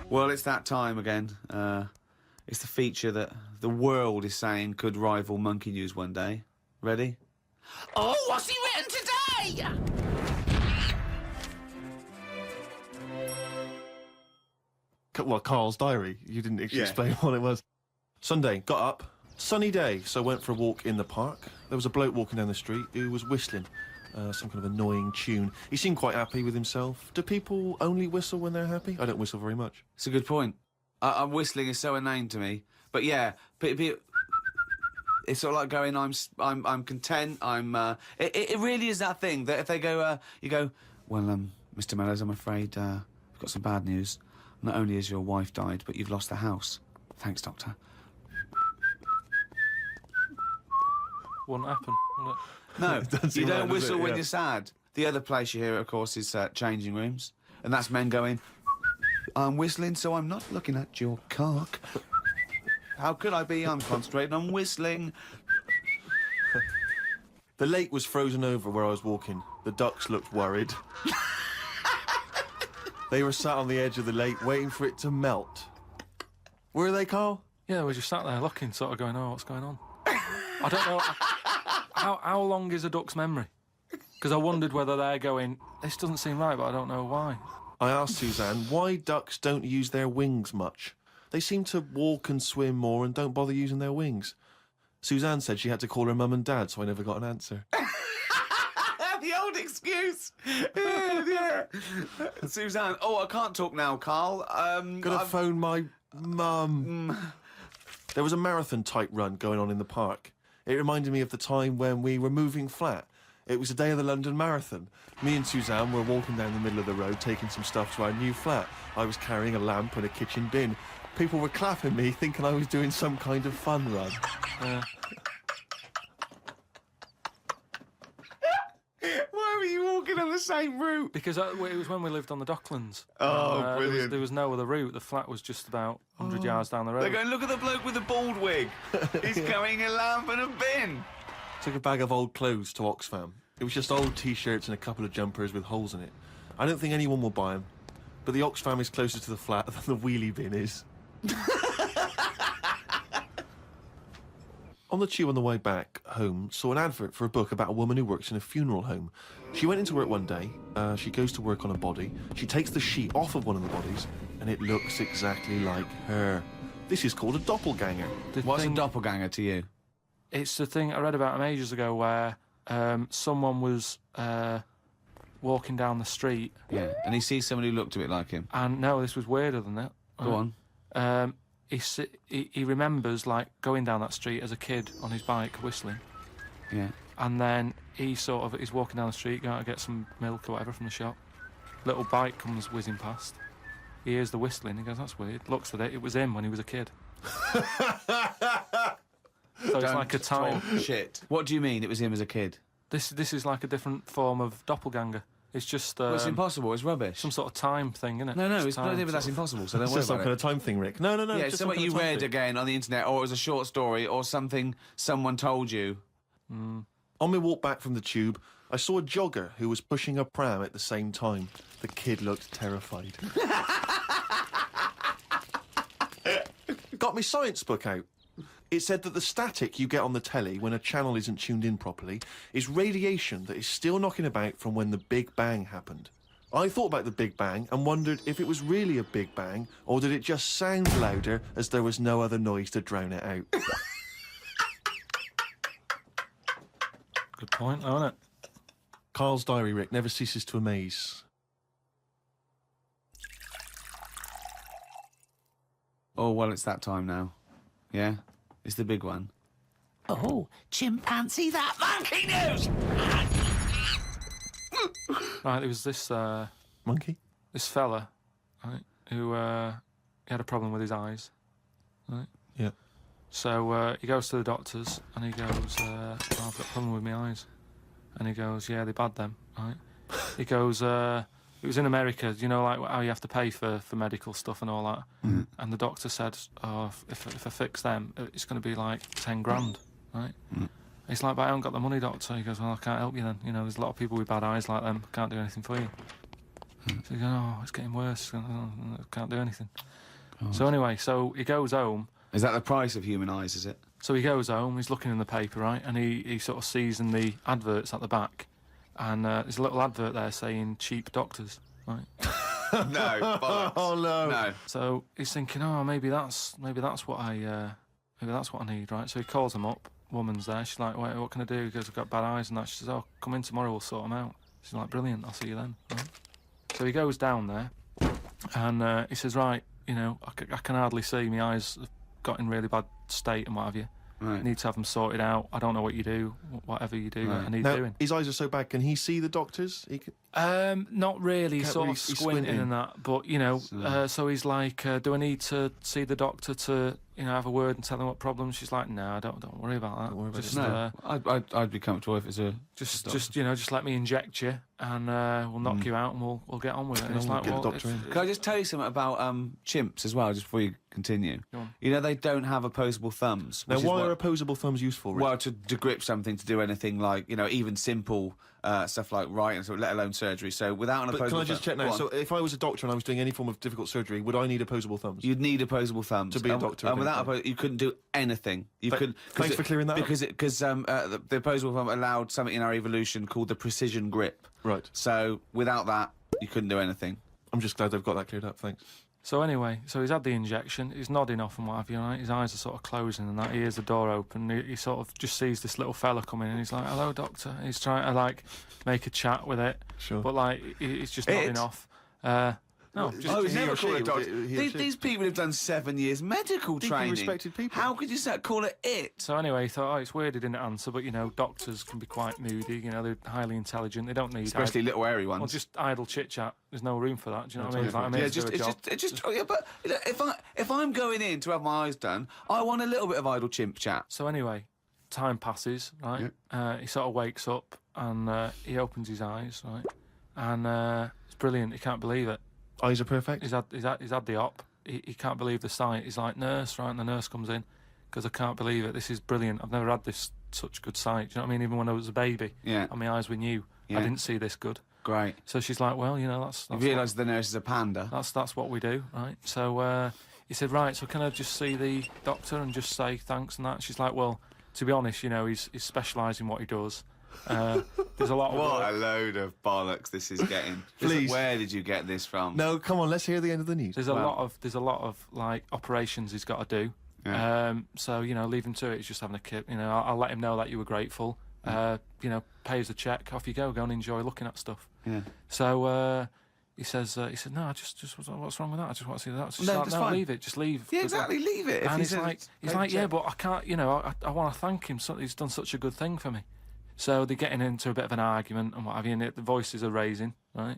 Well, it's that time again. It's the feature that the world is saying could rival Monkey News one day. Ready? Oh, what's he written today? Well, Karl's diary. You didn't actually explain what it was. Sunday, got up. Sunny day, so went for a walk in the park. There was a bloke walking down the street who was whistling some kind of annoying tune. He seemed quite happy with himself. Do people only whistle when they're happy? I don't whistle very much. It's a good point. Whistling is so inane to me. But yeah, it's sort of like going, I'm content. It really is that thing that if they go, you go, well, Mr. Mellows, I'm afraid we've got some bad news. Not only has your wife died, but you've lost the house. Thanks, Doctor. Wouldn't happen, would it? No, you don't right, whistle when yeah. you're sad. The other place you hear it, of course, is changing rooms. And that's men going, I'm whistling, so I'm not looking at your cock. How could I be? I'm concentrating on whistling. The lake was frozen over where I was walking. The ducks looked worried. They were sat on the edge of the lake waiting for it to melt. Were they, Karl? Yeah, we just sat there looking, sort of going, oh, what's going on? I don't know. How long is a duck's memory? Because I wondered whether they're going, this doesn't seem right, but I don't know why. I asked Suzanne why ducks don't use their wings much. They seem to walk and swim more and don't bother using their wings. Suzanne said she had to call her mum and dad, so I never got an answer. The old excuse. Yeah. Suzanne, oh, I can't talk now, Karl. Gotta phone my mum. There was a marathon-type run going on in the park. It reminded me of the time when we were moving flat. It was the day of the London Marathon. Me and Suzanne were walking down the middle of the road, taking some stuff to our new flat. I was carrying a lamp and a kitchen bin. People were clapping me, thinking I was doing some kind of fun run. Why were you walking on the same route? Because it was when we lived on the Docklands. Oh, brilliant. There was no other route. The flat was just about 100 yards down the road. They're going, look at the bloke with the bald wig. He's carrying a lamp and a bin. Took a bag of old clothes to Oxfam. It was just old T-shirts and a couple of jumpers with holes in it. I don't think anyone will buy them, but the Oxfam is closer to the flat than the wheelie bin is. On the tube on the way back home, saw an advert for a book about a woman who works in a funeral home. She went into work one day, she goes to work on a body, she takes the sheet off of one of the bodies, and it looks exactly like her. This is called a doppelganger. What's a doppelganger to you? It's the thing I read about him ages ago where someone was walking down the street. Yeah, and he sees someone who looked a bit like him. And no, this was weirder than that. Go on. He remembers, like, going down that street as a kid on his bike, whistling. Yeah. And then he's walking down the street, going to get some milk or whatever from the shop. Little bike comes whizzing past. He hears the whistling, he goes, that's weird. Looks at it, it was him when he was a kid. So it's like a time... Shit. What do you mean it was him as a kid? This is like a different form of doppelganger. It's just... Well, it's impossible, it's rubbish. Some sort of time thing, isn't it? No, Just it's not even that's impossible, so don't It's worry just some about kind it. of time thing, Rick. No. Yeah, just it's some something kind you of time read thing. again on the internet, or it was a short story, or something someone told you. On my walk back from the tube, I saw a jogger who was pushing a pram at the same time. The kid looked terrified. Got my science book out. It said that the static you get on the telly when a channel isn't tuned in properly is radiation that is still knocking about from when the Big Bang happened. I thought about the Big Bang and wondered if it was really a Big Bang or did it just sound louder as there was no other noise to drown it out. Good point, isn't it? Karl's diary, Rick, never ceases to amaze. Oh, well, it's that time now. Yeah? It's the big one. Oh, chimpanzee that monkey news! Right, there was this Monkey? this fella, right, who he had a problem with his eyes, right? Yeah. So he goes to the doctors and he goes, oh, I've got a problem with my eyes. And he goes, yeah, they're bad then, right? He goes, it was in America, you know, like how you have to pay for medical stuff and all that. Mm. And the doctor said, oh, if I fix them, it's going to be like 10 grand, right? Mm. He's like, but I haven't got the money, doctor. He goes, well, I can't help you then. You know, there's a lot of people with bad eyes like them. Can't do anything for you. Mm. So he's going, oh, it's getting worse. I can't do anything. So anyway, so he goes home. Is that the price of human eyes, is it? So he goes home, he's looking in the paper, right? And he sort of sees in the adverts at the back. And there's a little advert there saying cheap doctors, right? No, bollocks. Oh, no. No. So he's thinking, oh, maybe that's what I need, right? So he calls them up. Woman's there. She's like, wait, what can I do? He goes, I've got bad eyes and that. She says, oh, come in tomorrow, we'll sort them out. She's like, brilliant, I'll see you then. Right? So he goes down there and he says, right, you know, I can hardly see. My eyes have got in really bad state and what have you. Right. Need to have them sorted out. I don't know what you do. Whatever you do, Right. I need Now, doing. his eyes are so bad, can he see the doctors? He can... Not really, Can't sort really- of he's squinting squinting. and that. But, you know, so he's like, do I need to see the doctor to, you know, have a word and tell him what problems? She's like, no, don't worry about that. Don't worry about just, it. No, I'd be comfortable if it's a... just you know, just let me inject you and we'll knock you out and we'll get on with it. And it's on, like, get the well, doctor in. Can I just tell you something about chimps as well, just before you continue? Go on. You know, they don't have opposable thumbs. Now, which is why what- are opposable thumbs useful, Rick? Well, to grip something, to do anything like, you know, even simple stuff like writing, so let alone surgery. So without an But opposable can I just thumb- check now? Go on. So if I was a doctor and I was doing any form of difficult surgery, would I need opposable thumbs? You'd need opposable thumbs To be a doctor, And I without think. you couldn't do anything. You couldn't. Thanks for clearing that up. Because the opposable thumb allowed something in our evolution called the precision grip. Right. So without that, you couldn't do anything. I'm just glad they've got that cleared up, thanks. So anyway, so he's had the injection, he's nodding off and what have you, right? His eyes are sort of closing and that. He hears the door open, he sort of just sees this little fella coming in, he's like, hello, doctor. He's trying to, like, make a chat with it. Sure. But, like, he's just It? nodding off. No, just... Oh, he he's never or she, called a or doctor. he or she. These people have done 7 years medical Deeply training. respected people. How could you call it it? So anyway, he thought, oh, it's weird he didn't answer, but, you know, doctors can be quite moody, you know, they're highly intelligent, they don't need... Especially little airy ones. Well, just idle chit-chat. There's no room for that, do you know what I mean? It's like, I'm here Yeah, to do a job. oh, yeah, but you know, if I'm going in to have my eyes done, I want a little bit of idle chimp chat. So anyway, time passes, right? He sort of wakes up and he opens his eyes, right? And it's brilliant. He can't believe it. Eyes are perfect? He's had the op. He can't believe the sight. He's like, nurse, right? And the nurse comes in because I can't believe it. This is brilliant. I've never had this such good sight. Do you know what I mean? Even when I was a baby, Yeah. and my eyes were new, Yeah. I didn't see this good. Great. So she's like, well, you know, that's You realise the nurse is a panda. that's what we do, right? So he said, right, so can I just see the doctor and just say thanks and that? She's like, well, to be honest, you know, he's specialised in what he does. There's a lot of What work. a load of bollocks this is getting. Please. Where did you get this from? No, come on, let's hear the end of the news. There's a lot of like operations he's got to do. Yeah. So you know, leave him to it. He's just having a kip. You know, I'll let him know that you were grateful. You know, pay us a check. Off you go. Go and enjoy looking at stuff. Yeah. So he said, no, I just what's wrong with that? I just want to see that. She's No, like, that's no, fine. leave it. Just leave. Yeah, exactly. Leave it. If And he says he's pay like, the yeah, check. but I can't. You know, I want to thank him. So he's done such a good thing for me. So they're getting into a bit of an argument and what have you, and the voices are raising, right?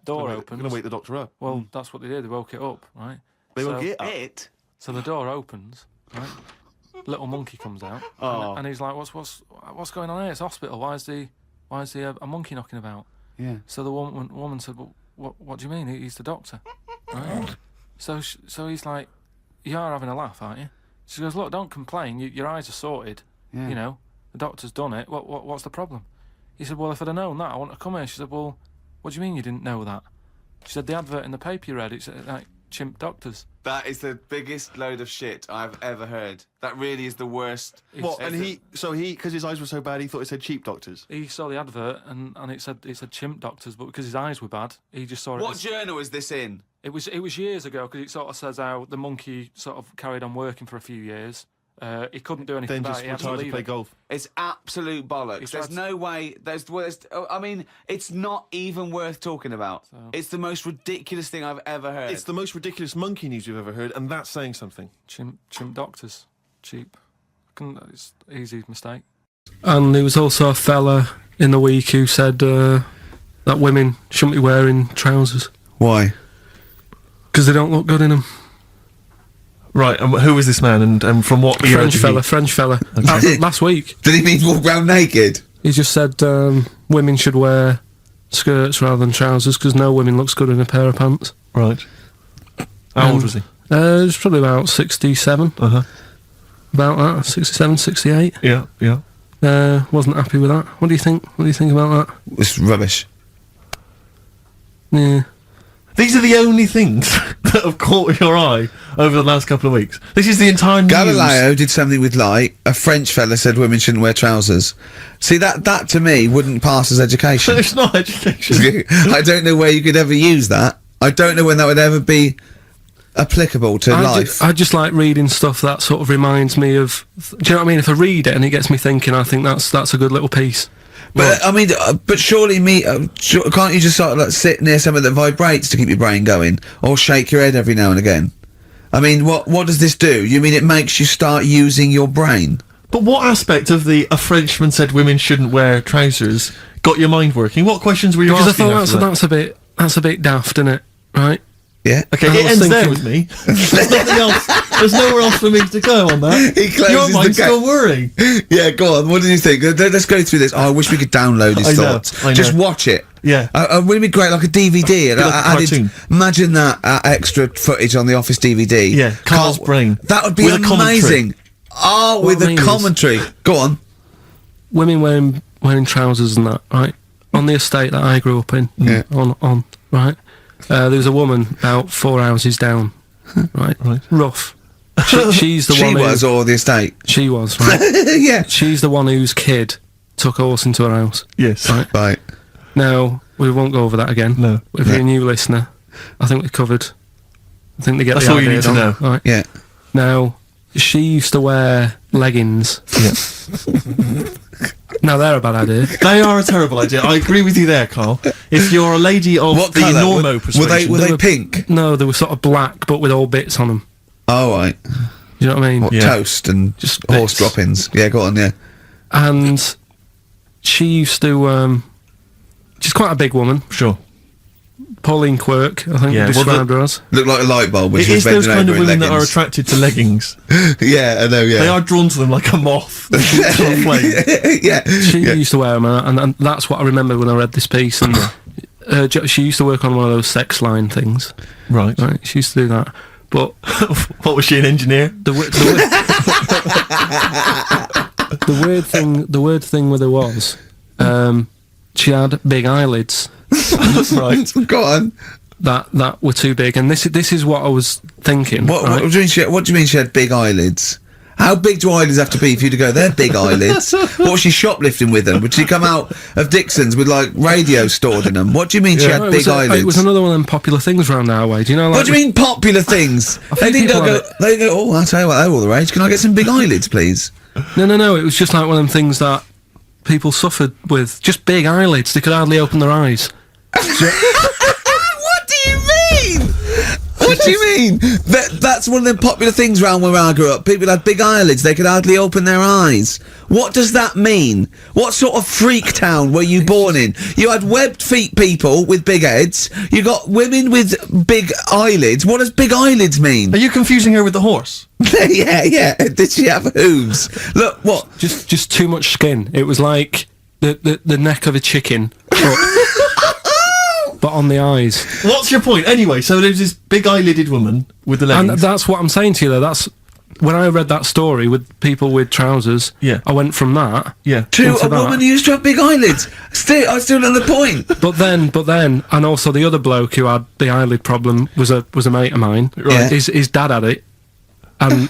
Door I'm opens. going to wake the doctor up. Well, that's what they did. They woke it up, right? They so, woke it up. It. So the door opens, right? Little monkey comes out, and he's like, "What's going on here? It's a hospital. Why is a monkey knocking about?" Yeah. So the woman said, "Well, what do you mean? He's the doctor." Right? So he's like, "You are having a laugh, aren't you?" She goes, "Look, don't complain. Your eyes are sorted. Yeah. You know, the doctor's done it. What's the problem?" He said, "Well, if I'd have known that, I wouldn't have come here." She said, "Well, what do you mean you didn't know that?" She said, "The advert in the paper you read, it's like chimp doctors." That is the biggest load of shit I've ever heard. That really is the worst. What? And because his eyes were so bad, he thought it said cheap doctors. He saw the advert and it said chimp doctors, but because his eyes were bad, he just saw it. What as, journal is this in? it was years ago because it sort of says how the monkey sort of carried on working for a few years. He couldn't do anything Then about just it. He had to retired to leave play it. golf. It's absolute bollocks. It's There's no way. I mean, it's not even worth talking about. It's the most ridiculous thing I've ever heard. It's the most ridiculous monkey news you've ever heard, and that's saying something. Chimp doctors, cheap. It's easy mistake. And there was also a fella in the week who said that women shouldn't be wearing trousers Why? because they don't look good in them. Right, and who was this man, and from what era did he- French fella. Last week, Did he mean walk around naked? he just said women should wear skirts rather than trousers because no women looks good in a pair of pants. Right. How old was he? It was probably about 67. Uh-huh. About that, 67, 68. Yeah, yeah. Wasn't happy with that. What do you think? What do you think about that? It's rubbish. Yeah. These are the only things that have caught your eye over the last couple of weeks. This is the entire news. Galileo did something with light. A French fella said women shouldn't wear trousers. See, that to me wouldn't pass as education. It's not education. I don't know where you could ever use that. I don't know when that would ever be applicable to life. I just like reading stuff that sort of reminds me of. Do you know what I mean? If I read it and it gets me thinking, I think that's a good little piece. But I mean, but surely can't you just sort of like sit near something that vibrates to keep your brain going, or shake your head every now and again? I mean, what does this do? You mean it makes you start using your brain? But what aspect of a Frenchman said women shouldn't wear trousers got your mind working? What questions were you Because asking? I thought that's a bit daft, isn't it? Right? Yeah. Okay, I it was ends there thinking- with me. There's nothing else. There's nowhere else for me to go on that. He closes Your the mind's gate. still worrying. Yeah, go on. What did you think? Let's go through this. Oh, I wish we could download his I know, thoughts. I know. Just watch it. Yeah. Wouldn't it be great, like a DVD? And like a cartoon. Imagine that extra footage on the Office DVD. Yeah, Carl's brain. That would be With a commentary. amazing. Oh, with What I the mean is- commentary. Go on. Women wearing trousers and that, right? On the estate that I grew up in, Yeah. on right? There was a woman about 4 houses down, right? Right. Rough. She's the She one was, who... or the estate. She was, right? Yeah. She's the one whose kid took a horse into her house. Yes. Right. Right. Now, we won't go over that again. No. If you're a new listener, I think we covered... I think they get That's the all you idea, need to don't know. they? Right. Yeah. Now, she used to wear leggings. Yeah. Now, they're a bad idea. They are a terrible idea. I agree with you there, Carl. If you're a lady of What the colour? normo persuasion... Were they pink? No, they were sort of black, but with all bits on them. Oh, right. You know what I mean? What, Yeah. toast and Just horse bits. droppings? Yeah, go on, yeah. And she used to... she's quite a big woman. Sure. Pauline Quirk, I think Yeah, we well, described her as. Looked like a light bulb when It she was is those bending kind of over in women that are leggings. attracted to leggings. Yeah, I know, yeah. They are drawn to them like a moth. Yeah. She yeah. used to wear them, and that's what I remember when I read this piece. And she used to work on one of those sex line things. Right. Right, she used to do that. But What was she, an engineer? the weird thing with her was, she had big eyelids Right. Go on. that were too big, and this is what I was thinking. What right? do you mean she had big eyelids? How big do eyelids have to be for you to go, they're big eyelids? What was she shoplifting with them? Would she come out of Dixon's with, like, radio stored in them? What do you mean she had No, big eyelids? It was another one of them popular things around our way. Do you know? Like What do you mean popular things? They didn't people go, have they go, oh, I'll tell you what, they're all the rage. Can I get some big eyelids, please? No. It was just like one of them things that people suffered with. Just big eyelids. They could hardly open their eyes. What do you mean? What do you mean? That's one of the popular things round where I grew up. People had big eyelids, they could hardly open their eyes. What does that mean? What sort of freak town were you born in? You had webbed feet people with big heads, you got women with big eyelids. What does big eyelids mean? Are you confusing her with the horse? Yeah. Did she have hooves? Look, what? Just too much skin. It was like the neck of a chicken, but on the eyes. What's your point? Anyway, so there's this big eyelidded woman with the leggings. And that's what I'm saying to you, though. That's when I read that story with people with trousers. Yeah. I went from that. Yeah. To into a that. woman who used to have big eyelids. I still don't know the point. But then, and also the other bloke who had the eyelid problem was a mate of mine. Right. His dad had it, and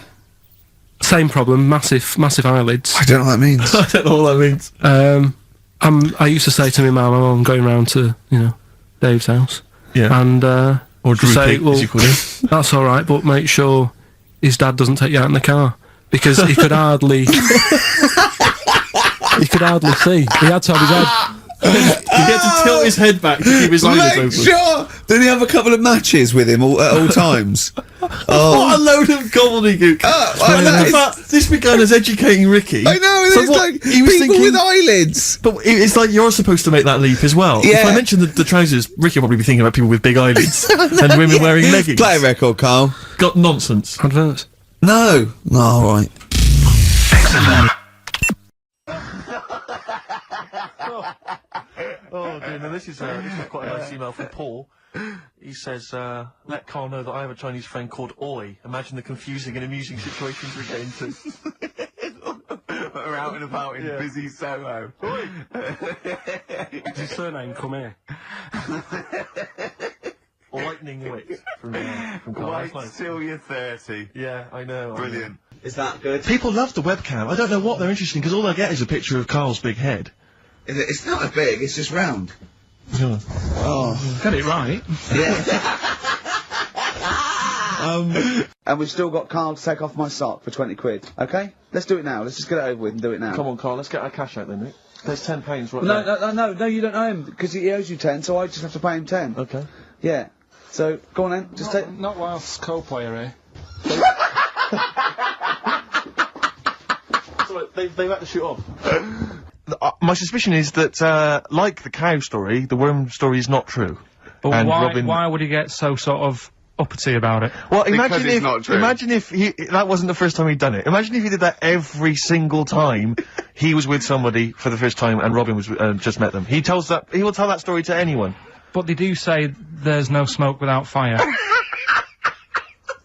same problem, massive eyelids. I don't know what that means. I don't know what that means. I used to say to my mum, I'm going round to Dave's house, Yeah. and Or Drew say, Pig, as you call him. that's all right, but make sure his dad doesn't take you out in the car because he could hardly see. He had to have his head. He had to tilt his head back to keep his eyelids Make open. sure! Did he have a couple of matches with him at all times? Oh. What a load of gobbledygook. I know, In it's- fact, this began as educating Ricky. I know, So it's what, like he was people thinking, with eyelids. But it's like you're supposed to make that leap as well. If Yeah. I mentioned the trousers, Ricky will probably be thinking about people with big eyelids and women wearing leggings. Play a record, Carl. Got nonsense. Adverts. No. Oh, all right. Oh dear, no, this is quite a nice email from Paul. He says, let Carl know that I have a Chinese friend called Oi. Imagine the confusing and amusing situations we get into. We're out and about in busy Soho. Is his surname come here? Lightning Wick from Karl. Wait till you're 30. Yeah, I know. Brilliant. Is that good? People love the webcam. I don't know what they're interested in, because all they get is a picture of Karl's big head. It's not a big, it's just round. Yeah. Oh. Get it right. Yeah. And we've still got Karl to take off my sock for 20 quid, okay? Let's do it now, let's just get it over with and do it now. Come on, Karl, let's get our cash out then, Nick. There's £10 right there. No, you don't owe him, because he owes you 10, so I just have to pay him 10. Okay. Yeah. So, go on then, just take... Not whilst co-player here. So they've had to shoot off. My suspicion is that, like the cow story, the worm story is not true. But And why would he get so sort of uppity about it? Well, Because it's not true. imagine if that wasn't the first time he'd done it. Imagine if he did that every single time he was with somebody for the first time and Robin was just met them. He will tell that story to anyone. But they do say there's no smoke without fire.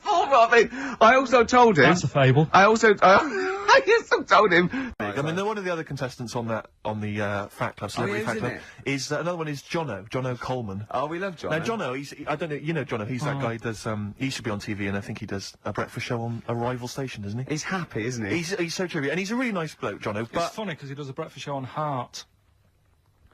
Oh, Robin! I also told him... That's a fable. I also told him... I mean, one of the other contestants on the Fat Club, Celebrity Fat Club, is another one is Jono Coleman. Oh, we love Jono. Now, Jono, I don't know, you know Jono, he's that guy who does, he used to be on TV, and I think he does a breakfast show on a rival station, doesn't he? He's happy, isn't he? He's so true, and he's a really nice bloke, Jono, It's but... funny because he does a breakfast show on Heart,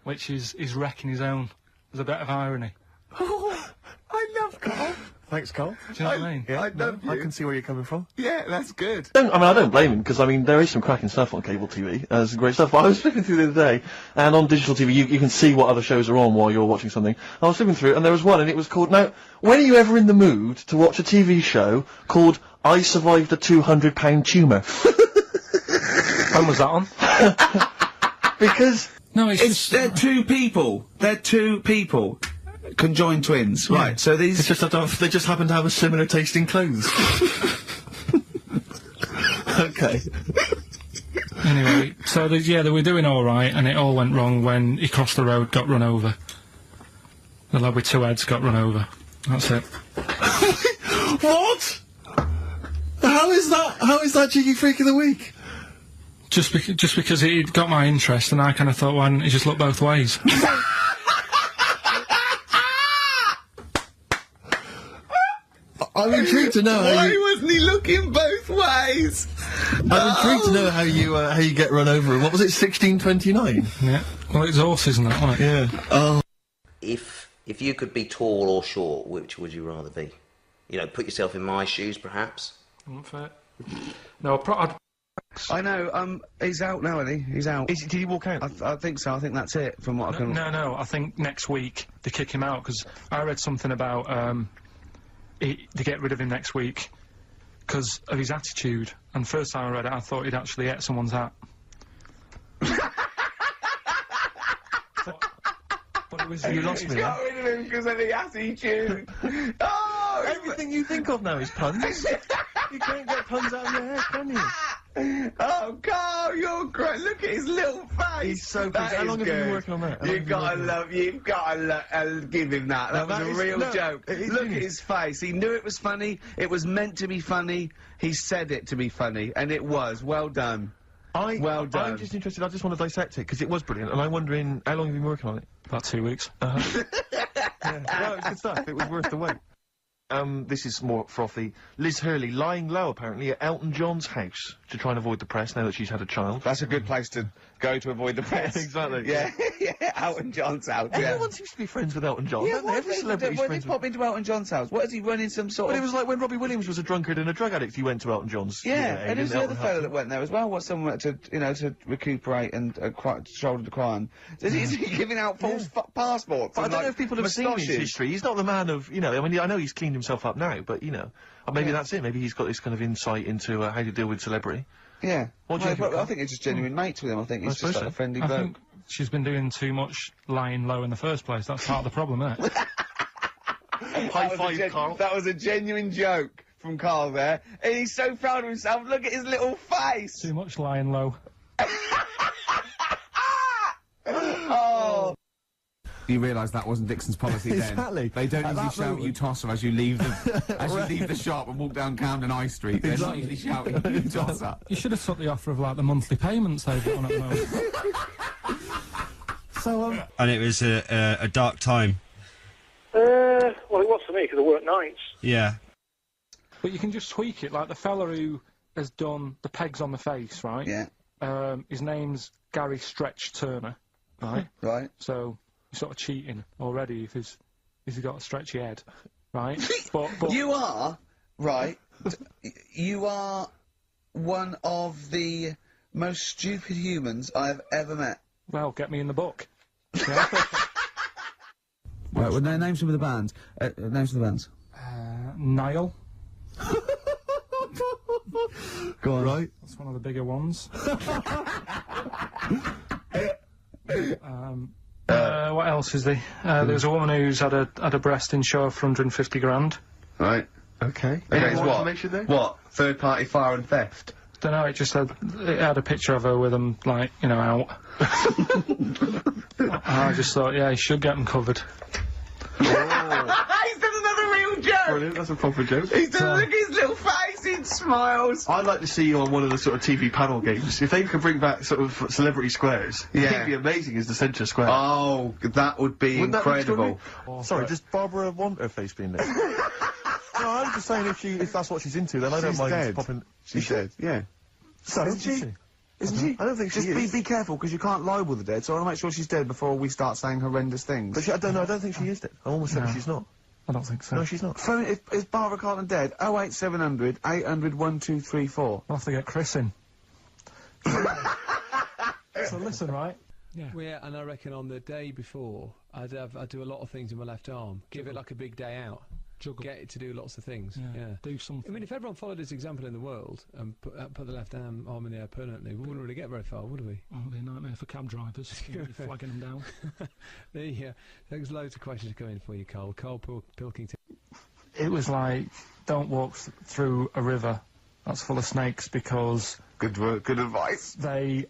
which is wrecking his own. There's a bit of irony. I love Karl. Thanks, Karl. Do you know what I mean? Yeah, I love you. I can see where you're coming from. Yeah, that's good. I don't blame him, because, I mean, there is some cracking stuff on cable TV. There's some great stuff. But I was flipping through the other day, and on digital TV, you can see what other shows are on while you're watching something. I was flipping through, and there was one, and it was called... Now, when are you ever in the mood to watch a TV show called I Survived a 200-pound tumour? When was that on? Because... No, it's They're two people. They're two people. Conjoined twins. Yeah. Right, so these... they just happen to have a similar taste in clothes. Okay. Anyway, so they were doing all right, and it all went wrong when he crossed the road, got run over. The lad with two heads got run over. That's it. What? How is that Cheeky Freak of the Week? Just because it got my interest, and I kind of thought, why didn't he just look both ways? I'm intrigued to know how you... wasn't he looking both ways? I'm intrigued to know how you get run over. And what was it, 1629? Yeah. Well, it's horses and that, wasn't it? Yeah. Oh. If you could be tall or short, which would you rather be? You know, put yourself in my shoes, perhaps. Unfair. No, I know, he's out now, isn't he? He's out. Did he walk out? I think so, I think that's it, from what I can... No, I think next week they kick him out, because I read something about, they get rid of him next week because of his attitude. And first time I read it, I thought he'd actually ate someone's hat. but it was... You lost me. Got rid of him because of the attitude. Oh, Everything you think of now is puns. You can't get puns out of your head, can you? Oh, Karl, you're great. Look at his little face. He's so good. That How is long have you been good. working on that? You've got to give him that. That was a real joke. Look at his face. He knew it was funny. It was meant to be funny. He said it to be funny, and it was. Well done. Well done. I'm just interested. I just want to dissect it because it was brilliant, and I'm wondering how long have you been working on it? About 2 weeks. Yeah. Well, it's good stuff. It was worth the wait. This is more frothy. Liz Hurley lying low, apparently, at Elton John's house to try and avoid the press now that she's had a child. That's a good place to go to avoid the press. Exactly. Yeah, yeah, Elton John's house, yeah. Everyone seems to be friends with Elton John. Yeah, Every celebrity's when friends he with... pop into Elton John's house, what is he running some sort Well, of... it was like when Robbie Williams was a drunkard and a drug addict, he went to Elton John's. Yeah, aid, and who's the Elton other fellow helped that him. went there as well? What's someone to recuperate and shoulder to cry on? Is he giving out false passports? But I and, don't know like, if people have seen his moustaches? history. He's not the man of, you know, I mean, I know he's cleaned himself up now, but, you know, maybe that's it. Maybe he's got this kind of insight into how to deal with celebrity. Yeah. What do you think, I think it's just genuine mates with him. I think he's suppose just like so. a friendly I bloke. think she's been doing too much lying low in the first place. That's part of the problem, isn't it? High five, Karl. That was a genuine joke from Karl there. And he's so proud of himself. Look at his little face. Too much lying low. Oh. You realise that wasn't Dixon's policy then. Exactly. They don't At usually that shout moment- you tosser as you leave the shop and walk down Camden High Street. They're not usually shouting you tosser. You should have took the offer of like the monthly payments they've got on at the moment. So, And it was a dark time. Well, it was for me because I work nights. Yeah. But you can just tweak it, like the fella who has done the pegs on the face, right? Yeah. His name's Gary Stretch Turner, right? Right. So you're sort of cheating already if he's got a stretchy head, right? but You are, right, you are one of the most stupid humans I've ever met. well, get me in the book. Yeah? Right, well, names of the bands. Names of the bands. Nile. Go on. right. That's one of the bigger ones. What else is there? There's a woman who's had a breast in show for 150 grand. Right. Okay. Okay, Any it's more what? information there? What? Third party fire and theft? Don't know. It had a picture of her with them, like, you know, out. I just thought, yeah, he should get them covered. He's done another real joke! Brilliant, that's a proper joke. He's done, look at his little face, he smiles. I'd like to see you on one of the sort of TV panel games. If they could bring back sort of celebrity squares, Yeah. it'd be amazing as the centre square. Oh, that would be Wouldn't that be incredible. extraordinary? Sorry, does Barbara want her face being there? No, I'm just saying if that's what she's into, then I don't She's mind dead. popping. She's dead, yeah. So, Isn't she? Isn't she? I don't think she Just is. be careful, because you can't libel the dead, so I want to make sure she's dead before we start saying horrendous things. But I don't know. I don't think she is dead. I'm almost certain she's not. I don't think so. No, she's not. Phone, is Barbara Carlton dead? 08700 800 1234. I'll have to get Chris in. So listen, right? Yeah. Yeah, and I reckon on the day before, I'd do a lot of things in my left arm. Give it like a big day out. Juggle. Get it to do lots of things. Yeah. Yeah. Do something. I mean, if everyone followed this example in the world and put the left arm in the air permanently, we wouldn't really get very far, would we? Oh, it'd be a nightmare for cab drivers. You'd be flagging them down. There's loads of questions coming for you, Karl. Karl Pilkington. It was like, don't walk through a river that's full of snakes because Good work, good advice. they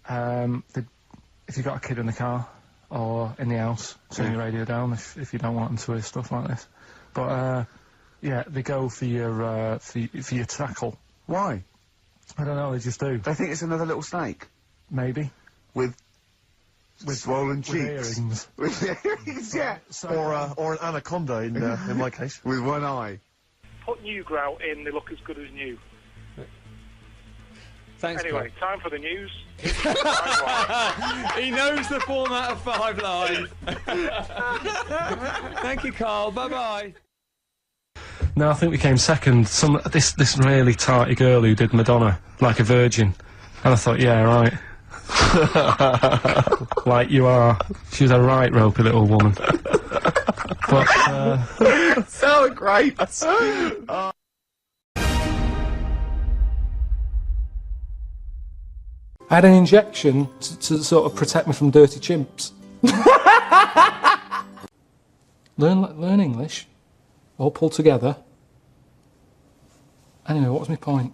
if you've got a kid in the car or in the house, turn your radio down if you don't want them to hear stuff like this. But yeah, they go for your tackle. Why? I don't know, they just do. They think it's another little snake. Maybe. With swollen With cheeks. earrings. With earrings, yeah. Or an anaconda in my case. With one eye. Put new grout in, they look as good as new. Thanks, Anyway, time for the news. He knows the format of Five Live. Thank you, Karl. Bye-bye. No, I think we came second. This really tarty girl who did Madonna like a virgin, and I thought, yeah, right. Like you are. She was a right ropey little woman. But So great. I had an injection to sort of protect me from dirty chimps. Learn English, all pulled together. Anyway, what was my point?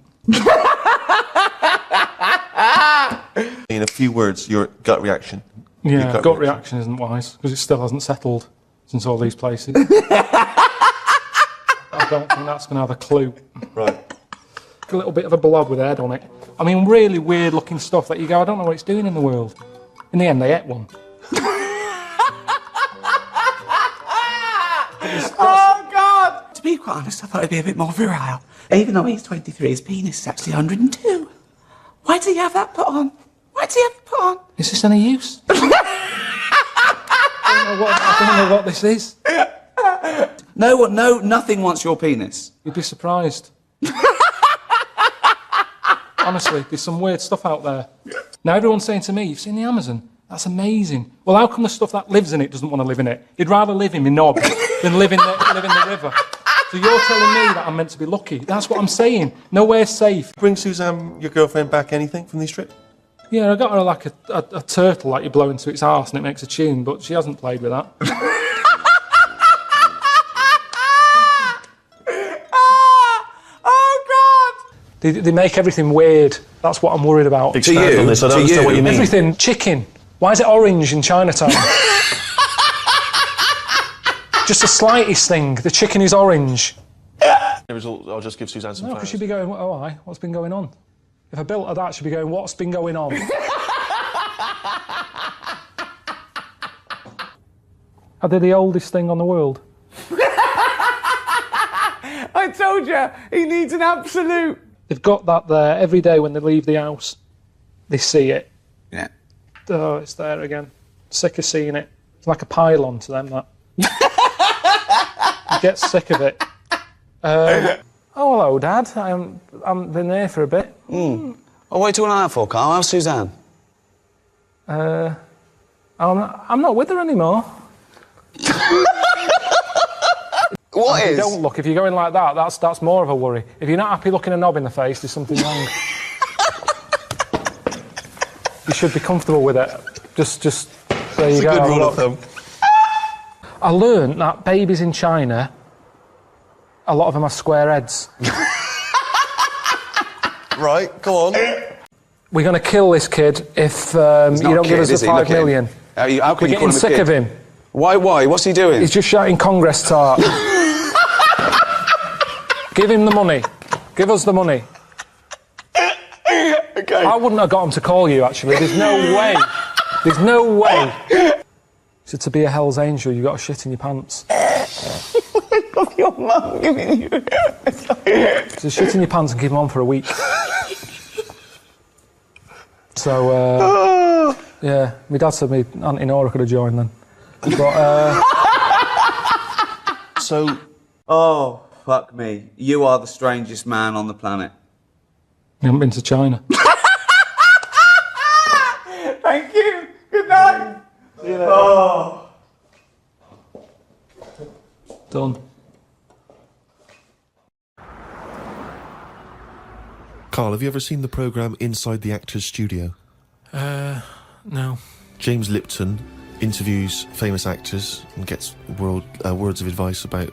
In a few words, your gut reaction. Yeah, Your gut reaction isn't wise, because it still hasn't settled since all these places. I don't think that's going to have a clue. Right. A little bit of a blob with a head on it. I mean, really weird looking stuff that you go, I don't know what it's doing in the world. In the end, they ate one. Oh, God! To be quite honest, I thought it'd be a bit more virile. Even though he's 23, his penis is actually 102. Why did he have that put on? Why did he have it put on? Is this any use? I don't know what this is. No, nothing wants your penis. You'd be surprised. Honestly, there's some weird stuff out there. Now everyone's saying to me, you've seen the Amazon? That's amazing. Well, how come the stuff that lives in it doesn't want to live in it? He'd rather live in my knob than live in the river. So you're telling me that I'm meant to be lucky? That's what I'm saying. Nowhere's safe. Bring Suzanne, your girlfriend, back anything from this trip? Yeah, I got her like a turtle like you blow into its arse and it makes a tune, but she hasn't played with that. They make everything weird. That's what I'm worried about. Expand on this, I don't understand what you mean. Everything. Chicken. Why is it orange in Chinatown? Just the slightest thing. The chicken is orange. I'll just give Suzanne some No, flowers. because she'd be going, oh, aye, what's been going on? If I built her that, she'd be going, what's been going on? Are they the oldest thing on the world? I told you, he needs an absolute. They've got that there every day when they leave the house. They see it. Yeah. Oh, it's there again. Sick of seeing it. It's like a pylon to them, that. You get sick of it. Oh, hello, Dad. I haven't been there for a bit. Oh, what are you talking like that for, Carl? How's Suzanne? I'm not with her anymore. What is? Don't look. If you're going like that, that's more of a worry. If you're not happy looking a knob in the face, there's something wrong. You should be comfortable with it. Just there you go. It's a good rule of thumb. I learned that babies in China, a lot of them have square heads. Right, go on. We're going to kill this kid if you don't give us the 5 million. How can We're you call getting him a sick kid? of him. Why? What's he doing? He's just shouting Congress tart. Give him the money. Give us the money. Okay. I wouldn't have got him to call you, actually. There's no way. There's no way. So to be a Hell's Angel, you've got to shit in your pants. Of your mum giving you... So shit in your pants and keep them on for a week. So, yeah, my dad said me Auntie Nora could have joined then. But, So, Oh, fuck me. You are the strangest man on the planet. I haven't been to China. Thank you. Good night. See you later. Oh. Done. Carl, have you ever seen the programme Inside the Actors Studio? No. James Lipton interviews famous actors and gets words of advice about,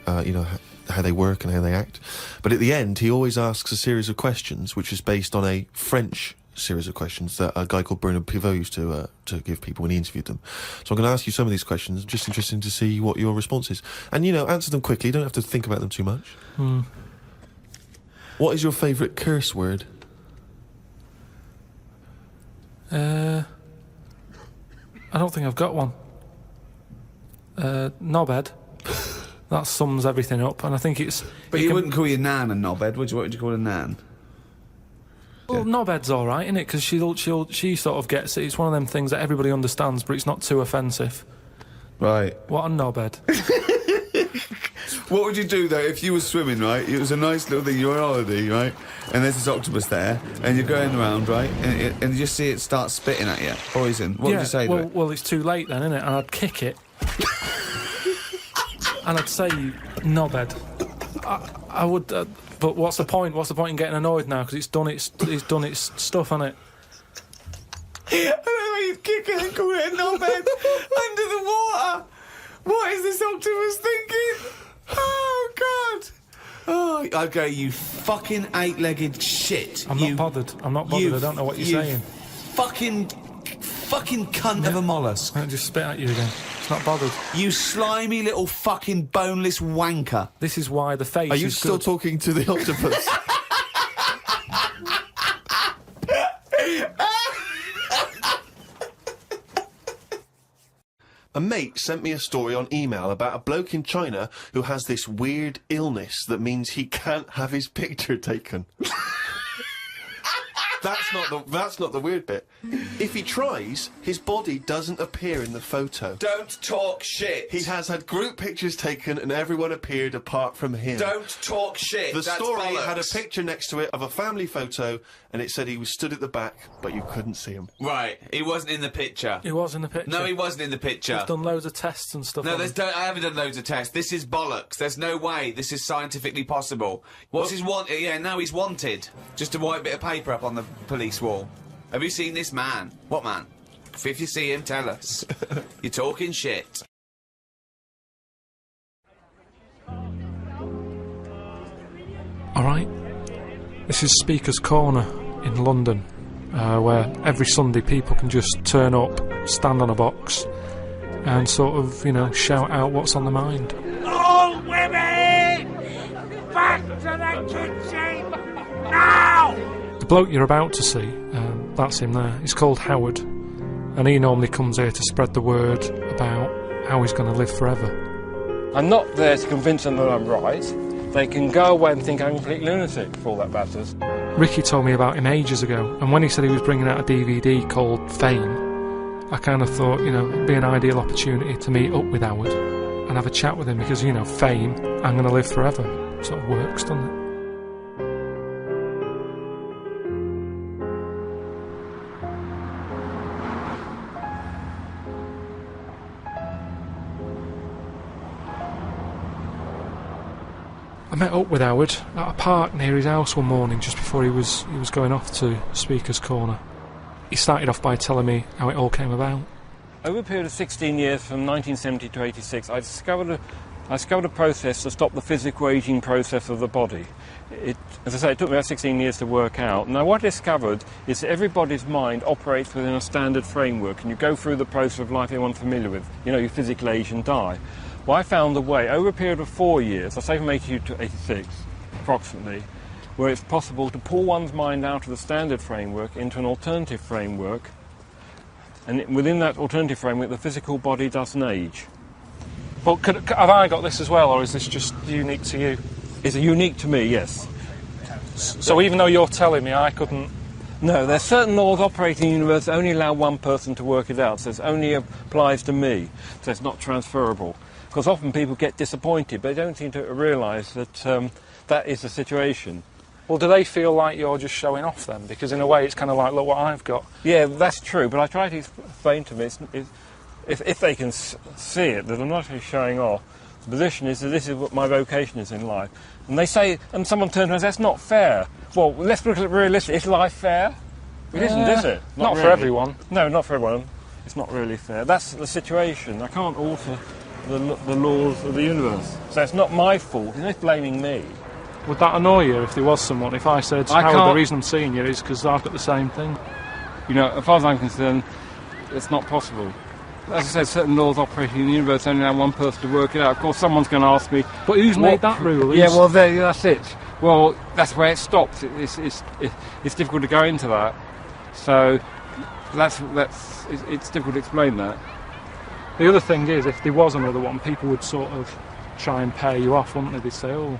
how they work and how they act. But at the end, he always asks a series of questions, which is based on a French series of questions that a guy called Bernard Pivot used to give people when he interviewed them. So I'm going to ask you some of these questions. Just interesting to see what your response is. And, answer them quickly. You don't have to think about them too much. What is your favourite curse word? I don't think I've got one. Knobhead. That sums everything up, and I think it's... But you wouldn't call your nan a knobhead, would you? What would you call a nan? Well, knobhead's all right, isn't it? Because she sort of gets it. It's one of them things that everybody understands, but it's not too offensive. Right. What a knobhead. What would you do, though, if you were swimming, right? It was a nice little thing, you're on holiday, right? And there's this octopus there, and you're going around, right? And you just see it start spitting at you, poison. What would you say to it? Well, it's too late then, isn't it? And I'd kick it. And I'd say, you knobhead. I would... but what's the point? What's the point in getting annoyed now? Because it's done its stuff, hasn't it? I don't know why you'd kick it and call it a knobhead under the water. What is this octopus thinking? Oh, God. Oh, okay, you fucking eight-legged shit. I'm not bothered. I don't know what you're saying. Fucking cunt of a mollusk. I just spit at you again. It's not bothered. You slimy little fucking boneless wanker. This is why the face Are you is still good. talking to the octopus? A mate sent me a story on email about a bloke in China who has this weird illness that means he can't have his picture taken. That's not the weird bit. If he tries, his body doesn't appear in the photo. Don't talk shit. He has had group pictures taken and everyone appeared apart from him. Don't talk shit. The That's story bollocks. had a picture next to it of a family photo and it said he was stood at the back, but you couldn't see him. Right, he wasn't in the picture. He was in the picture. No, he wasn't in the picture. I've done loads of tests and stuff. No, on him. I haven't done loads of tests. This is bollocks. There's no way this is scientifically possible. What's his want? Yeah, now he's wanted. Just a white bit of paper up on the police wall. Have you seen this man? What man? If you see him, tell us. You're talking shit. All right. This is Speaker's Corner in London, where every Sunday people can just turn up, stand on a box, and sort of, shout out what's on their mind. Go, women! Back to the kitchen! Now! The bloke you're about to see, that's him there. He's called Howard, and he normally comes here to spread the word about how he's going to live forever. I'm not there to convince them that I'm right. They can go away and think I'm a complete lunatic for all that matters. Ricky told me about him ages ago, and when he said he was bringing out a DVD called Fame, I kind of thought, you know, it'd be an ideal opportunity to meet up with Howard and have a chat with him because, you know, fame, I'm going to live forever. Sort of works, doesn't it? I met up with Howard at a park near his house one morning just before he was going off to Speaker's Corner. He started off by telling me how it all came about. Over a period of 16 years, from 1970 to 86, I discovered a process to stop the physical ageing process of the body. As I say, it took me about 16 years to work out. Now, what I discovered is that everybody's mind operates within a standard framework, and you go through the process of life everyone's familiar with. You know, you physically age and die. Well, I found a way, over a period of 4 years, I say from 82 to 86, approximately, where it's possible to pull one's mind out of the standard framework into an alternative framework, and within that alternative framework, the physical body doesn't age. But have I got this as well, or is this just unique to you? It's unique to me, yes. So even though you're telling me I couldn't... No, there's certain laws operating in the universe that only allow one person to work it out, so it only applies to me, so it's not transferable. Because often people get disappointed, but they don't seem to realise that that is the situation. Well, do they feel like you're just showing off then? Because in a way it's kind of like, look what I've got. Yeah, that's true, but I try to explain to them, if they can see it, that I'm not actually showing off. The position is that this is what my vocation is in life. And they say, and someone turns around and says, that's not fair. Well, let's look at it realistically. Is life fair? It isn't, is it? Not really. For everyone. No, not for everyone. It's not really fair. That's the situation. I can't alter the laws of the universe. So it's not my fault. He's not blaming me. Would that annoy you if there was someone? If I said, Howard, the reason I'm seeing you is because I've got the same thing? You know, as far as I'm concerned, it's not possible. As I said, certain laws operating in the universe only allow one person to work it out. Of course, someone's going to ask me... But who's made that rule? Yeah, well, that's it. Well, that's where it stops. It's difficult to go into that. So, it's difficult to explain that. The other thing is, if there was another one, people would sort of try and pair you off, wouldn't they? They'd say, oh,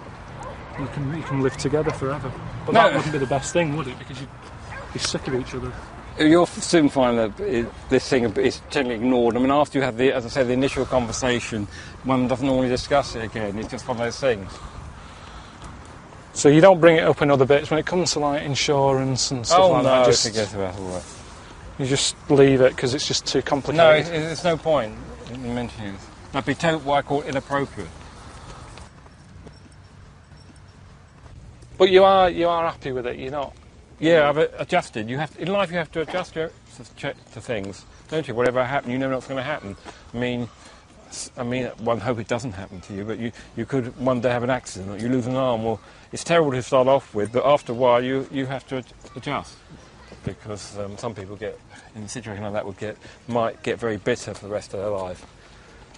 you can live together forever. But that wouldn't be the best thing, would it? Because you'd be sick of each other. You'll soon find that this thing is totally ignored. I mean, after you have the initial conversation, one doesn't normally discuss it again. It's just one of those things. So you don't bring it up in other bits when it comes to like insurance and stuff like that? Oh no, forget about all that. You just leave it because it's just too complicated? No, there's no point in mentioning it. That'd be what I call inappropriate. But you are happy with it, you're not? Yeah, I've adjusted. In life you have to adjust to things, don't you? Whatever happens, you never know what's going to happen. I mean, one hope it doesn't happen to you, but you could one day have an accident, or you lose an arm. Well, it's terrible to start off with, but after a while you have to adjust, because some people in a situation like that might get very bitter for the rest of their life.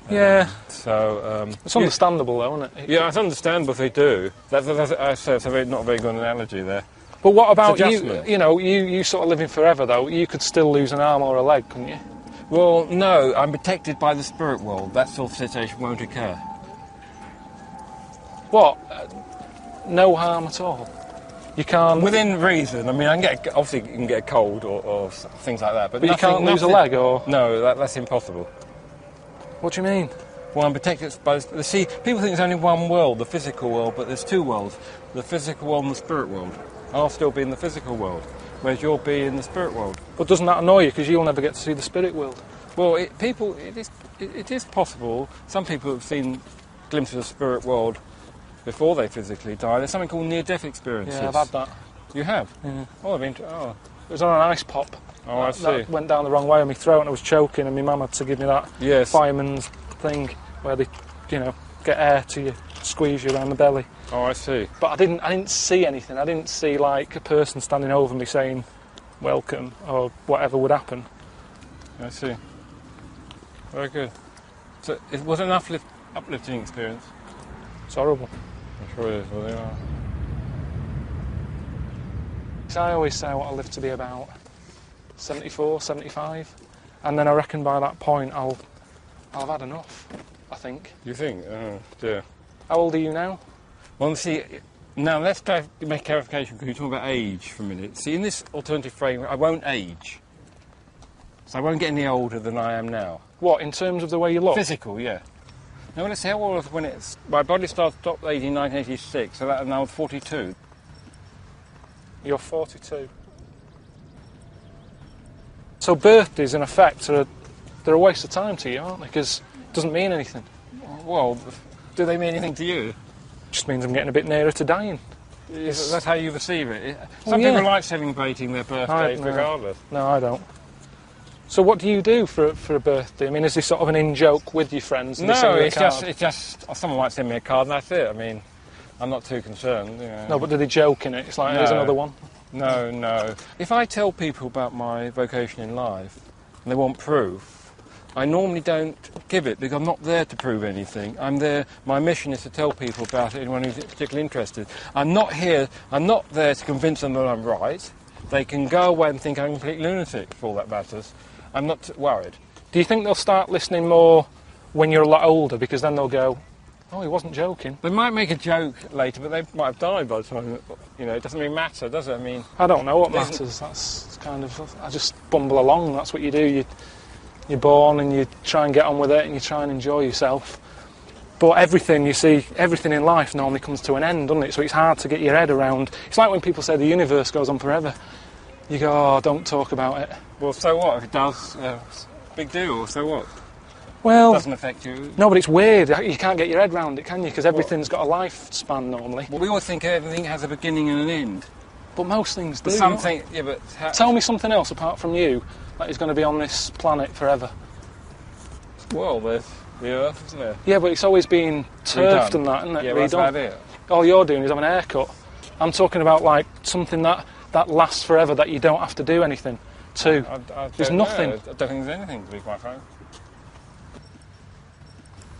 Yeah. So it's understandable, though, isn't it? Yeah, it's understandable if they do. That's not a very good analogy there. But what about you? You know, you sort of living forever, though. You could still lose an arm or a leg, couldn't you? Well, no. I'm protected by the spirit world. That sort of situation won't occur. What? No harm at all? You can't... Within reason. I mean, obviously you can get a cold or things like that. But you can't lose a leg, or...? No, that's impossible. What do you mean? Well, I'm protected by... See, people think there's only one world, the physical world, but there's two worlds. The physical world and the spirit world. I'll still be in the physical world, whereas you'll be in the spirit world. But doesn't that annoy you, because you'll never get to see the spirit world? Well, it is possible. Some people have seen glimpses of the spirit world before they physically die. There's something called near-death experiences. Yeah, I've had that. You have? Yeah. Oh, It was on an ice pop. Oh, I see. That went down the wrong way on my throat and I was choking, and my mum had to give me that fireman's thing where they, get air to you, squeeze you around the belly. Oh, I see. But I didn't see anything. I didn't see like a person standing over me saying welcome or whatever would happen. I see. Very good. So was it an uplifting experience? It's horrible. I'm sure it is, well, they are. So I always say I want to live to be about 74, 75, and then I reckon by that point I'll have had enough, I think. You think? Oh, dear. How old are you now? Well, see, now let's make clarification, because you're talking about age for a minute. See, in this alternative frame, I won't age. So I won't get any older than I am now. What, in terms of the way you look? Physical, yeah. Now, let's see how old when it's... My body stopped aging in 1986, so that, now I'm 42. You're 42. So birthdays, in effect, they're a waste of time to you, aren't they? Because it doesn't mean anything. Well, do they mean anything to you? It just means I'm getting a bit nearer to dying. That's how you perceive it. Well, Some yeah. people like celebrating their birthdays regardless. No, I don't. So what do you do for a birthday? I mean, is this sort of an in-joke with your friends? And No, it's just someone might send me a card and that's it. I mean, I'm not too concerned. You know. No, but do they joke in it? It's like, here's another one. No. If I tell people about my vocation in life and they want proof, I normally don't give it because I'm not there to prove anything. I'm there, my mission is to tell people about it, anyone who's particularly interested. I'm not there to convince them that I'm right. They can go away and think I'm a complete lunatic for all that matters. I'm not worried. Do you think they'll start listening more when you're a lot older, because then they'll go, oh, he wasn't joking? They might make a joke later, but they might have died by the time, you know, it doesn't really matter, does it? I mean... I don't know what matters. That's kind of... I just bumble along, that's what you do. You're born and you try and get on with it and you try and enjoy yourself. But everything, you see, everything in life normally comes to an end, doesn't it? So it's hard to get your head around. It's like when people say the universe goes on forever. You go, oh, don't talk about it. Well, so what? If it does, big deal, so what? Well... It doesn't affect you. No, but it's weird. You can't get your head around it, can you? Because everything's got a lifespan normally. Well, we always think everything has a beginning and an end. But most things do. Something, yeah, but... Tell me something else apart from you that is going to be on this planet forever. Well, there's the Earth, isn't there? Yeah, but it's always been turfed and that, isn't it? Yeah, well, that's about it. All you're doing is having an haircut. I'm talking about, like, something that lasts forever, that you don't have to do anything to. There's nothing. I don't think there's anything, to be quite frank.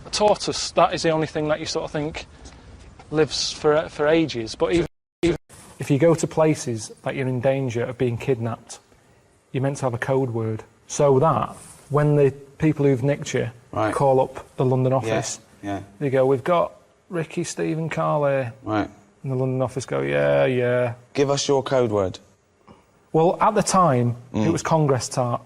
A tortoise, that is the only thing that you sort of think lives for ages. But even if you go to places that you're in danger of being kidnapped, you're meant to have a code word. So that, when the people who've nicked you call up the London office, they go, we've got Ricky, Steve and Karl here. Right. And the London office go, yeah. Give us your code word. Well, at the time, it was Congress tart.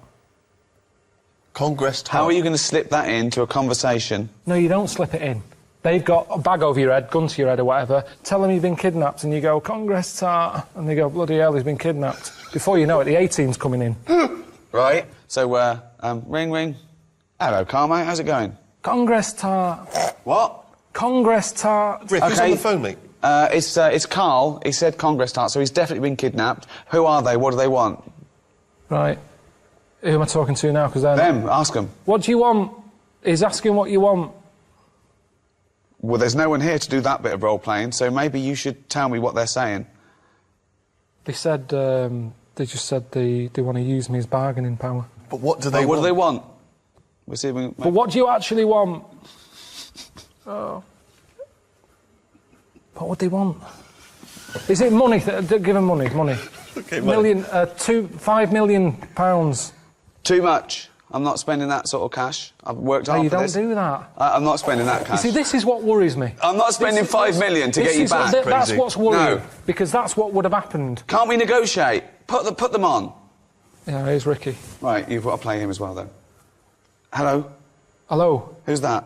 Congress tart? How are you going to slip that into a conversation? No, you don't slip it in. They've got a bag over your head, gun to your head or whatever, tell them you've been kidnapped, and you go, Congress tart, and they go, bloody hell, he's been kidnapped. Before you know it, the A-team's coming in. Right. So, ring. Hello, Karl, mate, how's it going? Congress tart. What? Congress tart. Rick, who's on the phone, mate? It's Karl. He said Congress tart, so he's definitely been kidnapped. Who are they? What do they want? Right. Who am I talking to now? Because them. Ask them. What do you want? He's asking what you want. Well, there's no one here to do that bit of role-playing, so maybe you should tell me what they're saying. They said, they just said they want to use me as bargaining power. But what do they want? What do they want? We'll see if we can... But what do you actually want? Oh. What would they want? Is it money? Give them money. Okay, money. 5 million pounds. Too much. I'm not spending that sort of cash. I've worked hard for this. You don't do that. I'm not spending that cash. You see, this is what worries me. I'm not spending 5 million to get you back. That's what's worrying. No. Because that's what would have happened. Can't we negotiate? Put them on. Yeah, here's Ricky. Right, you've got to play him as well, then. Hello? Hello? Who's that?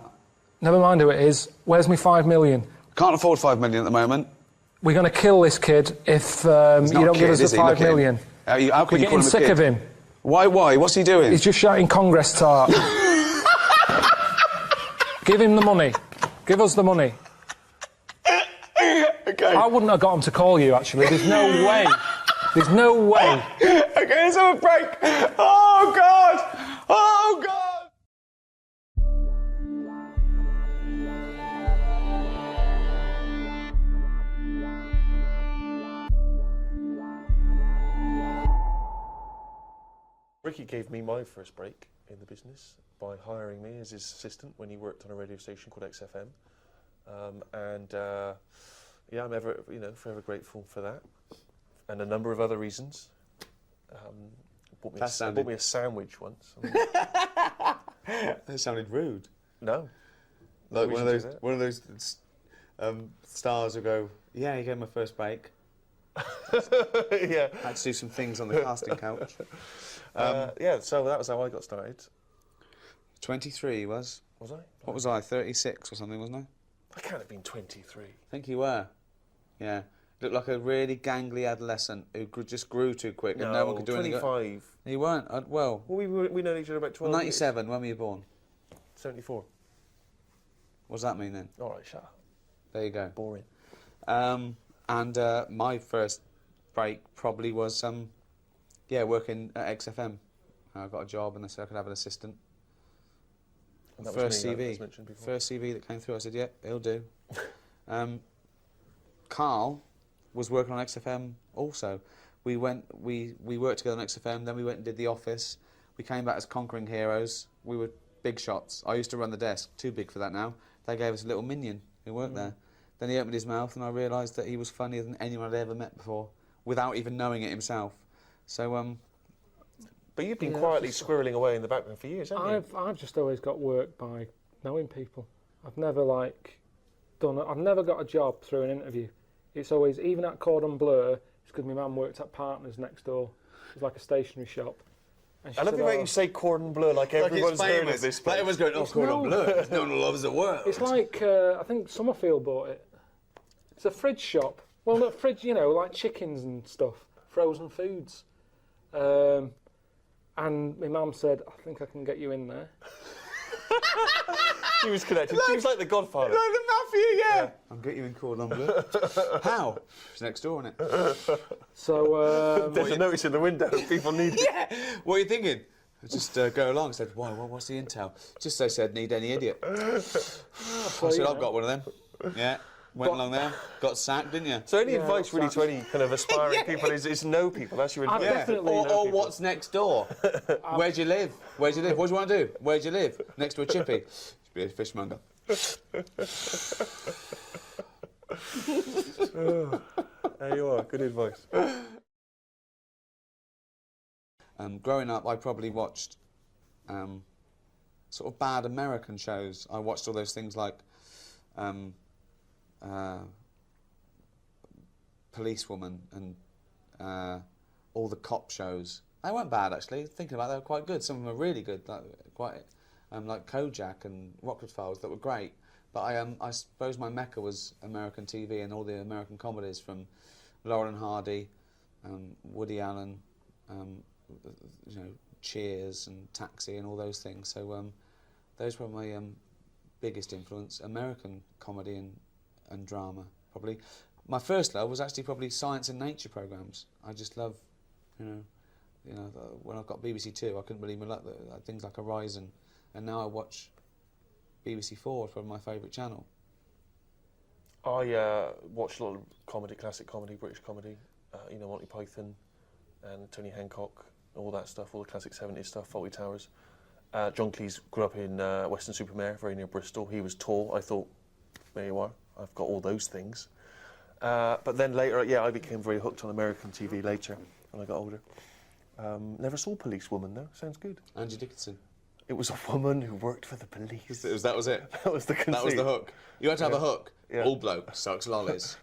Never mind who it is. Where's me 5 million? Can't afford 5 million at the moment. We're going to kill this kid if you don't give us the 5 million. How can We're you call getting him a sick kid? of him. Why? What's he doing? He's just shouting Congress tart. Give him the money. Give us the money. Okay. I wouldn't have got him to call you, actually. There's no way. There's no way. Okay, let's have a break. Oh, God! Oh, God! Ricky gave me my first break in the business by hiring me as his assistant when he worked on a radio station called XFM. Yeah, I'm ever, forever grateful for that, and a number of other reasons. Bought me a sandwich once. That sounded rude. No. Like one of those stars who go, yeah, you gave my first break. Yeah. I had to do some things on the casting couch. Yeah, so that was how I got started. 23 was. Was I? What was I? 36 or something, wasn't I? I can't have been 23. I think you were. Yeah. Looked like a really gangly adolescent who just grew too quick and no one could do anything. 25. You weren't? Well, we known each other about 12 97, when were you born? 74. What does that mean then? All right, shut up. There you go. Boring. And my first break probably was, working at XFM. I got a job and they said I could have an assistant. That First was me, CV. as mentioned before. First CV that came through, I said, yeah, it'll do. Karl was working on XFM also. We worked together on XFM, then we went and did The Office. We came back as conquering heroes. We were big shots. I used to run the desk, too big for that now. They gave us a little minion who worked there. Then he opened his mouth and I realised that he was funnier than anyone I'd ever met before, without even knowing it himself. So, But you've been quietly squirreling away in the background for years, haven't you? I've just always got work by knowing people. I've never I've never got a job through an interview. It's always, even at Cordon Bleu, it's because my mum worked at Partners next door. It was like a stationery shop. And I love the way you say Cordon Bleu, like everyone's heard of this place. Like everyone's going, oh, Cordon Bleu. No one loves the world. It's like, I think Summerfield bought it. It's a fridge shop. Well, not fridge, like chickens and stuff, frozen foods. And my mum said, I think I can get you in there. She was connected. She was like the Godfather. Like the mafia, yeah. I'll get you in Cordon Bleu. How? It's next door, isn't it? So, there's a notice in the window. People need it. Yeah. What are you thinking? Just go along. I said, why? What's the intel? Just they said, need any idiot. I said, I've got one of them. Yeah. Went along there, got sacked, didn't you? So any advice really to any kind of aspiring people is know people. That's your advice. Definitely or what's next door? Where do you live? Where do you live? What do you want to do? Where do you live? Next to a chippy. Should be a fishmonger. There you are. Good advice. Growing up, I probably watched sort of bad American shows. I watched all those things like Policewoman and all the cop shows. They weren't bad, actually. Thinking about it, they were quite good. Some of them were really good, like Kojak and Rockford Files, that were great. But I suppose my mecca was American TV and all the American comedies from Laurel and Hardy, Woody Allen, Cheers and Taxi and all those things. So those were my biggest influence. American comedy and drama, probably. My first love was actually probably science and nature programmes. I just love, when I've got BBC Two, I couldn't believe my luck. Things like Horizon, and now I watch BBC Four, it's probably my favourite channel. I watched a lot of comedy, classic comedy, British comedy, Monty Python and Tony Hancock, all that stuff, all the classic 70s stuff, Fawlty Towers. John Cleese grew up in Weston-super-Mare, very near Bristol. He was tall. I thought, there you are, I've got all those things. But then later, I became very hooked on American TV later, when I got older. Never saw Policewoman, though. Sounds good. Angie Dickinson. It was a woman who worked for the police. That was it? That was the conceit. That was the hook. You had to have a hook. Yeah. All bloke sucks lollies.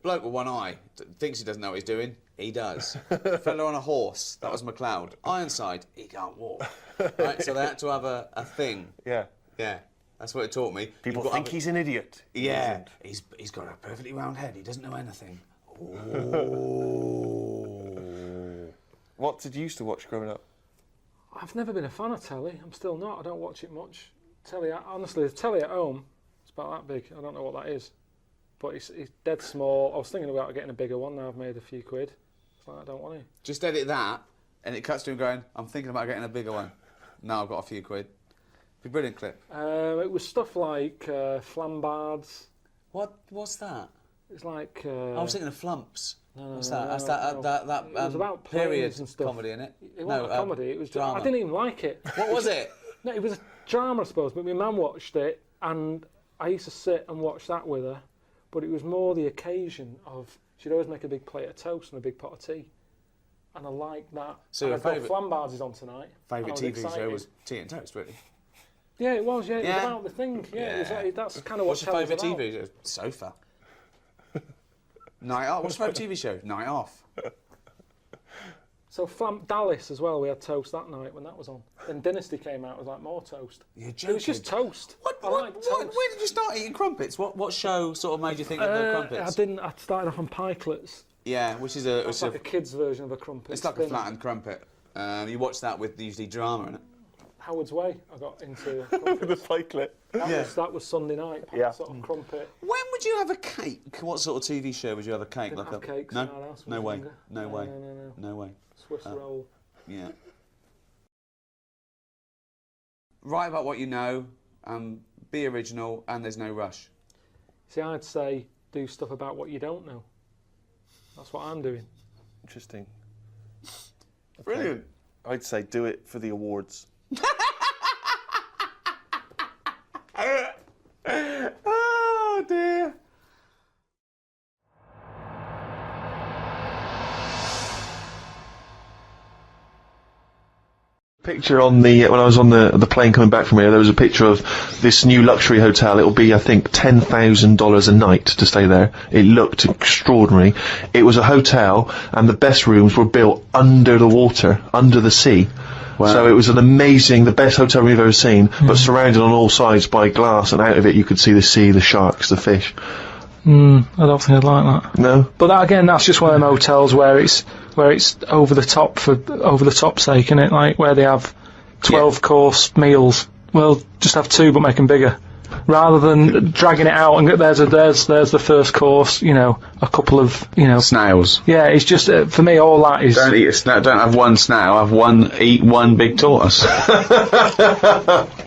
Bloke with one eye, thinks he doesn't know what he's doing. He does. Fellow on a horse, that was MacLeod. Ironside, he can't walk. Right, so they had to have a thing. Yeah. Yeah. That's what it taught me. People think he's an idiot. Yeah. He's got a perfectly round head. He doesn't know anything. What did you used to watch growing up? I've never been a fan of telly. I'm still not. I don't watch it much. Honestly, the telly at home, it's about that big. I don't know what that is. But it's dead small. I was thinking about getting a bigger one. Now I've made a few quid. It's like, I don't want to. Just edit that, and it cuts to him going, I'm thinking about getting a bigger one. Now I've got a few quid. Be a brilliant clip. It was stuff like flambards. What's that? It's like... I was thinking of flumps. What's that? No, That's that it was about period and stuff. comedy, innit? It wasn't a comedy, it was drama. I didn't even like it. What was it? No, it was a drama, I suppose, but my mum watched it, and I used to sit and watch that with her, but it was more the occasion of she'd always make a big plate of toast and a big pot of tea, and I liked that. So and your I've got favourite Flambard's is on tonight. Favourite TV show was Tea and Toast, really? Yeah, it was. Yeah, it Yeah. was about the thing. Yeah, It was, that's kind of what What's your favourite tells TV show? Sofa. Night Off. What's your favourite TV show? Night Off. So Dallas as well. We had toast that night when that was on. Then Dynasty came out. It was like more toast. You're It was just toast. I like toast. Where did you start eating crumpets? What show sort of made you think of the crumpets? I didn't. I started off on pikelets. Yeah, which is It's like a kid's version of a crumpet. It's like a flattened crumpet. You watch that with usually drama in it. Howard's Way. I got into The pikelet. that was Sunday night. Sort of crumpet. When would you have a cake? What sort of TV show would you have a cake? Didn't have cakes no, in our house when no I was way, younger. no way, No. no way. Swiss roll. Yeah. Write about what you know, be original, and there's no rush. See, I'd say do stuff about what you don't know. That's what I'm doing. Interesting. Brilliant. I'd say do it for the awards. Oh dear. Picture on the when I was on the plane coming back from here, there was a picture of this new luxury hotel. It'll be, I think, $10,000 a night to stay there. It looked extraordinary. It was a hotel, and the best rooms were built under the water, under the sea. Wow. So it was the best hotel we've ever seen, but surrounded on all sides by glass, and out of it you could see the sea, the sharks, the fish. I don't think I'd like that. No. But that, again, that's just one of them hotels where it's over the top for over the top sake, isn't it? Like where they have 12-course meals. Well, just have 2, but make them bigger, rather than dragging it out and there's the first course. You know, a couple of snails. Yeah, it's just for me all that is. Don't eat a snail. Don't have one snail. Eat one big tortoise.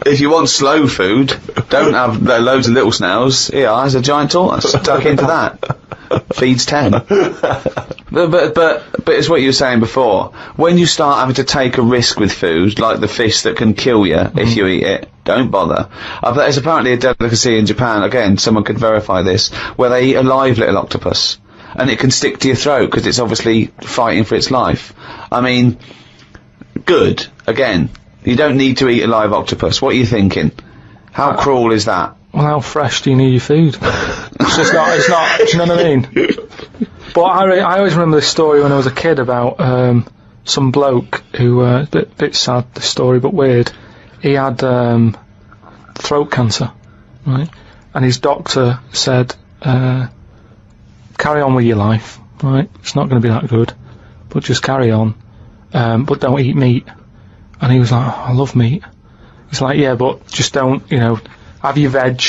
If you want slow food, don't have loads of little snails. Here, there's a giant tortoise. Tuck into that. Feeds 10. But it's what you were saying before. When you start having to take a risk with food, like the fish that can kill you if you eat it, don't bother. There's apparently a delicacy in Japan, again, someone could verify this, where they eat a live little octopus. And it can stick to your throat because it's obviously fighting for its life. I mean, good. Again, you don't need to eat a live octopus. What are you thinking? How cruel is that? Well, how fresh do you need your food? It's not, do you know what I mean? But I always remember this story when I was a kid about some bloke who, bit sad, this story, but weird. He had throat cancer, right? And his doctor said, carry on with your life, right? It's not going to be that good, but just carry on, but don't eat meat. And he was like, oh, I love meat. He's like, yeah, but just don't, have your veg,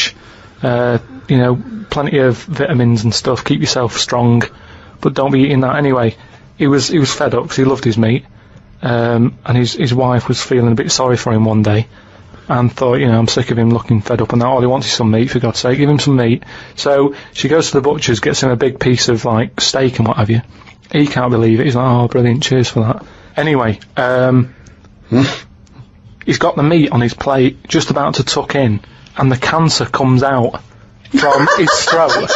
plenty of vitamins and stuff, keep yourself strong, but don't be eating that anyway. He was fed up because he loved his meat, and his wife was feeling a bit sorry for him one day, and thought, I'm sick of him looking fed up and that, all he wants is some meat, for God's sake, give him some meat. So she goes to the butcher's, gets him a big piece of, like, steak and what have you. He can't believe it, he's like, oh, brilliant, cheers for that. Anyway, he's got the meat on his plate, just about to tuck in, and the cancer comes out from his throat.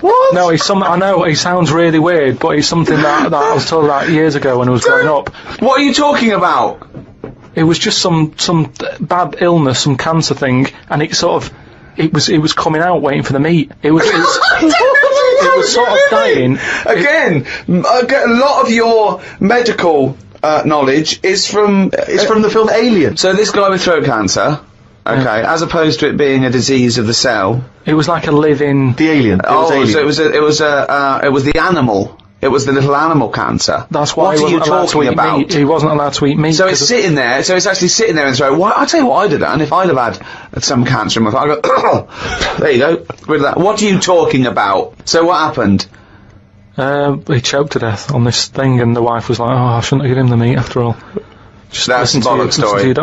What? No, I know, it sounds really weird, but it's something that I was told about years ago when I was growing up. What are you talking about? It was just some bad illness, some cancer thing, and it was coming out waiting for the meat. It was sort of dying. Again, a lot of your medical knowledge is from the film Alien. So this guy with throat cancer, okay, as opposed to it being a disease of the cell, it was like a living. The alien. So it was the animal. It was the little animal cancer. That's why he wasn't allowed to eat meat. He wasn't allowed to eat meat. So it's sitting there. So it's actually sitting there and throat. Well, I'll tell you what I'd have done if I'd have had some cancer in my throat. I'd go, there you go, rid of that. What are you talking about? So what happened? He choked to death on this thing, and the wife was like, "Oh, I shouldn't have given him the meat after all." Just that's a bollocks story.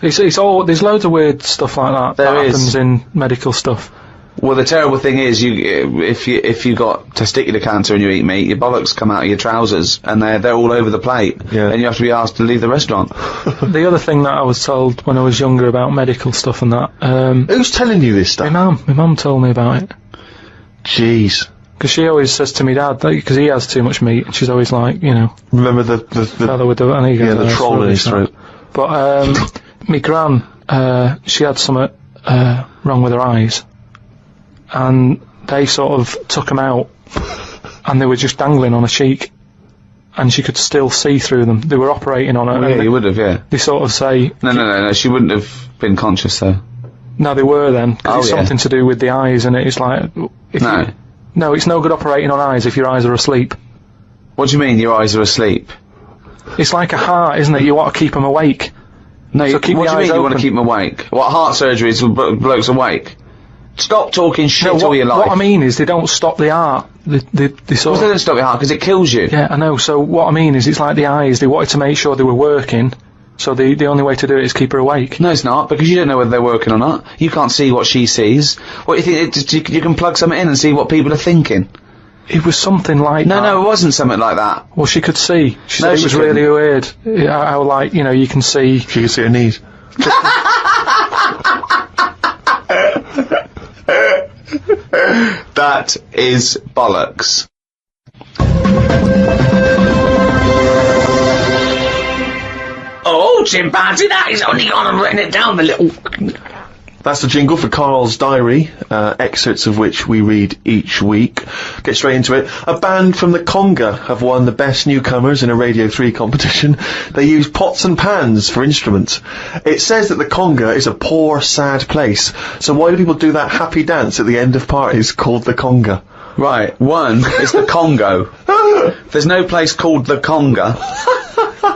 It's all, there's loads of weird stuff like that. That happens in medical stuff. Well, the terrible thing is, if you got testicular cancer and you eat meat, your bollocks come out of your trousers, and they're all over the plate, and you have to be asked to leave the restaurant. The other thing that I was told when I was younger about medical stuff and that... Who's telling you this stuff? My mum told me about it. Jeez. Because she always says to me dad, because he has too much meat, and she's always like, you know... Remember the fellow with the... the troll in his throat. But, me gran, she had something wrong with her eyes. And they sort of took them out, and they were just dangling on her cheek, and she could still see through them. They were operating on her. Oh, yeah, you would have, yeah. They sort of say... No, she wouldn't have been conscious, though. No, they were then, because it's something to do with the eyes, and it's like... No, it's no good operating on eyes if your eyes are asleep. What do you mean, your eyes are asleep? It's like a heart, isn't it? You want to keep them awake. No, so what do you mean you want to keep them awake? What, heart surgery is blokes awake? Stop talking shit all your life. What I mean is they don't stop the heart. They sort of... They don't stop your heart because it kills you. Yeah, I know. So what I mean is it's like the eyes. They wanted to make sure they were working, so the only way to do it is keep her awake. No, it's not, because you don't know whether they're working or not. You can't see what she sees. What do you think? You can plug something in and see what people are thinking. It was something like that. No, it wasn't something like that. Well, she could see. She said it was really weird. How, like, you know, you can see... She could see her knees. That is bollocks. Oh, chimpanzee, that is only gone and written it down, the little... That's the jingle for Karl's diary, excerpts of which we read each week. Get straight into it. A band from the Conga have won the Best Newcomers in a Radio 3 competition. They use pots and pans for instruments. It says that the Conga is a poor, sad place. So why do people do that happy dance at the end of parties called the Conga? Right, one is the Congo. There's no place called the Conga.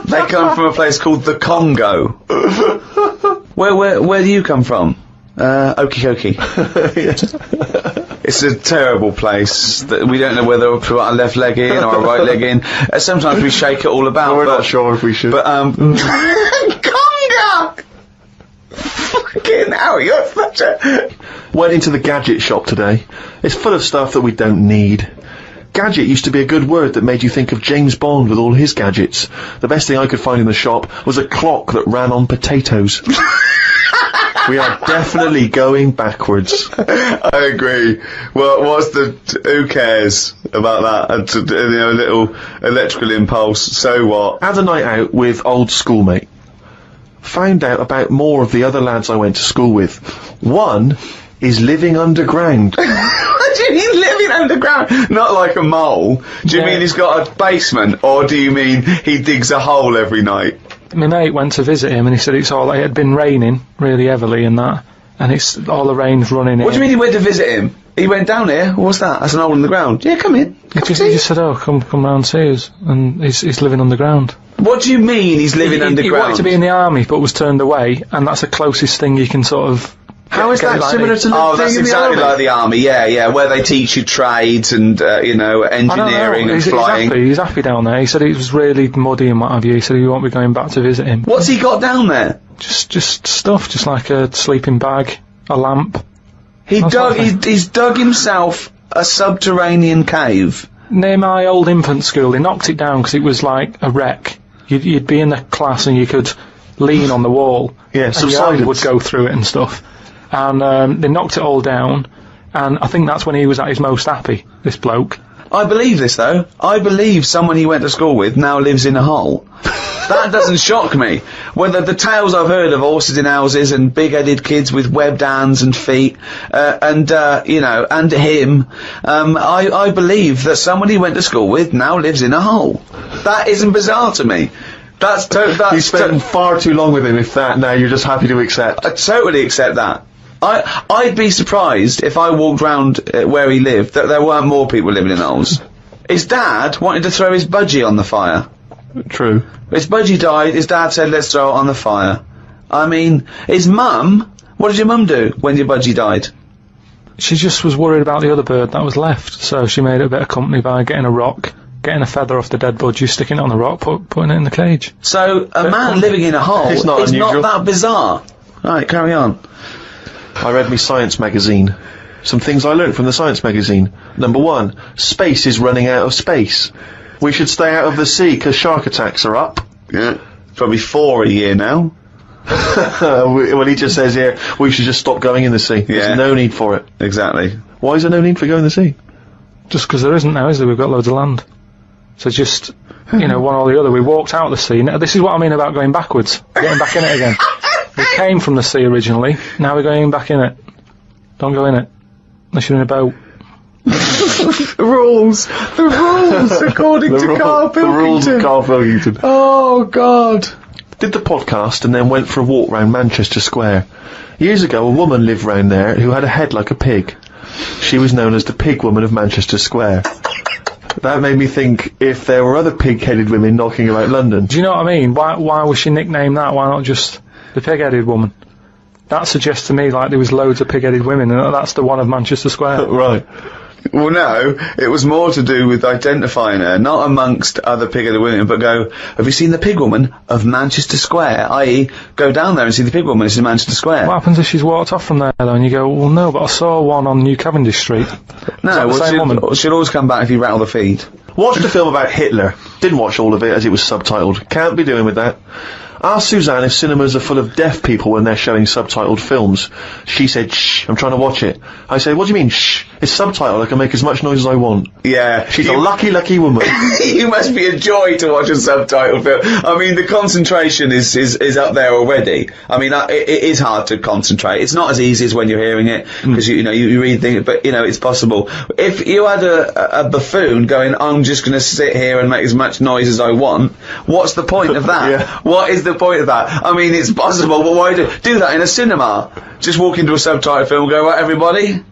They come from a place called the Congo. Where do you come from? Okie dokie. It's a terrible place that we don't know whether to put our left leg in or our right leg in. Sometimes we shake it all about. We're not sure if we should. But, Conga! Fucking hell, you're such a... Went into the gadget shop today. It's full of stuff that we don't need. Gadget used to be a good word that made you think of James Bond with all his gadgets. The best thing I could find in the shop was a clock that ran on potatoes. We are definitely going backwards. I agree. Well, who cares about that? You know, a little electrical impulse, so what? Had a night out with old schoolmate. Found out about more of the other lads I went to school with. One is living underground. What do you mean living underground? Not like a mole. Do you mean he's got a basement, or do you mean he digs a hole every night? My mate went to visit him and he said it had been raining really heavily and that, and it's all the rain's running in. What do you mean he went to visit him? He went down here? What's that? That's an hole in the ground. Yeah, come in. He just said, oh, come round and see us, and he's living underground. What do you mean he's living underground? He wanted to be in the army but was turned away, and that's the closest thing you can sort of... How is that similar to Oh, that's exactly like the army, yeah, where they teach you trades and, you know, engineering and flying. He's happy down there. He said it was really muddy and what have you. He said he won't be going back to visit him. What's he got down there? Just stuff, just like a sleeping bag, a lamp. He's dug himself a subterranean cave. Near my old infant school, they knocked it down because it was like a wreck. You'd be in the class and you could lean on the wall. Yeah, and your hand would go through it and stuff. And they knocked it all down, and I think that's when he was at his most happy, this bloke. I believe this, though. I believe someone he went to school with now lives in a hole. That doesn't shock me. Whether the tales I've heard of horses in houses and big-headed kids with webbed hands and feet, you know, and him, I believe that someone he went to school with now lives in a hole. That isn't bizarre to me. You spent far too long with him, if that, now you're just happy to accept. I totally accept that. I'd be surprised if I walked round where he lived that there weren't more people living in holes. His dad wanted to throw his budgie on the fire. True. His budgie died, his dad said, let's throw it on the fire. I mean, his mum, what did your mum do when your budgie died? She just was worried about the other bird that was left, so she made it a bit of company by getting a rock, getting a feather off the dead budgie, sticking it on the rock, putting it in the cage. So, a man living in a hole is not that bizarre. Right, carry on. I read me Science magazine. Some things I learnt from the Science magazine. Number 1, space is running out of space. We should stay out of the sea because shark attacks are up. Yeah, probably 4 a year now. Well, he just says here, we should just stop going in the sea. There's no need for it. Exactly. Why is there no need for going in the sea? Just because there isn't now, is there? We've got loads of land. So just, you know, one or the other. We walked out of the sea. Now, this is what I mean about going backwards. Getting back in it again. We came from the sea originally. Now we're going back in it. Don't go in it. Unless you're in a boat. The rules, according to Karl Pilkington. The rules of Karl Pilkington. Oh, God. Did the podcast and then went for a walk round Manchester Square. Years ago, a woman lived round there who had a head like a pig. She was known as the Pig Woman of Manchester Square. That made me think if there were other pig-headed women knocking about London. Do you know what I mean? Why was she nicknamed that? Why not just the pig-headed woman? That suggests to me like there was loads of pig-headed women, and that's the one of Manchester Square. Right. Well, no, it was more to do with identifying her, not amongst other pig-headed women, but go, have you seen the pig woman of Manchester Square? I.e., go down there and see the pig woman, it's in Manchester Square. What happens if she's walked off from there, though, and you go, well, no, but I saw one on New Cavendish Street? No, well, same woman. She'll always come back if you rattle the feed. Watched a film about Hitler. Didn't watch all of it as it was subtitled. Can't be doing with that. Asked Suzanne if cinemas are full of deaf people when they're showing subtitled films. She said, shh, I'm trying to watch it. I said, what do you mean, shh? It's subtitled, I can make as much noise as I want. Yeah. She's a lucky, lucky woman. You must be a joy to watch a subtitled film. I mean, the concentration is up there already. I mean, it is hard to concentrate. It's not as easy as when you're hearing it, because, you know, you read things, but, you know, it's possible. If you had a buffoon going, I'm just going to sit here and make as much noise as I want, what's the point of that? Yeah. What is the point of that? I mean, it's possible, but why do that in a cinema? Just walk into a subtitled film and go, right, everybody,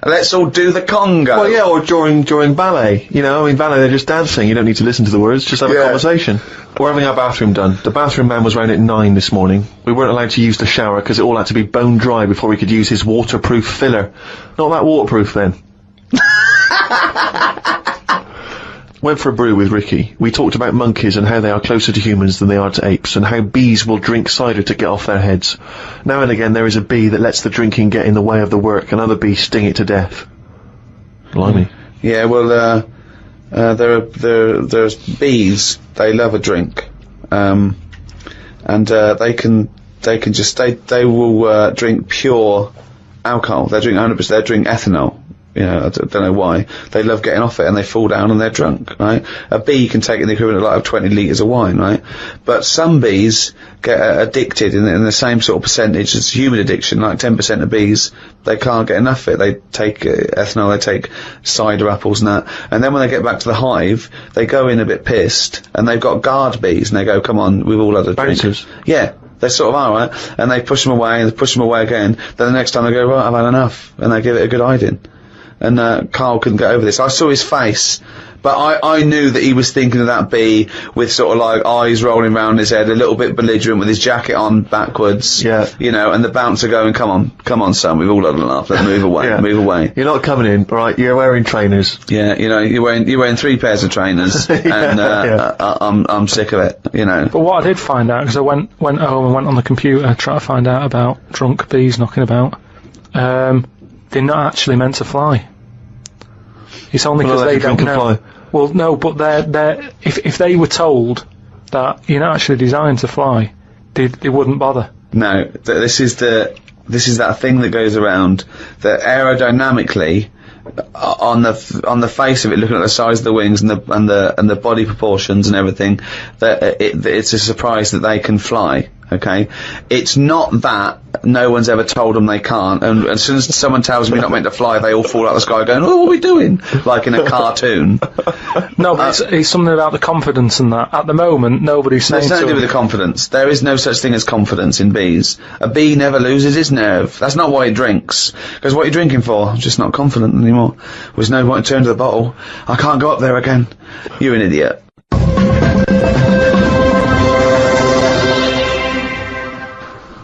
let's all do the conga. Well, yeah, or during ballet. You know, I mean, ballet, they're just dancing. You don't need to listen to the words, just have a conversation. We're having our bathroom done. The bathroom man was round at 9 this morning. We weren't allowed to use the shower because it all had to be bone dry before we could use his waterproof filler. Not that waterproof, then. Went for a brew with Ricky. We talked about monkeys and how they are closer to humans than they are to apes, and how bees will drink cider to get off their heads. Now and again there is a bee that lets the drinking get in the way of the work, and other bees sting it to death. Blimey. Yeah, well, there's bees. They love a drink, and they will drink pure alcohol. They drink 100%. They drink ethanol. You know, I don't know why. They love getting off it, and they fall down and they're drunk, right? A bee can take in the equivalent of 20 litres of wine, right? But some bees get addicted in the same sort of percentage as human addiction, like 10% of bees, they can't get enough of it. They take ethanol, they take cider apples and that, and then when they get back to the hive, they go in a bit pissed, and they've got guard bees, and they go, come on, we've all had a drink. Bouncers. Yeah. They sort of are, right? And they push them away, and they push them away again. Then the next time they go, right, I've had enough, and they give it a good hiding. And Karl couldn't get over this. I saw his face, but I knew that he was thinking of that bee with sort of like eyes rolling round his head, a little bit belligerent with his jacket on backwards. Yeah. You know, and the bouncer going, come on, son, we've all had enough. Let's move away, move away. You're not coming in, right? You're wearing trainers. Yeah, you know, you're wearing 3 pairs of trainers, and I'm sick of it. You know. But what I did find out, because I went home and went on the computer trying to find out about drunk bees knocking about. They're not actually meant to fly. It's only because they don't know. Fly. Well, no, but they're if they were told that you're not actually designed to fly, they wouldn't bother. No, this is that thing that goes around that aerodynamically, on the face of it, looking at the size of the wings and the body proportions and everything, that it's a surprise that they can fly. Okay, it's not that no one's ever told them they can't, and as soon as someone tells them you're not meant to fly, they all fall out of the sky going, oh, what are we doing? Like in a cartoon. No, but it's something about the confidence and that. At the moment, nobody's saying it's nothing to do with the confidence. There is no such thing as confidence in bees. A bee never loses his nerve. That's not why he drinks. Because what are you drinking for? I'm just not confident anymore. There's no point to turn to the bottle. I can't go up there again. You're an idiot.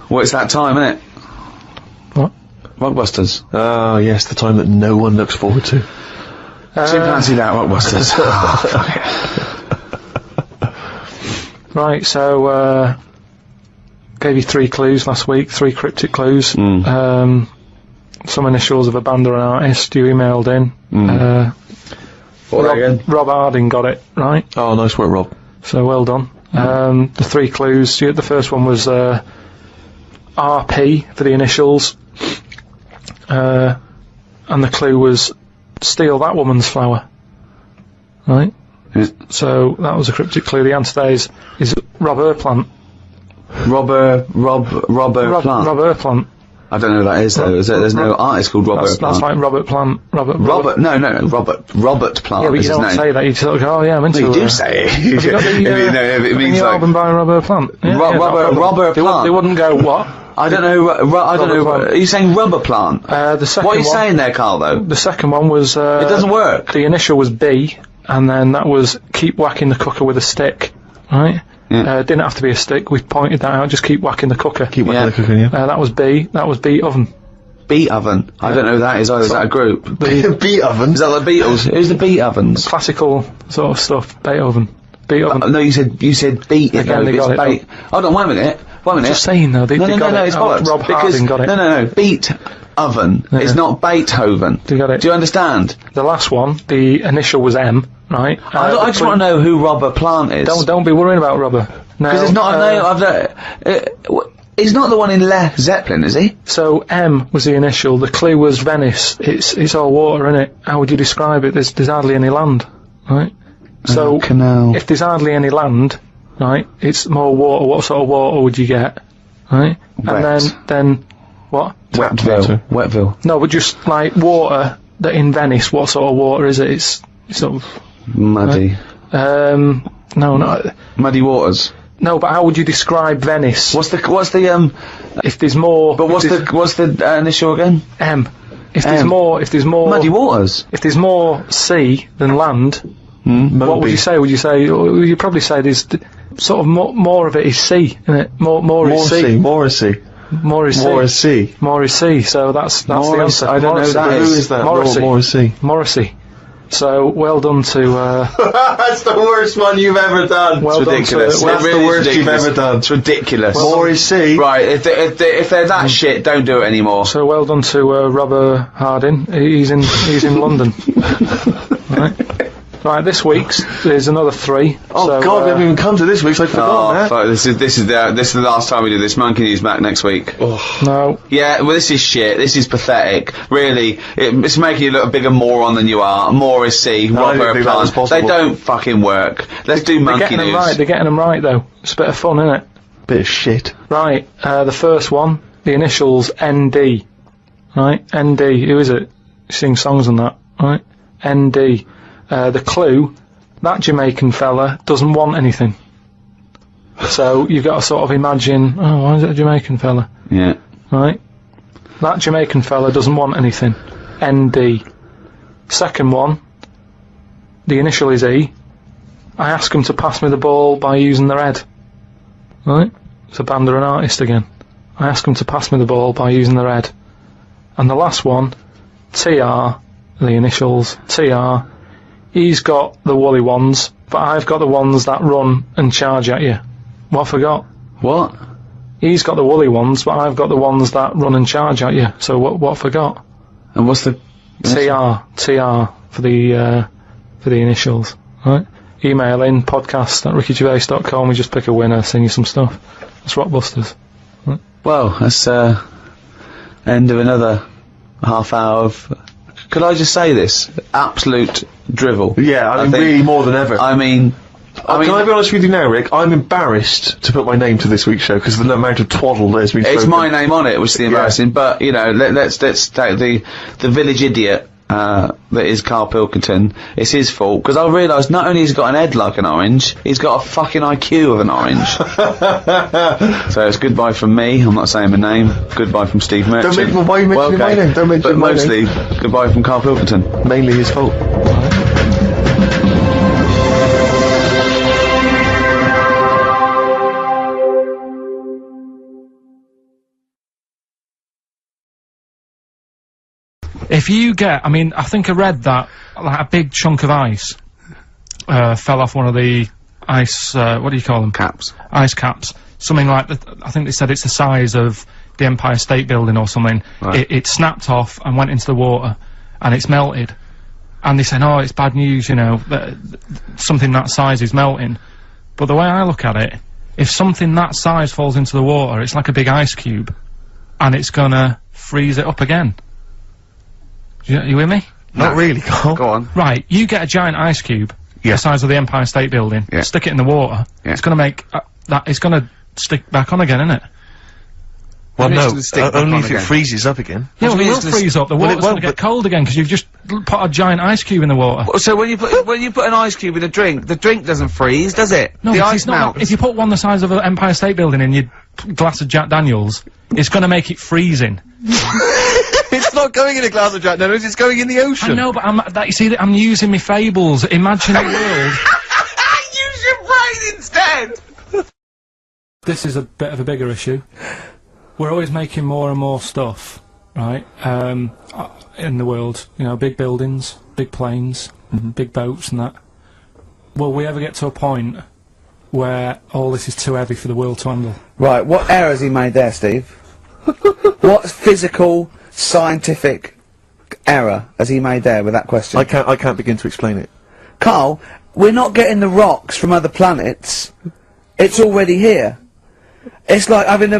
Well, it's that time, isn't it? What? Rockbusters. Oh, yes, the time that no one looks forward to. Chimpanzee that, Rockbusters. Right, so, gave you 3 clues last week, 3 cryptic clues. some initials of a band or an artist. You emailed in. Rob Harding got it right. Oh, nice work, Rob. So well done. The 3 clues. The first one was RP for the initials, and the clue was steal that woman's flower. Right. So that was a cryptic clue. The answer there is Rob Plant. Rob Plant. I don't know who that is though. There's no artist called Robert Plant. That's like Robert Plant. Robert Robert Plant. Yeah, but is you his don't name. say that. You sort of go, oh yeah, I'm into No, you do say it. Have you got the, it means the like album by Robert Plant? Yeah, Robert Plant. They wouldn't go what? I don't know. I don't know. Plant. Are you saying rubber plant? The second what are you one, saying there, Carl? Though the second one was. It doesn't work. The initial was B, and then that was keep whacking the cooker with a stick. Right. Yeah. Didn't have to be a stick. We pointed that out. Just keep whacking the cooker. Keep whacking the cooker. Yeah. That was B. That was beat oven. Beat oven. I don't know who that is either. Is that a group? Beat oven. Is that the Beatles? Who's the Beat Ovens? Classical sort of stuff. Beethoven. Beethoven. No, you said beat. Again, they got it. Hold on, wait a minute. Just saying though. They got it. It's bollocks. Rob Harding got it. No. Beat oven. Yeah. It's not Beethoven. They got it. Do you understand? The last one, the initial was M, right? I just want to know who Robert Plant is. Don't be worrying about Robert. No. Because it's not a name. He's not the one in Led Zeppelin, is he? So M was the initial. The clue was Venice. It's all water, isn't it? How would you describe it? There's hardly any land, right? So canal. If there's hardly any land, right, it's more water. What sort of water would you get, right? Wet. And then what? Wetville. No, but just like water that in Venice. What sort of water is it? It's sort of muddy. No, not muddy waters. No, but how would you describe Venice? What's the If there's more. But what's the initial again? M. If there's more muddy waters. If there's more sea than land, what would you say? Would you probably say there's sort of more of it is sea, isn't it? More is sea. More is sea. More is sea. More is sea. More is sea. So that's the answer. I don't know who that is. Who is that? More is sea. Morrissey. So well done to. That's the worst one you've ever done. Well, it's ridiculous. That's the worst you've ever done. It's ridiculous. More is sea. Right. If they're that shit, don't do it anymore. So well done to Robert Harding. He's in London. Right, this week's there's another 3. Oh so, God, we haven't even come to this week's. I forgot. Fuck, this is the last time we do this. Monkey News back next week. Oh. No. Yeah, well, this is shit. This is pathetic. Really, it's making you look a bigger moron than you are. More is C. Robert Plant. They don't fucking work. Let's do Monkey News. They're getting them right though. It's a bit of fun, isn't it? Bit of shit. Right. The first one, the initials ND. Right. ND. Who is it? You sing songs on that. Right. ND. The clue, that Jamaican fella doesn't want anything. So you've got to sort of imagine, oh, why is it a Jamaican fella? Yeah. Right? That Jamaican fella doesn't want anything. ND. Second one, the initial is E. I ask him to pass me the ball by using their head. Right? It's a band or an artist again. I ask him to pass me the ball by using their head. And the last one, TR, the initials, TR. He's got the woolly ones, but I've got the ones that run and charge at you. What I forgot? What? He's got the woolly ones, but I've got the ones that run and charge at you. So what I forgot? And what's the... TR for the initials, right? Email in podcast@rickygervais.com. We just pick a winner, sing you some stuff. That's Rockbusters. Right? Well, that's end of another half hour of... Could I just say this? Absolute drivel. Yeah, I mean, really more than ever. I mean, can I be honest with you now, Rick? I'm embarrassed to put my name to this week's show because of the amount of twaddle that has been spoken. It's my name on it, which is the embarrassing. But you know, let's take the village idiot that is Karl Pilkington. It's his fault because I realised not only has he got an head like an orange, he's got a fucking IQ of an orange. So it's goodbye from me. I'm not saying my name. Goodbye from Steve Merchant. Why are you mentioning my name? Don't mention my name. But mostly goodbye from Karl Pilkington. Mainly his fault. If you get, I mean, I think I read that like a big chunk of ice fell off one of the ice, what do you call them? Caps. Ice caps. Something like that. I think they said it's the size of the Empire State Building or something, it snapped off and went into the water, and it's melted. And they say, oh, it's bad news, you know, that something that size is melting. But the way I look at it, if something that size falls into the water, it's like a big ice cube, and it's gonna freeze it up again. You with me? Not really, Carl. Go on. Right, you get a giant ice cube, the size of the Empire State Building, stick it in the water, it's gonna make, it's gonna stick back on again, isn't it? Well, no, only if it freezes up again. Yeah, well, it will freeze up. The water's gonna get cold again, because you've just put a giant ice cube in the water. So when you put an ice cube in a drink, the drink doesn't freeze, does it? No, the it's ice not. melts. If you put one the size of an Empire State Building in your glass of Jack Daniels, it's gonna make it freezing. It's not going in a glass of Jack Daniels, it's going in the ocean. I know, but you see, I'm using my fables, imaginary world. Use your brain instead! This is a bit of a bigger issue. We're always making more and more stuff, right, in the world. You know, big buildings, big planes, big boats and that. Will we ever get to a point where all this is too heavy for the world to handle? Right, what error has he made there, Steve? What physical, scientific error has he made there with that question? I can't begin to explain it. Carl, we're not getting the rocks from other planets. It's already here. It's like having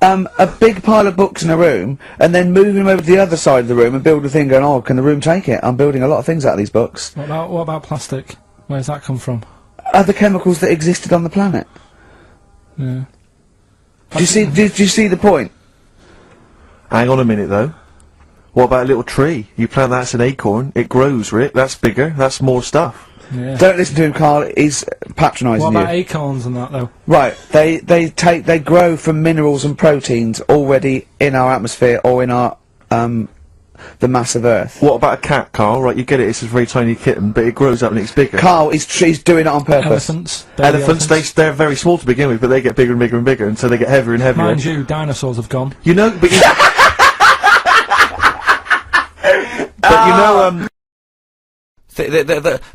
a big pile of books in a room and then moving them over to the other side of the room and build a thing going, oh, can the room take it? I'm building a lot of things out of these books. What about plastic? Where's that come from? Other chemicals that existed on the planet. Yeah. Do you see the point? Hang on a minute, though. What about a little tree? You plant that as an acorn, it grows, Rick. That's bigger, that's more stuff. Yeah. Don't listen to him, Carl. He's patronising you. What about acorns and that, though? Right. They grow from minerals and proteins already in our atmosphere or in our the mass of Earth. What about a cat, Carl? Right, you get it. It's a very tiny kitten, but it grows up and it's bigger. Carl, he's doing it on purpose. Elephants, they're very small to begin with, but they get bigger and bigger and bigger until they get heavier and heavier. Mind you, dinosaurs have gone. You know, but you, but you know,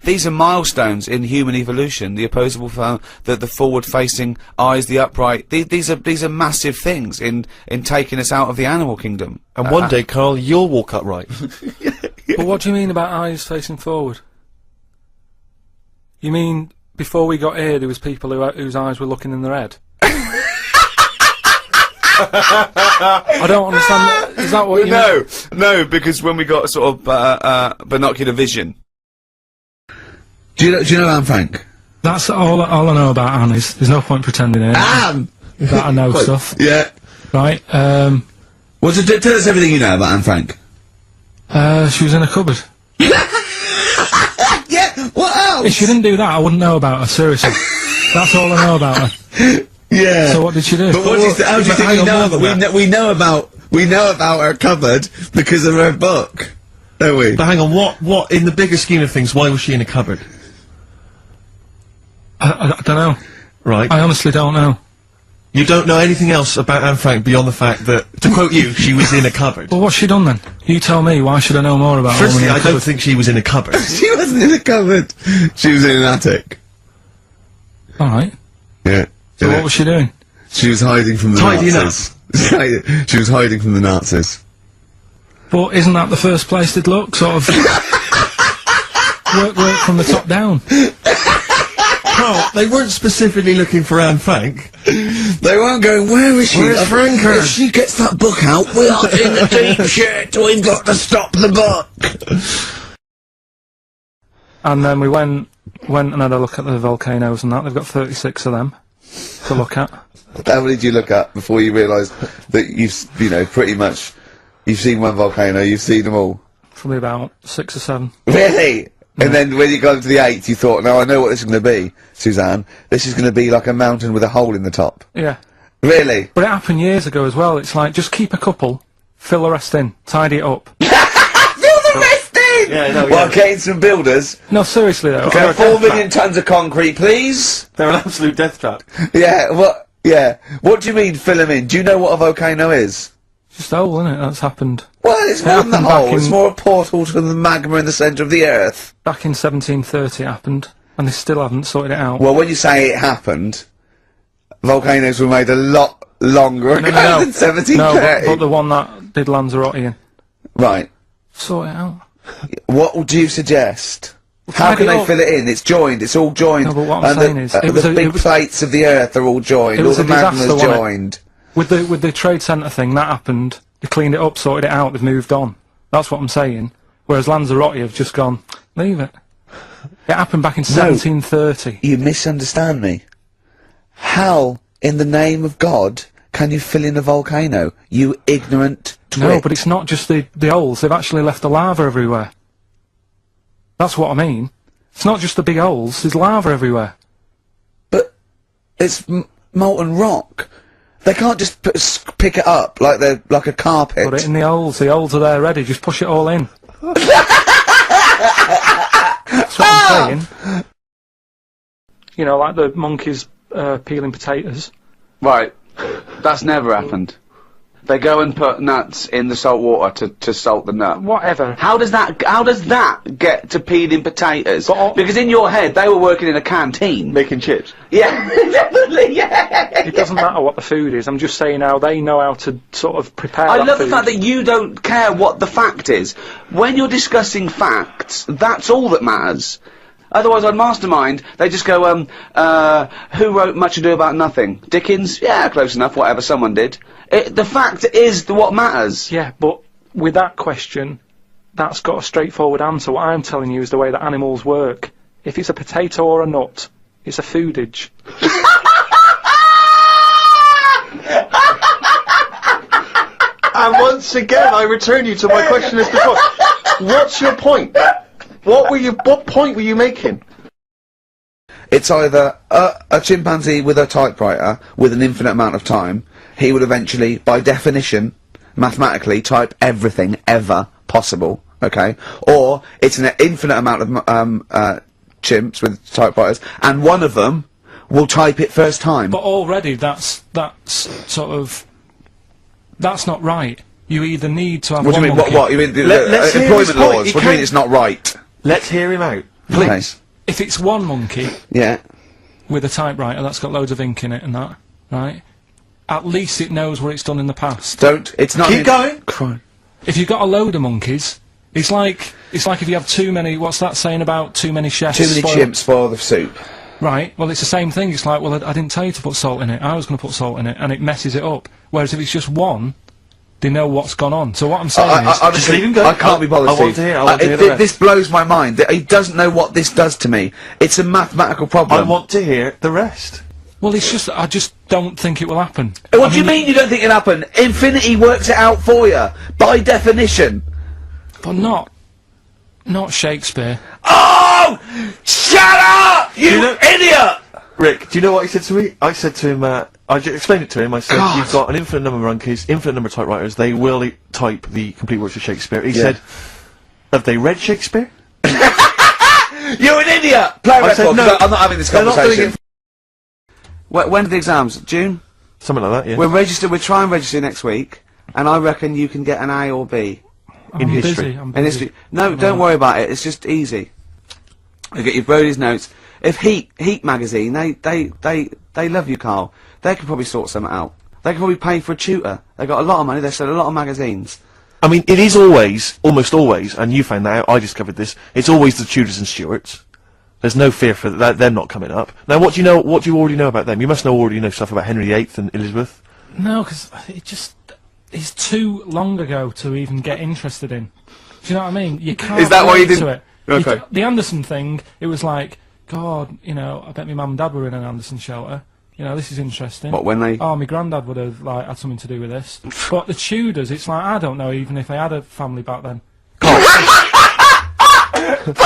these are milestones in human evolution. The opposable, the forward-facing eyes, the upright. These are massive things in taking us out of the animal kingdom. And one day, Carl, you'll walk upright. But what do you mean about eyes facing forward? You mean before we got here, there was people whose eyes were looking in their head? I don't understand. Is that what you mean? No, because when we got sort of binocular vision. Do you know Anne Frank? That's all I know about Anne is. There's no point pretending that I know stuff. Yeah. Right. Tell us everything you know about Anne Frank. She was in a cupboard. Yeah. What else? If she didn't do that, I wouldn't know about her. Seriously. That's all I know about her. Yeah. So what did she do? But how do you think we know about her cupboard because of her book, don't we? But hang on, what in the bigger scheme of things? Why was she in a cupboard? I don't know. Right. I honestly don't know. You don't know anything else about Anne Frank beyond the fact that, to quote you, she was in a cupboard. Well, what's she done then? You tell me. Why should I know more about her? Firstly, I don't think she was in a cupboard. She wasn't in a cupboard. She was in an attic. All right. Yeah. So what was she doing? She was hiding from the Nazis. She was hiding from the Nazis. But isn't that the first place they'd look? Sort of work from the top down. Oh, they weren't specifically looking for Anne Frank. They weren't going, where is she? Where's Frank? If she gets that book out, we are in the deep shit. We've got to stop the book. And then we went and had a look at the volcanoes and that. They've got 36 of them to look at. How many did you look at before you realised that pretty much, you've seen one volcano, you've seen them all? Probably about 6 or 7. Really? Yeah. And then when you got to the 8th, you thought, now I know what this is going to be, Suzanne. This is going to be like a mountain with a hole in the top. Yeah. Really? But it happened years ago as well. It's like, just keep a couple, fill the rest in, tidy it up. Fill the rest in! Yeah, no, well, getting some builders. No, seriously though. Okay, 4 million tons of concrete, please. They're an absolute death trap. Yeah, what? Yeah. What do you mean, fill them in? Do you know what a volcano is? Just a hole, isn't it? That's happened. Well, it's more than the hole. It's more a portal to the magma in the centre of the Earth. Back in 1730 it happened, and they still haven't sorted it out. Well, when you say it happened, volcanoes were made a lot longer ago than 1730. No, but the one that did Lanzarote. Right. Sort it out. What would you suggest? How can they fill it in? It's joined. It's all joined. No, but what I'm saying is, the big plates of the Earth are all joined. All the magma's joined. With the trade centre thing, that happened. They cleaned it up, sorted it out. They've moved on. That's what I'm saying. Whereas Lanzarote have just gone, leave it. It happened back in 1730. You misunderstand me. How, in the name of God, can you fill in a volcano? You ignorant twit. No, but it's not just the holes. They've actually left the lava everywhere. That's what I mean. It's not just the big holes. There's lava everywhere. But it's molten rock. They can't just pick it up like they're like a carpet. Put it in the holes. The holes are there ready. Just push it all in. That's what I'm saying. You know, like the monkeys peeling potatoes. Right. That's never happened. They go and put nuts in the salt water to salt the nut. Whatever. How does that get to peeling potatoes? Because in your head, they were working in a canteen. Making chips. Yeah, definitely, yeah. It doesn't matter what the food is. I'm just saying how they know how to sort of prepare I that love food. the fact that you don't care what the fact is. When you're discussing facts, that's all that matters. Otherwise, on Mastermind, they just go, who wrote Much Ado About Nothing? Dickens? Yeah, close enough, whatever, someone did. The fact is what matters. Yeah, but with that question, that's got a straightforward answer. What I'm telling you is the way that animals work. If it's a potato or a nut, it's a foodage. And once again, I return you to my question as before. What's your point? What point were you making? It's either a chimpanzee with a typewriter with an infinite amount of time. He would eventually, by definition, mathematically, type everything ever possible. Okay, or it's an infinite amount of chimps with typewriters, and one of them will type it first time. But already, that's sort of that's not right. You either need to have. What do you mean? What? You mean employment laws? What do you mean it's not right? Let's hear him out, please. Okay. If it's one monkey, yeah, with a typewriter that's got loads of ink in it and that, right? At least it knows what it's done in the past. It's not. Keep going. Cry. If you've got a load of monkeys, it's like if you have too many. What's that saying about too many chefs? Too many chimps spoil the soup. Right. Well, it's the same thing. It's like, well, I didn't tell you to put salt in it. I was going to put salt in it, and it messes it up. Whereas if it's just one, they know what's gone on. So what I'm saying is, honestly, leave him go. I can't be bothered. I want to hear. I want to hear the rest. This blows my mind. He doesn't know what this does to me. It's a mathematical problem. I want to hear the rest. well, it's just I just don't think it will happen. What do you mean you don't think it'll happen? Infinity works it out for you by definition. But not Shakespeare. Oh! Shut up, you idiot! Rick, do you know what he said to me? I said to him, I explained it to him, I said, you've got an infinite number of monkeys, infinite number of typewriters, they will type the complete works of Shakespeare. He said, have they read Shakespeare? You're an idiot! Play a record, no, I'm not having this conversation. When are the exams? June? Something like that, yeah. We're trying to register next week, and I reckon you can get an A or B. I'm busy. In history. No, don't worry about it, it's just easy. You get your Brody's notes. If Heat magazine, they love you, Carl. They could probably sort something out. They could probably pay for a tutor. They got a lot of money, they sell a lot of magazines. I mean, it is always, almost always, and you found that out, I discovered this, it's always the Tudors and Stuarts. There's no fear for them not coming up. Now, what do you already know about them? You must already know stuff about Henry VIII and Elizabeth. No, because it's too long ago to even get interested in. Do you know what I mean? You can't. Is that why you didn't? To it. Okay. The Anderson thing, it was like, God, you know, I bet my mum and dad were in an Anderson shelter. You know, this is interesting. What, when they... Oh, my granddad would have, like, had something to do with this. But the Tudors, it's like, I don't know even if they had a family back then. Play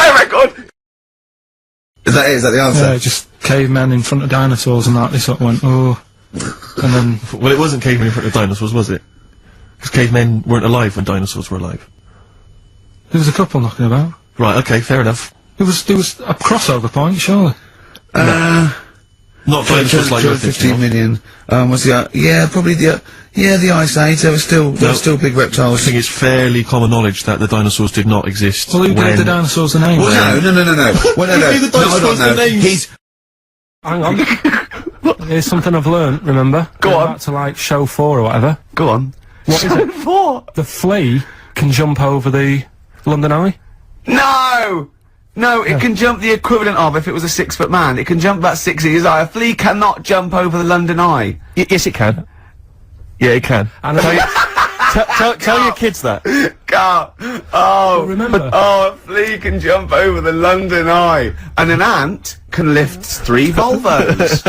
a record! Is that the answer? Yeah, just cavemen in front of dinosaurs and that, they sort of went, oh... And then... Well, it wasn't cavemen in front of dinosaurs, was it? Because cavemen weren't alive when dinosaurs were alive. There was a couple knocking about. Right, okay, fair enough. There was a crossover point, surely. Not dinosaurs like 15 million. Was the probably the Ice Age. There were still big reptiles. I think it's fairly common knowledge that the dinosaurs did not exist. Well, who gave the dinosaurs a name? Well, no. Well, no. Who gave the dinosaurs the names? Hang on. Here's something I've learnt, remember? Go on. Back to, like, show 4 or whatever. Go on. What is it? Four. The flea can jump over the London Eye. No! No, it can jump the equivalent of if it was a 6-foot man. It can jump about 6 inches high. A flea cannot jump over the London Eye. Yes, it can. Yeah, it can. And Tell your kids that. Carl. Oh, remember. Oh, a flea can jump over the London Eye. And an ant can lift 3 Volvos.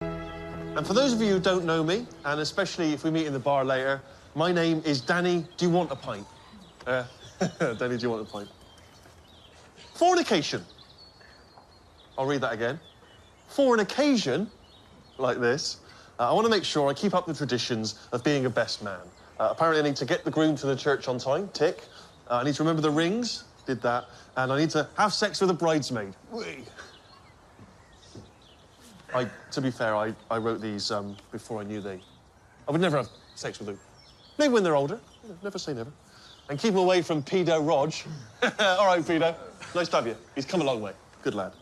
And for those of you who don't know me, and especially if we meet in the bar later, my name is Danny. Do you want a pint? Danny, do you want a pint? Fornication. I'll read that again. For an occasion like this, I want to make sure I keep up the traditions of being a best man. Apparently, I need to get the groom to the church on time. Tick. I need to remember the rings. Did that. And I need to have sex with a bridesmaid. Whee! To be fair, I wrote these before I knew I would never have sex with them. Maybe when they're older. You know, never say never. And keep them away from pedo Rog. All right, pedo. Nice to have you. He's come a long way. Good lad.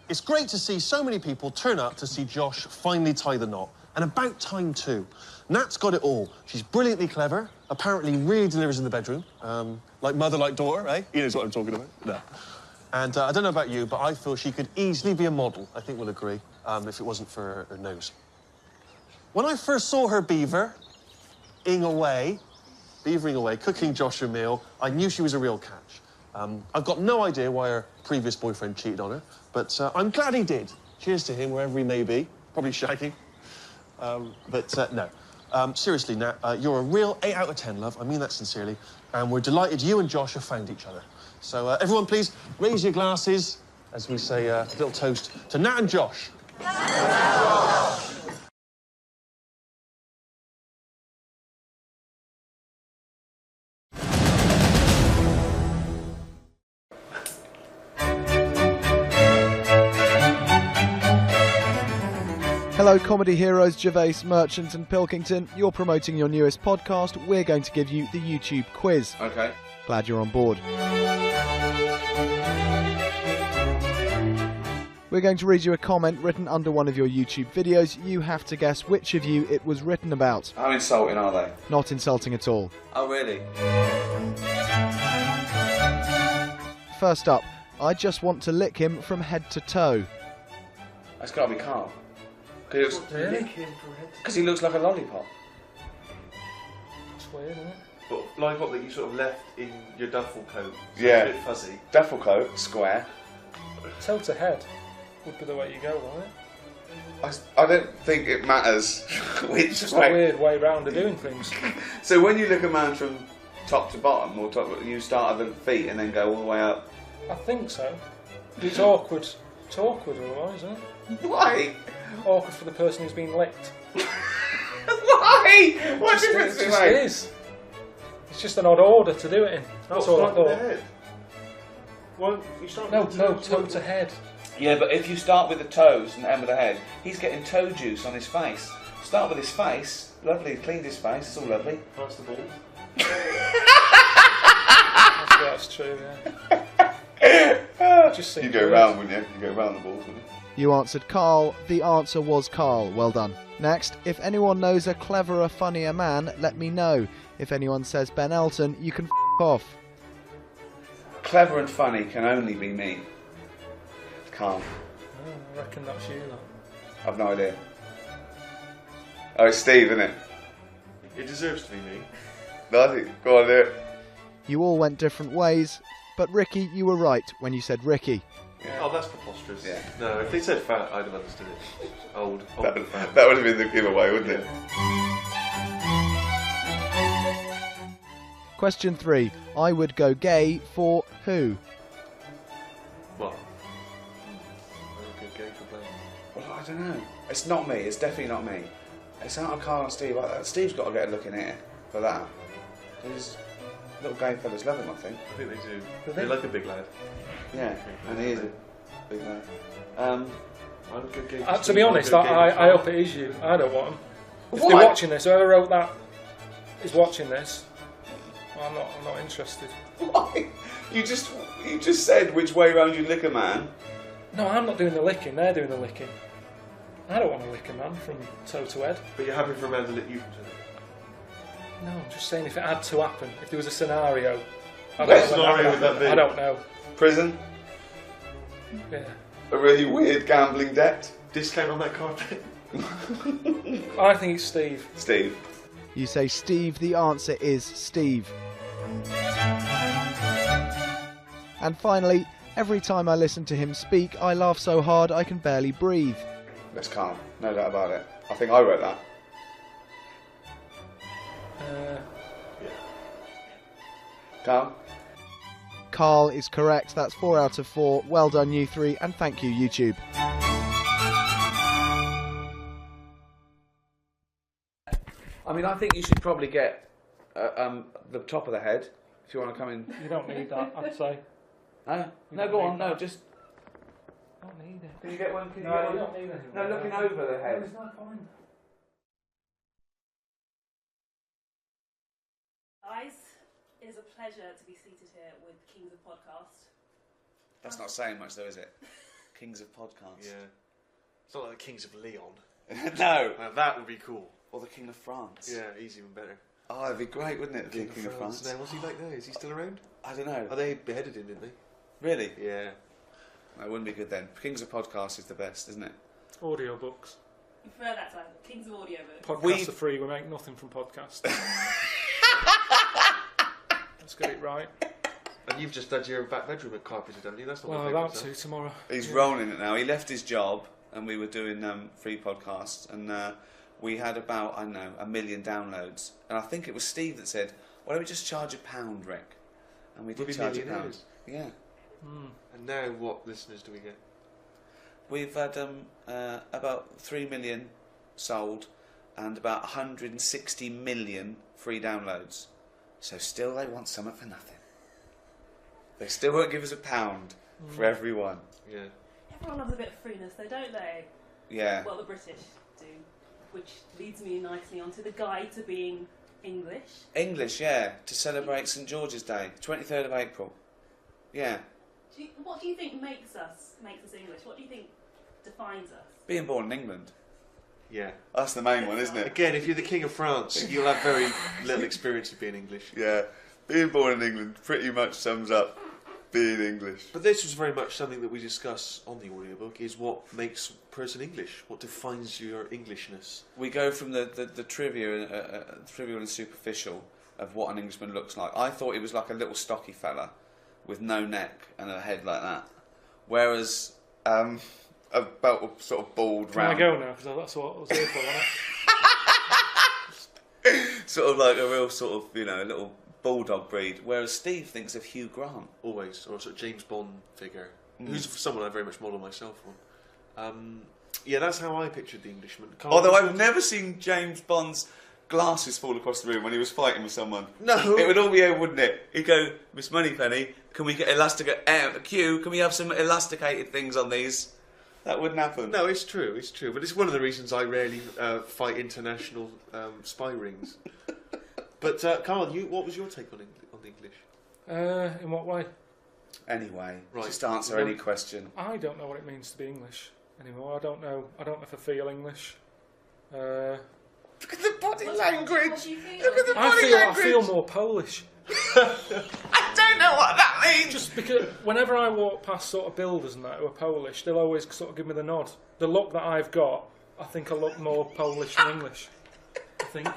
It's great to see so many people turn up to see Josh finally tie the knot. And about time, too. Nat's got it all. She's brilliantly clever, apparently really delivers in the bedroom. Like mother, like daughter, eh? He knows what I'm talking about. No. And I don't know about you, but I feel she could easily be a model. I think we'll agree, if it wasn't for her nose. When I first saw her beavering away, cooking Josh a meal, I knew she was a real catch. I've got no idea why her previous boyfriend cheated on her, but I'm glad he did. Cheers to him, wherever he may be. Probably shagging. No. Seriously, Nat, you're a real 8 out of 10, love. I mean that sincerely. And we're delighted you and Josh have found each other. So, everyone, please raise your glasses as we say a little toast to Nat and Josh. Hello, comedy heroes Gervais, Merchant and Pilkington. You're promoting your newest podcast. We're going to give you the YouTube quiz. Okay. Glad you're on board. We're going to read you a comment written under one of your YouTube videos. You have to guess which of you it was written about. How insulting are they? Not insulting at all. Oh, really? First up, I just want to lick him from head to toe. That's got to be Carl. Because he looks like a lollipop. That's weird, isn't it? But lollipop that you sort of left in your duffel coat. So Yeah. It's a bit fuzzy. Duffel coat, square. Toe to head would be the way you go, wouldn't it? I don't think it matters which It's just way. a weird way round of doing things. So when you look a man from top to bottom, or you start at the feet and then go all the way up. I think so. It's awkward. It's awkward otherwise, isn't it? Why? Awkward for the person who's been licked. Why? What difference It does just it make? is. It's just an odd order to do it in. That's all I thought. Well, you start No, with no, toe to head. Yeah, but if you start with the toes and end with the head, he's getting toe juice on his face. Start with his face. Lovely, cleaned his face. It's all lovely. Pass the balls. That's true, yeah. Just You go round, wouldn't you? You go round the balls, wouldn't you? You answered Carl. The answer was Carl. Well done. Next, if anyone knows a cleverer, funnier man, let me know. If anyone says Ben Elton, you can f*** off. Clever and funny can only be me. Carl. Oh, I reckon that's you, though. I've no idea. Oh, it's Steve, isn't it? It deserves to be me. Does it? Go on, do it. You all went different ways, but Ricky, you were right when you said Ricky. Yeah. Oh, that's preposterous. Yeah. No, if they said fat, I'd have understood it. Old and fat. That would have been the giveaway, wouldn't it? Question 3. I would go gay for who? Well, I would go gay for Ben. Well, I don't know. It's not me. It's definitely not me. It's out of Carl and Steve. Steve's got to get a look in here for that. These little gay fellas love him, I think. I think they do. They like a big lad. Yeah, and he is a big lad. I would go gay for To Steve. be I would honest, go gay I for hope it is you. I don't want him. If Why? they're watching this, whoever wrote that is watching this. Well, I'm not interested. Why? You just said which way round you'd lick a man, No, I'm not doing the licking, they're doing the licking. I don't want to lick a man from toe to head. But you're happy for a man to lick you from toe? No, I'm just saying if it had to happen, if there was a scenario. What scenario would that be? I don't know. Prison? Yeah. A really weird gambling debt? Discount on that carpet? I think it's Steve. Steve. You say Steve, the answer is Steve. And finally, every time I listen to him speak, I laugh so hard I can barely breathe. That's calm, no doubt about it. I think I wrote that. Carl? Carl is correct. That's 4 out of 4. Well done, you three, and thank you, YouTube. I mean, I think you should probably get the top of the head if you want to come in. You don't need that, I'd say. No, go on. No, just. I don't need it. Can you get one? Can No, you get you one? don't need anything. No, looking over the head. No, it's not fine. Guys, it is a pleasure to be seated here with Kings of Podcast. That's not saying much, though, is it? Kings of Podcasts. Yeah. It's not like the Kings of Leon. No. Now that would be cool. Or the King of France. Yeah, he's even better. Oh, that'd be great, wouldn't it? The King of France. Now, what's he like now? Is he still around? I don't know. Oh, they beheaded him, didn't they? Really? Yeah. That wouldn't be good then. Kings of Podcasts is the best, isn't it? Audiobooks. You prefer that title, Kings of Audiobooks. Podcasts are free, we make nothing from podcasts. Let's get it right. And you've just had your back bedroom carpeted, haven't you? That's not well, my I'm favourite about to tomorrow. He's rolling it now. He left his job and we were doing free podcasts and we had about, I don't know, 1 million downloads. And I think it was Steve that said, why don't we just charge £1, Rick? And we did We'll be charge £1. millionaires. Yeah. And now what listeners do we get? We've had about 3 million sold and about 160 million free downloads. So still they want something for nothing. They still won't give us £1 for everyone. Yeah. Everyone loves a bit of freeness, though, don't they? Yeah. Well, the British do. Which leads me nicely onto the guide to being English. English, yeah, to celebrate St George's Day, 23rd of April. Yeah. What do you think makes us English? What do you think defines us? Being born in England. Yeah. That's the main one, isn't it? Again, if you're the King of France, you'll have very little experience of being English. Yeah. Being born in England pretty much sums up being English. But this was very much something that we discuss on the audiobook, is what makes a person English, what defines your Englishness. We go from the trivial and superficial of what an Englishman looks like. I thought he was like a little stocky fella with no neck and a head like that. Whereas about a sort of bald round. Can I go now? Because that's what I was here for, wasn't it? Sort of like a real sort of, you know, a little bulldog breed. Whereas Steve thinks of Hugh Grant. Always, or a sort of James Bond figure, who's someone I very much model myself on. Yeah, that's how I pictured the Englishman. Although I've never seen James Bond's glasses fall across the room when he was fighting with someone. No. It would all be over, wouldn't it? He'd go, Miss Moneypenny, can we get Q, can we have some elasticated things on these? That wouldn't happen. No, it's true, but it's one of the reasons I rarely fight international spy rings. But Carl, what was your take on the English? In what way? Anyway, Right. just answer any question. I don't know what it means to be English anymore. I don't know if I feel English. Look at the body language. What do you feel? Look at the body I language. feel more Polish. I don't know what that means. Just because whenever I walk past sort of builders and that who are Polish, they'll always sort of give me the nod. The look that I've got, I think I look more Polish than English. I think.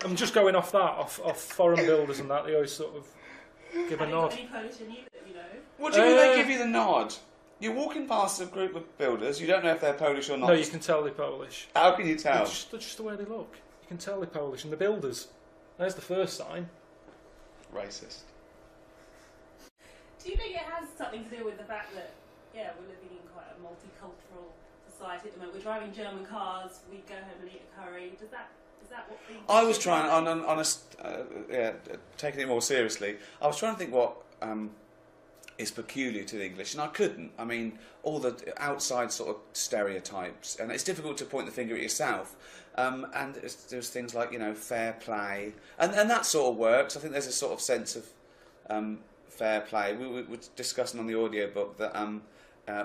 I'm just going off that, off foreign builders and that, they always sort of give a nod. Any Polish in you that you know? What do you mean they give you the nod? You're walking past a group of builders, you don't know if they're Polish or not. No, you can tell they're Polish. How can you tell? They're just the way they look. You can tell they're Polish. And the builders, there's the first sign. Racist. Do you think it has something to do with the fact that, yeah, we're living in quite a multicultural society at the moment? We're driving German cars, we go home and eat a curry. Is that what being I was trying, taking it more seriously, I was trying to think what is peculiar to the English, and I couldn't. I mean, all the outside sort of stereotypes, and it's difficult to point the finger at yourself. And there's things like, you know, fair play, and that sort of works. I think there's a sort of sense of fair play. We were discussing on the audiobook that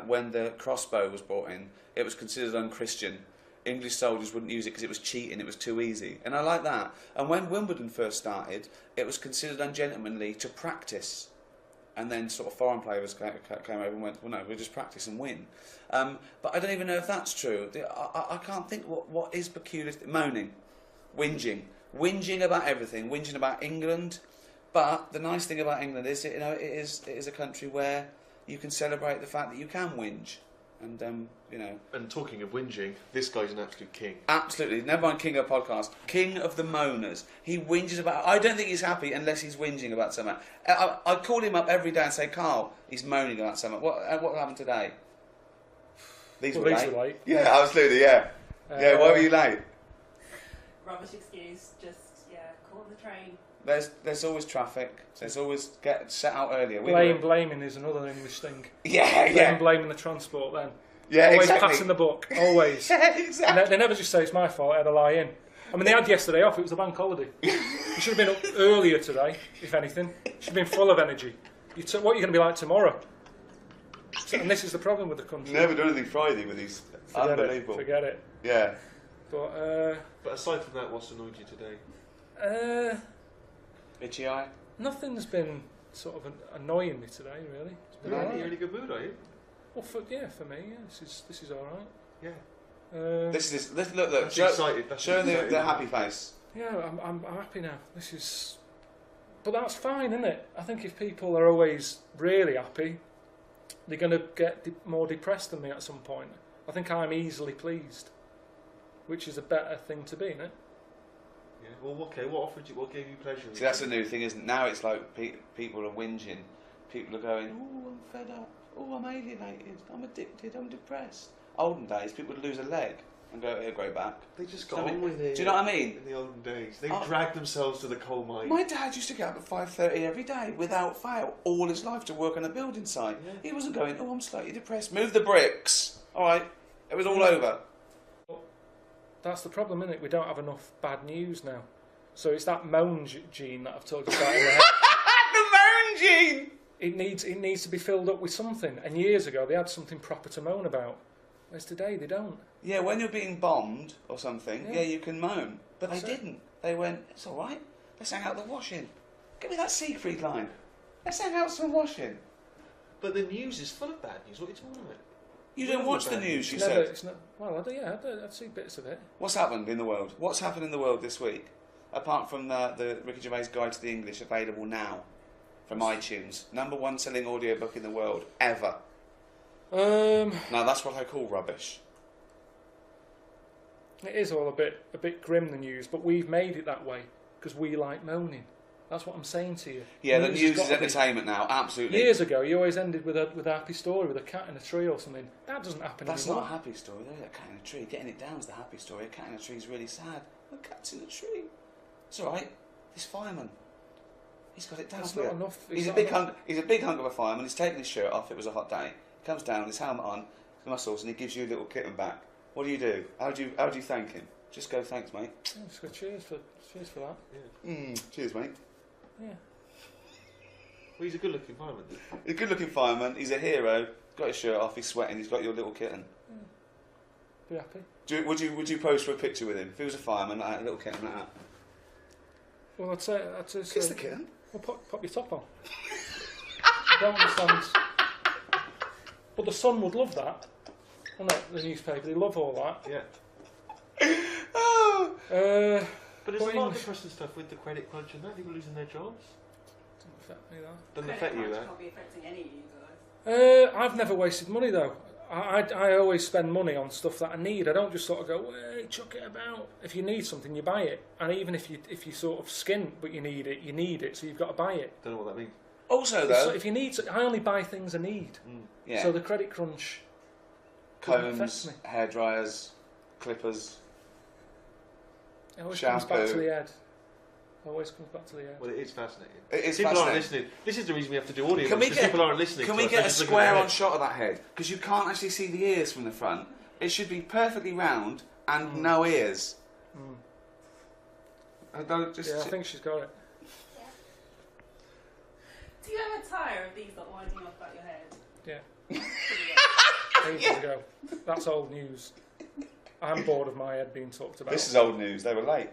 when the crossbow was brought in, it was considered unchristian. English soldiers wouldn't use it because it was cheating, it was too easy. And I like that. And when Wimbledon first started, it was considered ungentlemanly to practice. And then sort of foreign players came over and went, well, no, we'll just practice and win. But I don't even know if that's true. I can't think what is peculiar. Moaning, whinging about everything, whinging about England. But the nice thing about England is, it is a country where you can celebrate the fact that you can whinge. And, And talking of whinging, this guy's an absolute king. Absolutely. Never mind king of podcast. King of the moaners. He whinges about... I don't think he's happy unless he's whinging about something. I call him up every day and say, Carl, he's moaning about something. What happened today? These were late. Yeah, absolutely, yeah. Why were you late? Rubbish excuse. Just, caught the train. There's always traffic. There's always get set out earlier. Blaming is another English thing. Blaming the transport then. Yeah, always exactly. passing the buck. Always. Yeah, exactly. They never just say it's my fault. I had a lie in. I mean, they had yesterday off. It was a bank holiday. You should have been up earlier today, if anything. You should have been full of energy. What are you going to be like tomorrow? And this is the problem with the country. Never done anything Friday with these. Unbelievable. Forget it. Yeah. But aside from that, what's annoyed you today? Itchy eye? Nothing's been sort of annoying me today, really. It's been all right. You're in a good mood, are you? Well, for me, this is all right. Yeah. Look. That's excited. That's show excited. the happy face. Yeah, I'm happy now. But that's fine, isn't it? I think if people are always really happy, they're going to get more depressed than me at some point. I think I'm easily pleased, which is a better thing to be, isn't it? Yeah. Well, okay. What gave you pleasure? See, that's the new thing, isn't it? Now it's like people are whinging. People are going, oh, I'm fed up. Oh, I'm alienated. I'm addicted. I'm depressed. Olden days, people would lose a leg and go, it'll grow back. They just got on with it. Do you know what I mean? In the olden days, they dragged themselves to the coal mine. My dad used to get up at 5:30 every day, without fail, all his life to work on a building site. Yeah. He wasn't going, oh, I'm slightly depressed. Move the bricks. All right. It was all over. That's the problem, isn't it? We don't have enough bad news now. So it's that moan gene that I've talked about in the head. The moan gene! It needs to be filled up with something. And years ago, they had something proper to moan about. Whereas today, they don't. Yeah, when you're being bombed or something, you can moan. But they didn't. They went, it's all right. Let's hang out the washing. Give me that Siegfried line. Let's hang out some washing. But the news is full of bad news. What are you talking about? You don't watch the news, you said. said. I'd see bits of it. What's happened in the world? What's happened in the world this week? Apart from the Ricky Gervais Guide to the English, available now from iTunes. #1 selling audiobook in the world, ever. Now that's what I call rubbish. It is all a bit grim, the news, but we've made it that way because we like moaning. That's what I'm saying to you. Yeah, the news is entertainment now, absolutely. Years ago, you always ended with a happy story, with a cat in a tree or something. That doesn't happen anymore. That's not a happy story, though. That cat in a tree. Getting it down is the happy story. A cat in a tree is really sad. The cat's in a tree. It's all right. This fireman, he's got it down. That's not enough. He's a big hunk of a fireman. He's taken his shirt off. It was a hot day. He comes down with his helmet on, his muscles, and he gives you a little kitten back. What do? How do you thank him? Just go, thanks, mate. Yeah, just go, cheers for that. Yeah. Cheers, mate. Yeah. Well, he's a good-looking fireman. He's a good-looking fireman. He's a hero. Got his shirt off. He's sweating. He's got your little kitten. Yeah. Be happy. Would you pose for a picture with him if he was a fireman, like that, a little kitten like that? Well, I'd say kiss the kitten. Well, pop your top on. I don't understand. But the Sun would love that. Wouldn't it? The newspaper, they love all that. Yeah. Oh. But there's a lot of depressing stuff with the credit crunch and that. People losing their jobs. Doesn't affect me, that. Doesn't affect you, that. Can't be affecting any of you guys. I've never wasted money though. I always spend money on stuff that I need. I don't just sort of go, hey, chuck it about. If you need something, you buy it. And even if you sort of skint but you need it, so you've got to buy it. Don't know what that means. Also though, so if you need, I only buy things I need. Yeah. So the credit crunch. Combs, hair dryers, clippers. It always shampoo. comes back to the head. Always comes back to the head. Well, it is fascinating. It is people fascinating. aren't listening. This is the reason we have to do audio. People aren't listening. Can we get a square-on shot of that head? Because you can't actually see the ears from the front. It should be perfectly round and no ears. I think she's got it. Yeah. Do you ever tire of these not winding up about your head? Yeah. ages ago. That's old news. I'm bored of my head being talked about. This is old news. They were late.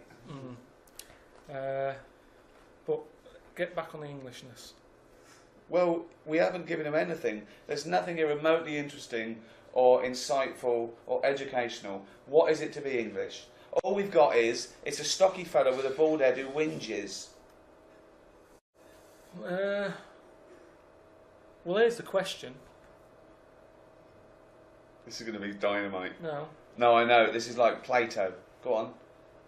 But get back on the Englishness. Well, we haven't given him anything. There's nothing here remotely interesting or insightful or educational. What is it to be English? All we've got is, it's a stocky fellow with a bald head who whinges. Well, here's the question. This is going to be dynamite. No. No, I know. This is like Plato. Go on.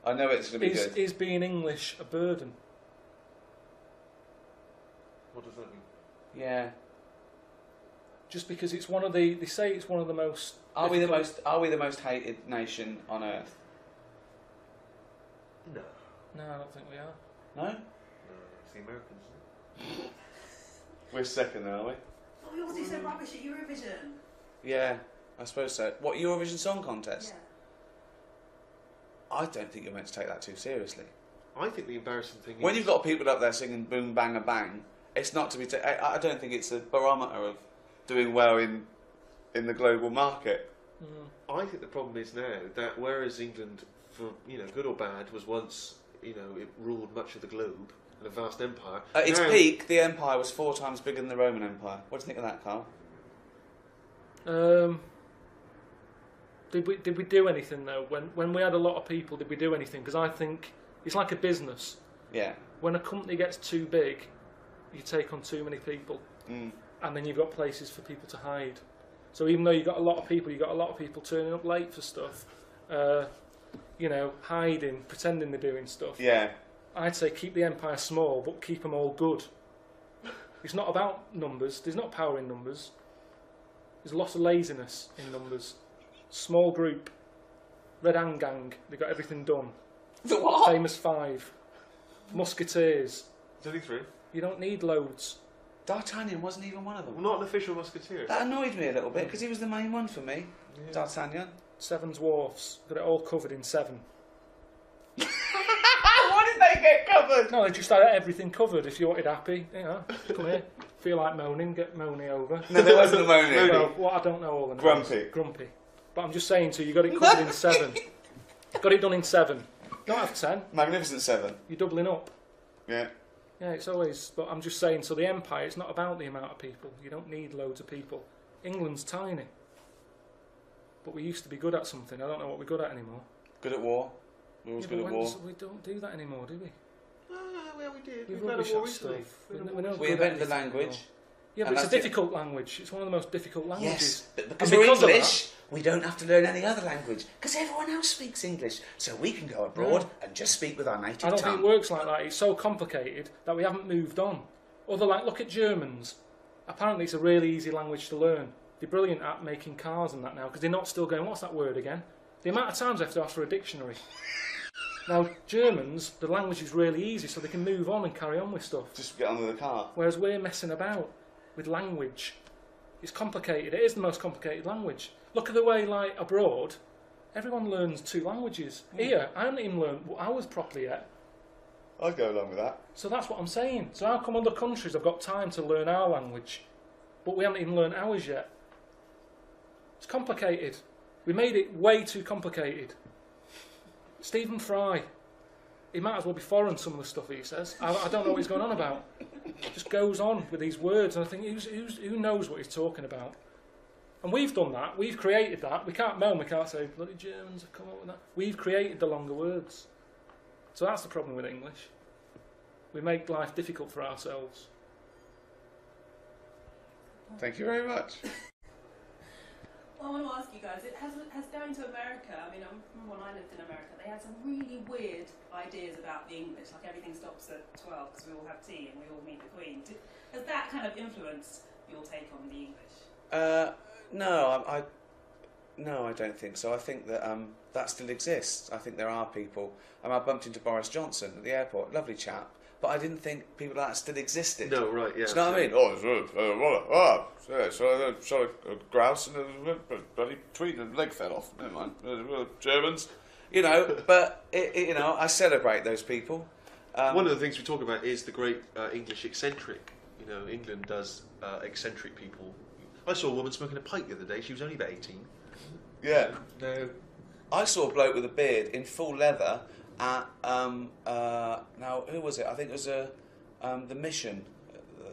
I know it's going to be good. Is being English a burden? What does that mean? Yeah. Just because it's one of the... They say it's one of the most... Are we the most hated nation on earth? No. No, I don't think we are. No? No, it's the Americans. We're second, are we? Oh, we always do so rubbish at Eurovision. Yeah, I suppose so. What, Eurovision Song Contest? Yeah. I don't think you're meant to take that too seriously. I think the embarrassing thing is... When you've got people up there singing boom, bang, a bang, it's not to be... I don't think it's a barometer of doing well in the global market. I think the problem is now that whereas England, for good or bad, was once it ruled much of the globe in a vast empire. At its now, peak, the empire was 4 times bigger than the Roman Empire. What do you think of that, Carl? Did we do anything though? When we had a lot of people, did we do anything? Because I think it's like a business. Yeah. When a company gets too big, you take on too many people, and then you've got places for people to hide. So even though you've got a lot of people, you've got a lot of people turning up late for stuff, hiding, pretending they're doing stuff. Yeah. I'd say keep the empire small, but keep them all good. It's not about numbers. There's not power in numbers. There's a lot of laziness in numbers. Small group, Red Hand Gang, they got everything done. The what? Famous Five, Musketeers. There's only 3. You don't need loads. D'Artagnan wasn't even one of them. Well, not an official musketeer. That annoyed me a little bit because he was the main one for me. Yeah. D'Artagnan. 7 dwarfs, got it all covered in 7. Why did they get covered? No, they just had everything covered. If you wanted happy, come here. Feel like moaning, get moany over. No, there wasn't a moaning. Well, what I don't know all the names. Grumpy. But I'm just saying to you, you got it covered in 7. Got it done in 7. Don't have 10. Magnificent 7. You're doubling up. Yeah. Yeah, it's always... But I'm just saying, so the empire, it's not about the amount of people. You don't need loads of people. England's tiny. But we used to be good at something. I don't know what we're good at anymore. Good at war. We're always good at war. We don't do that anymore, do we? Well, we did. We've had a war recently. We invented the language. Yeah, but it's a difficult language. It's one of the most difficult languages. Yes, but because we're English, we don't have to learn any other language. Because everyone else speaks English. So we can go abroad and just speak with our native tongue. I don't think it works like that. It's so complicated that we haven't moved on. Look at Germans. Apparently it's a really easy language to learn. They're brilliant at making cars and that now, because they're not still going, what's that word again? The amount of times I have to ask for a dictionary. Now, Germans, the language is really easy, so they can move on and carry on with stuff. Just get on with the car. Whereas we're messing about with language. It's complicated. It is the most complicated language. Look at the way, abroad, everyone learns 2 languages. Here, I haven't even learned ours properly yet. I'd go along with that. So that's what I'm saying. So how come other countries have got time to learn our language, but we haven't even learned ours yet? It's complicated. We made it way too complicated. Stephen Fry, he might as well be foreign, some of the stuff he says. I don't know what he's going on about. Just goes on with these words, and I think, who knows what he's talking about? And we've done that. We've created that. We can't moan. We can't say, bloody Germans have come up with that. We've created the longer words. So that's the problem with English. We make life difficult for ourselves. Thank you very much. Well, I want to ask you guys, has going to America, I remember when I lived in America, they had some really weird ideas about the English, like everything stops at 12 because we all have tea and we all meet the Queen. Has that kind of influenced your take on the English? No, I don't think so. I think that that still exists. I think there are people. I bumped into Boris Johnson at the airport, lovely chap, but I didn't think people like that still existed. No, right, yeah. Do you know what I mean? Shot a grouse and a bloody tweet and leg fell off. Never mind. Germans. But, I celebrate those people. One of the things we talk about is the great English eccentric. England does eccentric people. I saw a woman smoking a pipe the other day. She was only about 18. Yeah. No. I saw a bloke with a beard in full leather at now who was it? I think it was the Mission.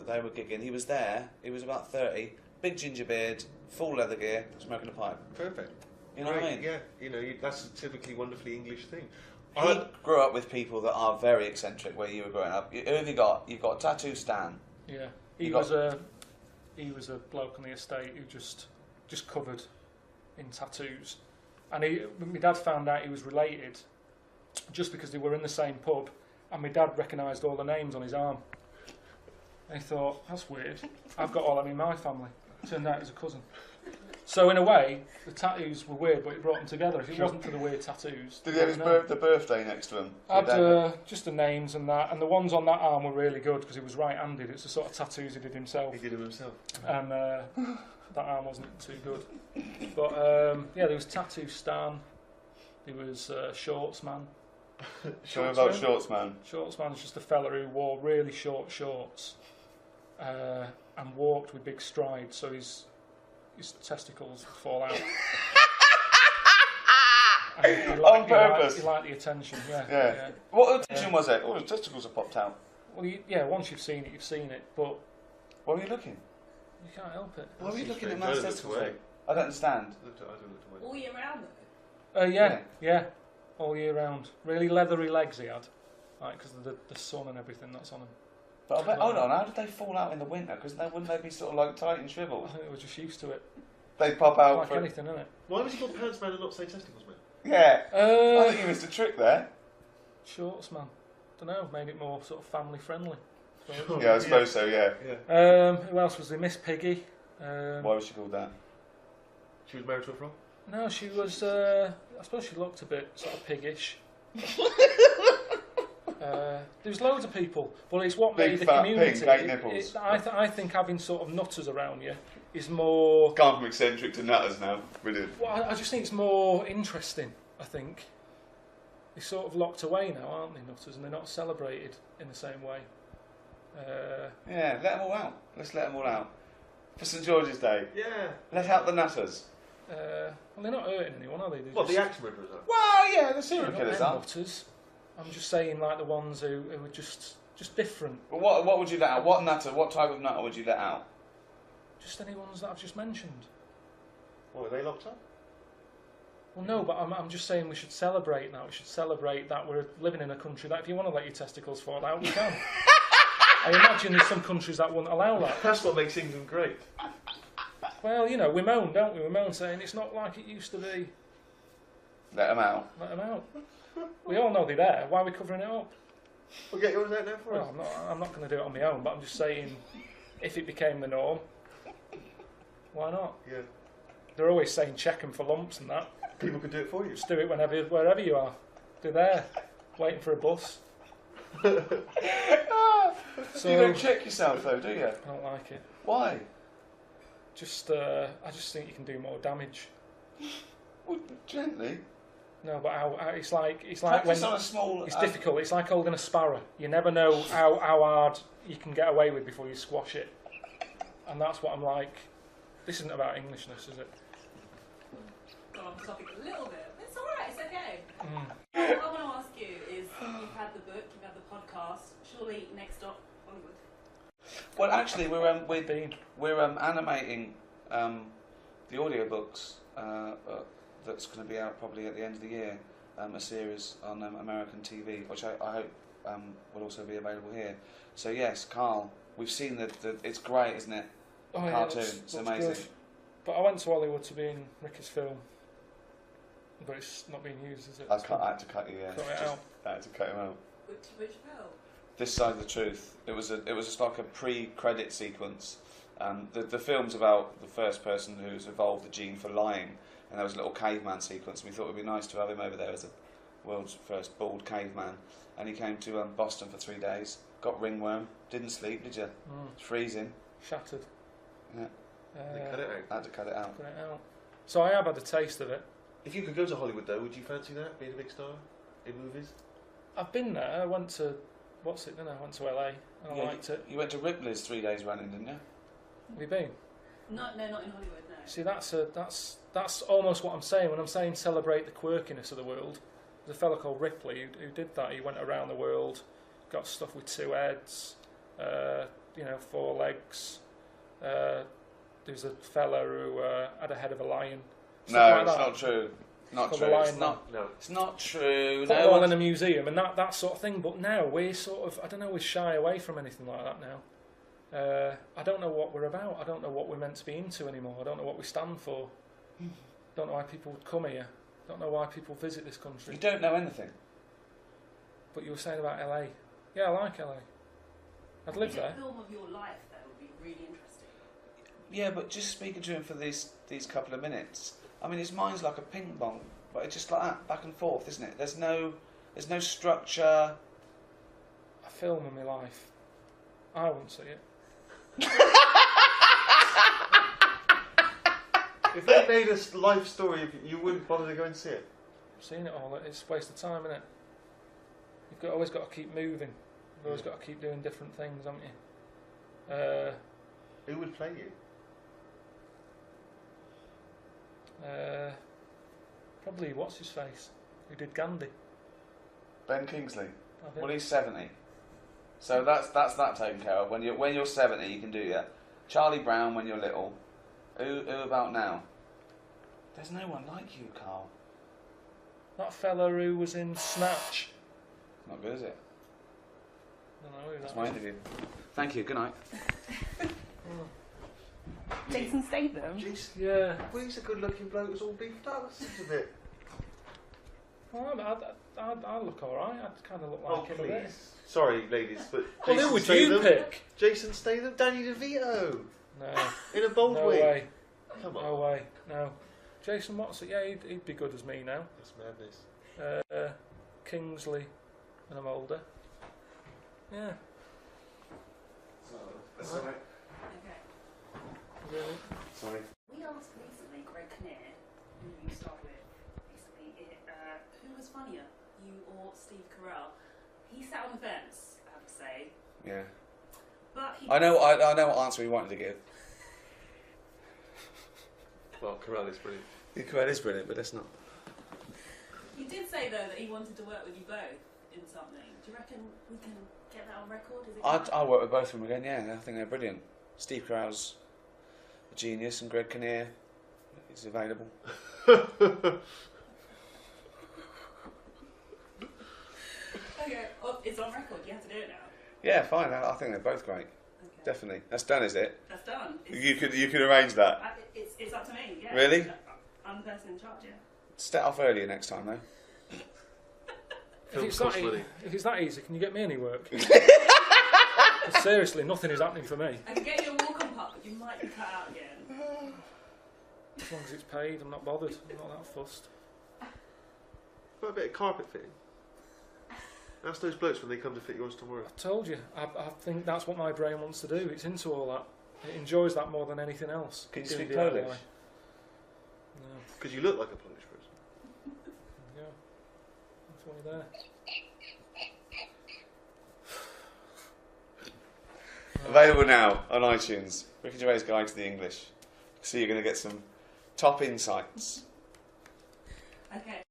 They were gigging. He was there. He was about 30, big ginger beard, full leather gear, smoking a pipe. Perfect. You know what I mean? Yeah. You know, that's a typically wonderfully English thing. He grew up with people that are very eccentric. Where you were growing up, who have you got? You've got Tattoo Stan. Yeah, he was a bloke on the estate who just covered in tattoos, and my dad found out he was related just because they were in the same pub, and my dad recognised all the names on his arm. And he thought, that's weird. I've got all them in my family. Turned out it was a cousin. So in a way, the tattoos were weird, but it brought them together. If it wasn't for the weird tattoos, Did he have the birthday next to him? Had just the names and that, and the ones on that arm were really good because he was right-handed. It's the sort of tattoos he did himself. He did them himself. And that arm wasn't too good. But yeah, there was Tattoo Stan. There was Shorts Man. Show me about Shorts Man. Shorts Man's just a fella who wore really short shorts and walked with big strides, so his testicles would fall out. On purpose? He liked the attention, yeah. Yeah. What attention was it? Oh, his testicles have popped out. Well, yeah, once you've seen it, you've seen it, but... Why were you looking? You can't help it. Why were you looking at man's testicles? I don't understand. All year round, though? Yeah. All year round. Really leathery legs he had, like, because of the sun and everything that's on him. But hold on, how did they fall out in the winter? Because wouldn't they be sort of like tight and shriveled? I think they were just used to it. They pop out like anything, innit? Why was he called Pants Man and not say Testicles Man? Yeah. I think he missed a trick there. Shorts Man. Don't know, made it more sort of family friendly. Yeah, I suppose so, yeah. Who else was there? Miss Piggy. Why was she called that? She was married to a frog? No, she was, I suppose she looked a bit sort of piggish. There was loads of people, but it's what Big made the fat community. pink, 8 nipples. I think having sort of nutters around you is more... Gone from eccentric to nutters now. Brilliant. Well, I just think it's more interesting, I think. They're sort of locked away now, aren't they, nutters, and they're not celebrated in the same way. Yeah, let them all out. Let's let them all out. For St George's Day. Yeah. Let's help the nutters. Well, they're not hurting anyone, are they? What, the axe murderers are? Well, yeah, the serial Not killers them are. nutters. I'm just saying, like, the ones who are just different. But what would you let out? What nutter? What type of nutter would you let out? Just any ones that I've just mentioned. What, are they locked up? Well, no, but I'm just saying we should celebrate now. We should celebrate that we're living in a country that if you want to let your testicles fall out, you can. I imagine there's some countries that wouldn't allow that. That's what makes England great. Well, you know, we moan, don't we? We moan saying it's not like it used to be. Let them out. Let them out. We all know they're there. Why are we covering it up? We'll get yours out now for us. Well, I'm not going to do it on my own, but I'm just saying, if it became the norm, why not? Yeah. They're always saying check them for lumps and that. People can do it for you. Just do it wherever you are. They're there, waiting for a bus. So you don't check yourself though, do you? I don't like it. Why? I just think you can do more damage. Well, gently. No, but how it's like Practice when on a small. it's difficult. It's like holding a sparrow. You never know how hard you can get away with before you squash it, and that's what I'm like. This isn't about Englishness, is it? Got off the topic a little bit. It's all right. It's okay. What I want to ask you is, you've had the book, you've had the podcast. Surely next up, Hollywood. Well, actually, we're animating the audiobooks that's going to be out probably at the end of the year. A series on American TV, which I hope will also be available here. So yes, Karl, we've seen the it's great, isn't it? Oh, yeah, Cartoon, looks it's amazing. good. But I went to Hollywood to be in Ricky's film, but it's not being used, is it? I had to cut you. Yeah, Cut it out. I had to cut him out. Which film? This Side of the Truth. It was just like a pre-credit sequence. The film's about the first person who's evolved the gene for lying, and there was a little caveman sequence. And we thought it would be nice to have him over there as the world's first bald caveman. And he came to Boston for 3 days. Got ringworm. Didn't sleep, did you? It's freezing. Shattered. Yeah. Cut it out. I had to cut it out. Cut it out. So I have had a taste of it. If you could go to Hollywood though, would you fancy that? Being a big star in movies? I've been there. I went to I went to LA and I liked it. You went to Ripley's 3 days running, didn't you? Have you been? No, not in Hollywood, no. See, that's almost what I'm saying when I'm saying celebrate the quirkiness of the world. There's a fellow called Ripley who did that. He went around the world, got stuff with 2 heads, 4 legs. There's a fella who had a head of a lion. No, like it's that. not true. Not Called true. The Lion It's not. Man. No, it's not true. Put No them all one's- in a museum and that sort of thing. But now we're sort of, I don't know, we shy away from anything like that now. I don't know what we're about. I don't know what we're meant to be into anymore. I don't know what we stand for. Don't know why people would come here. Don't know why people visit this country. You don't know anything. But you were saying about LA. Yeah, I like LA. I'd live there. A film of your life, though, would be really interesting. Yeah, but just speaking to him for these couple of minutes, I mean, his mind's like a ping pong, but it's just like that, back and forth, isn't it? There's no structure. A film of my life. I wouldn't see it. If they made a life story of you, wouldn't bother to go and see it? I've seen it all. It's a waste of time, isn't it? You've always got to keep moving. You've always got to keep doing different things, haven't you? Who would play you? Probably what's his face? Who did Gandhi? Ben Kingsley. I think. Well, he's 70, so that's that taken care of. When you're 70, you can do that. Charlie Brown when you're little. Who about now? There's no one like you, Carl. That fella who was in Snatch. Not good, is it? I don't know who That's that my is. interview. Thank you. Good night. Jason Statham? Jason, yeah. Well, he's a good-looking bloke who's all beefed up, isn't it? Well, I look alright. I kind of look like him a bit. Sorry, ladies, but Well, Jason who would you Statham- pick? Jason Statham, Danny DeVito. No. In a bold No way. way. Come on. No way. No. Jason Watson, yeah, he'd be good as me now. That's madness. Kingsley, when I'm older. Yeah. Sorry. Okay. Really? Sorry. We asked recently Greg Kinnear, who you started with recently, who was funnier, you or Steve Carell. He sat on the fence, I have to say. Yeah. But he I know what answer he wanted to give. Well, Carell is brilliant. Yeah, Carell is brilliant, but that's not. You did say, though, that he wanted to work with you both in something. Do you reckon we can get that on record? Is it I'll work with both of them again. Yeah, I think they're brilliant. Steve Carell's a genius, and Greg Kinnear is available. Okay, oh, it's on record. You have to do it now. Yeah, fine. I think they're both great. Okay. Definitely. That's done, is it? That's done. You could arrange that. It's up to me, yeah. Really? I'm the person in charge, yeah. Set off earlier next time, though. If it's that easy, can you get me any work? Seriously, nothing is happening for me. I can get you a walk-on pup, but you might be cut out again. As long as it's paid, I'm not bothered. I'm not that fussed. Got a bit of carpet fitting. Ask those blokes when they come to fit yours tomorrow. I told you, I think that's what my brain wants to do. It's into all that. It enjoys that more than anything else. Can you Doing speak DIY. Polish? No. Because you look like a Polish person. Yeah. That's why you're there. Available now on iTunes. Ricky Gervais Guide to the English. So you're going to get some top insights. Okay,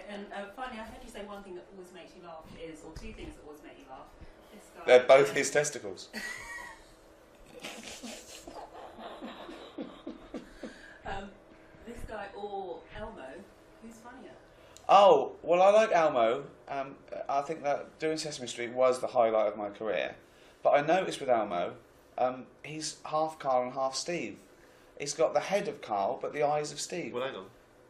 and finally, I heard you say one thing that always makes you laugh is, or two things that always make you laugh. This guy. They're both his testicles. This guy or Elmo, who's funnier? Oh, well, I like Elmo. I think that doing Sesame Street was the highlight of my career. But I noticed with Elmo, he's half Carl and half Steve. He's got the head of Carl, but the eyes of Steve. Well, hang on.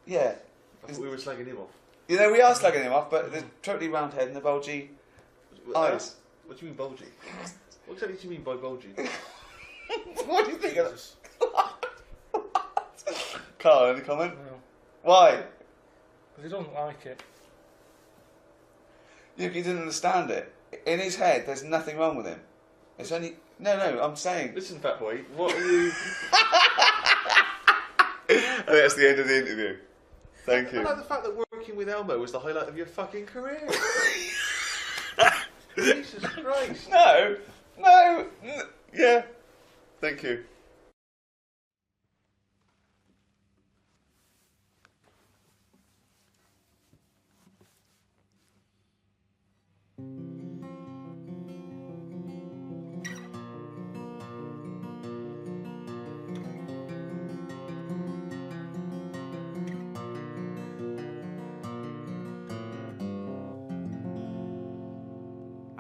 Yeah. I thought we were slagging him off. You know, we are slugging him off, but the totally round head and the bulgy eyes. What do you mean bulgy? What exactly do you mean by bulgy? What do you think of this? Carl, any comment? No. Why? Because he doesn't like it. He didn't understand it. In his head, there's nothing wrong with him. It's only... No, I'm saying... Listen, fat boy, what are you... I think that's the end of the interview. Thank you. I like the fact that working with Elmo was the highlight of your fucking career. Jesus Christ. No. Yeah. Thank you.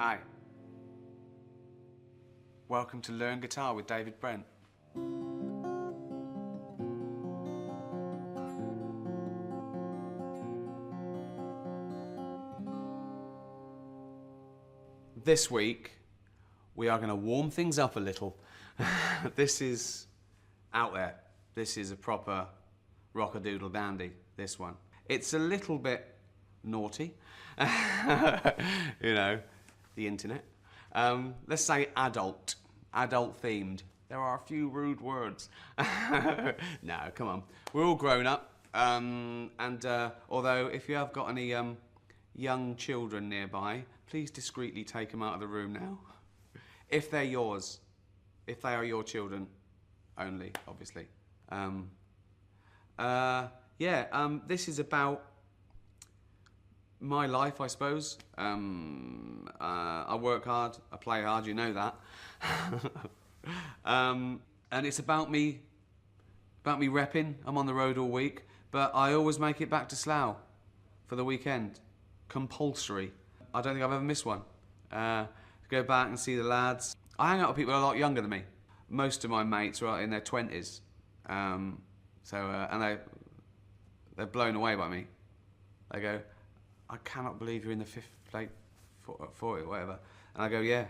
Hi. Welcome to Learn Guitar with David Brent. This week, we are going to warm things up a little. This is out there. This is a proper rockadoodle dandy, this one. It's a little bit naughty, you know, the internet. Let's say adult themed. There are a few rude words. No, come on. We're all grown up. Although if you have got any young children nearby, please discreetly take them out of the room now. If they're yours. If they are your children only, obviously. This is about my life, I suppose. I work hard, I play hard, you know that. And it's about me repping. I'm on the road all week, but I always make it back to Slough for the weekend. Compulsory. I don't think I've ever missed one. Go back and see the lads. I hang out with people a lot younger than me. Most of my mates are in their 20s. And they're blown away by me. They go, I cannot believe you're in the late 40, whatever. And I go, yeah.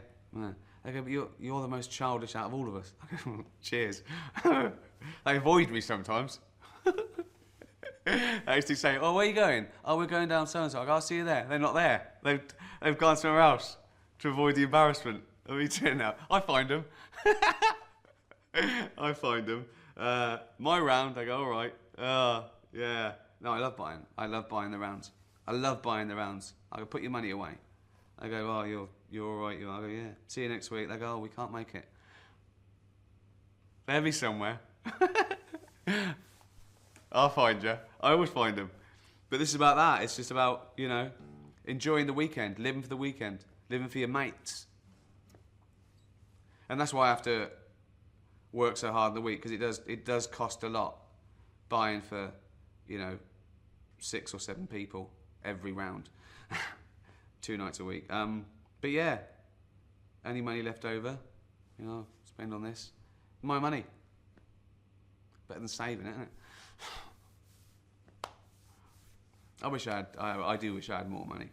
They go, but you're the most childish out of all of us. I go, cheers. They avoid me sometimes. I used to say, oh, where are you going? Oh, we're going down so-and-so. I go, I'll see you there. They're not there. They've gone somewhere else to avoid the embarrassment of me turning out. I find them. I find them. My round, I go, all right. Yeah. No, I love buying the rounds. I love buying the rounds. I go, put your money away. I go, oh, you're all right. I go, yeah. See you next week. They go, oh, we can't make it. They'll be somewhere. I'll find you. I always find them. But this is about that. It's just about, you know, enjoying the weekend, living for the weekend, living for your mates. And that's why I have to work so hard in the week, because it does cost a lot buying for, you know, 6 or 7 people every round, 2 nights a week. But yeah, any money left over, you know, spend on this. My money. Better than saving it, isn't it? I do wish I had more money.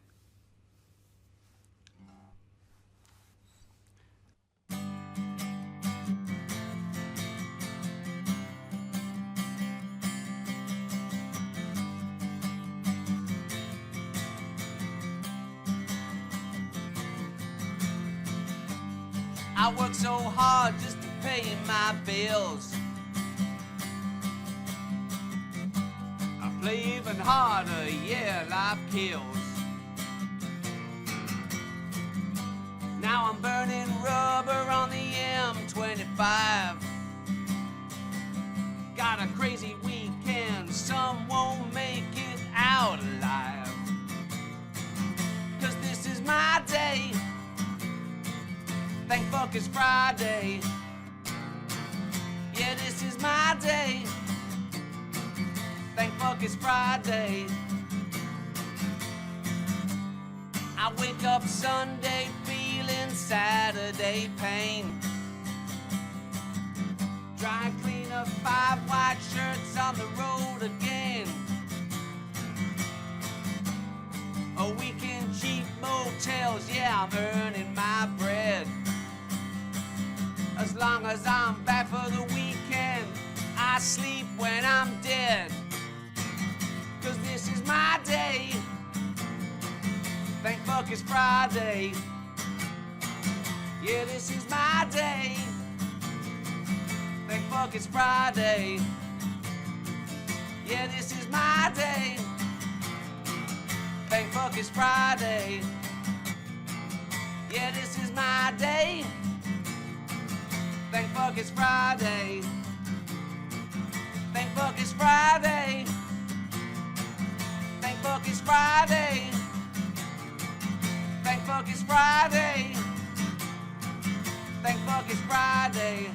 I work so hard just to pay my bills. I play even harder, yeah, life kills. Now I'm burning rubber on the M25. Got a crazy weekend, some won't make it out alive. 'Cause this is my day. Thank fuck it's Friday. Yeah, this is my day. Thank fuck it's Friday. I wake up Sunday feeling Saturday pain. Dry clean up 5 white shirts on the road again. A week in cheap motels, yeah, I'm earning my bread. As long as I'm back for the weekend, I sleep when I'm dead. 'Cause this is my day. Thank fuck it's Friday. Yeah, this is my day. Thank fuck it's Friday. Yeah, this is my day. Thank fuck it's Friday. Yeah, this is my day. Thank fuck it's Friday. Thank fuck it's Friday. Thank fuck it's Friday. Thank fuck it's Friday. Thank fuck it's Friday.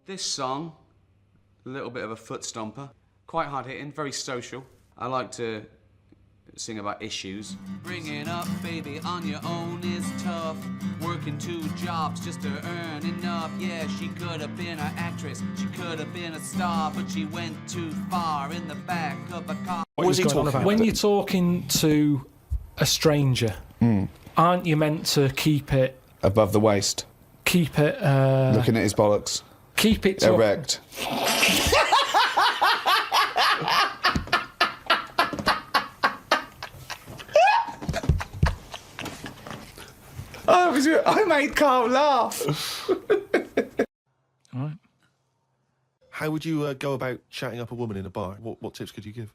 This song, a little bit of a foot stomper, quite hard hitting, very social. I like to sing about issues. Bringing up baby on your own is tough. Working 2 jobs just to earn enough. Yeah, she could have been an actress, she could have been a star, but she went too far in the back of a car. What was he talking about? When you're talking to a stranger, aren't you meant to keep it above the waist? Keep it looking at his bollocks. Keep it erect. I made Carl laugh. All right. How would you go about chatting up a woman in a bar? What tips could you give?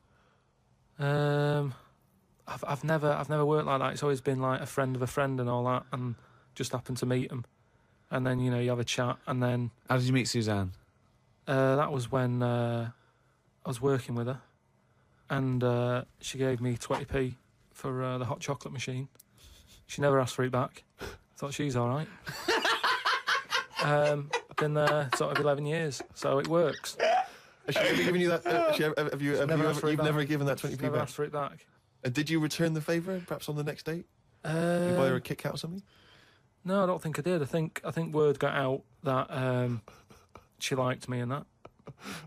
I've never worked like that. It's always been like a friend of a friend and all that, and just happened to meet them, and then you have a chat, and then. How did you meet Suzanne? That was when I was working with her, and she gave me 20p for the hot chocolate machine. She never asked for it back. Thought she's all right. Been there sort of 11 years, so it works. Has she ever given you that? You've never given that 20p never back? asked for it back. Did you return the favour, perhaps on the next date? You buy her a Kit Kat or something? No, I don't think I did. I think word got out that she liked me and that.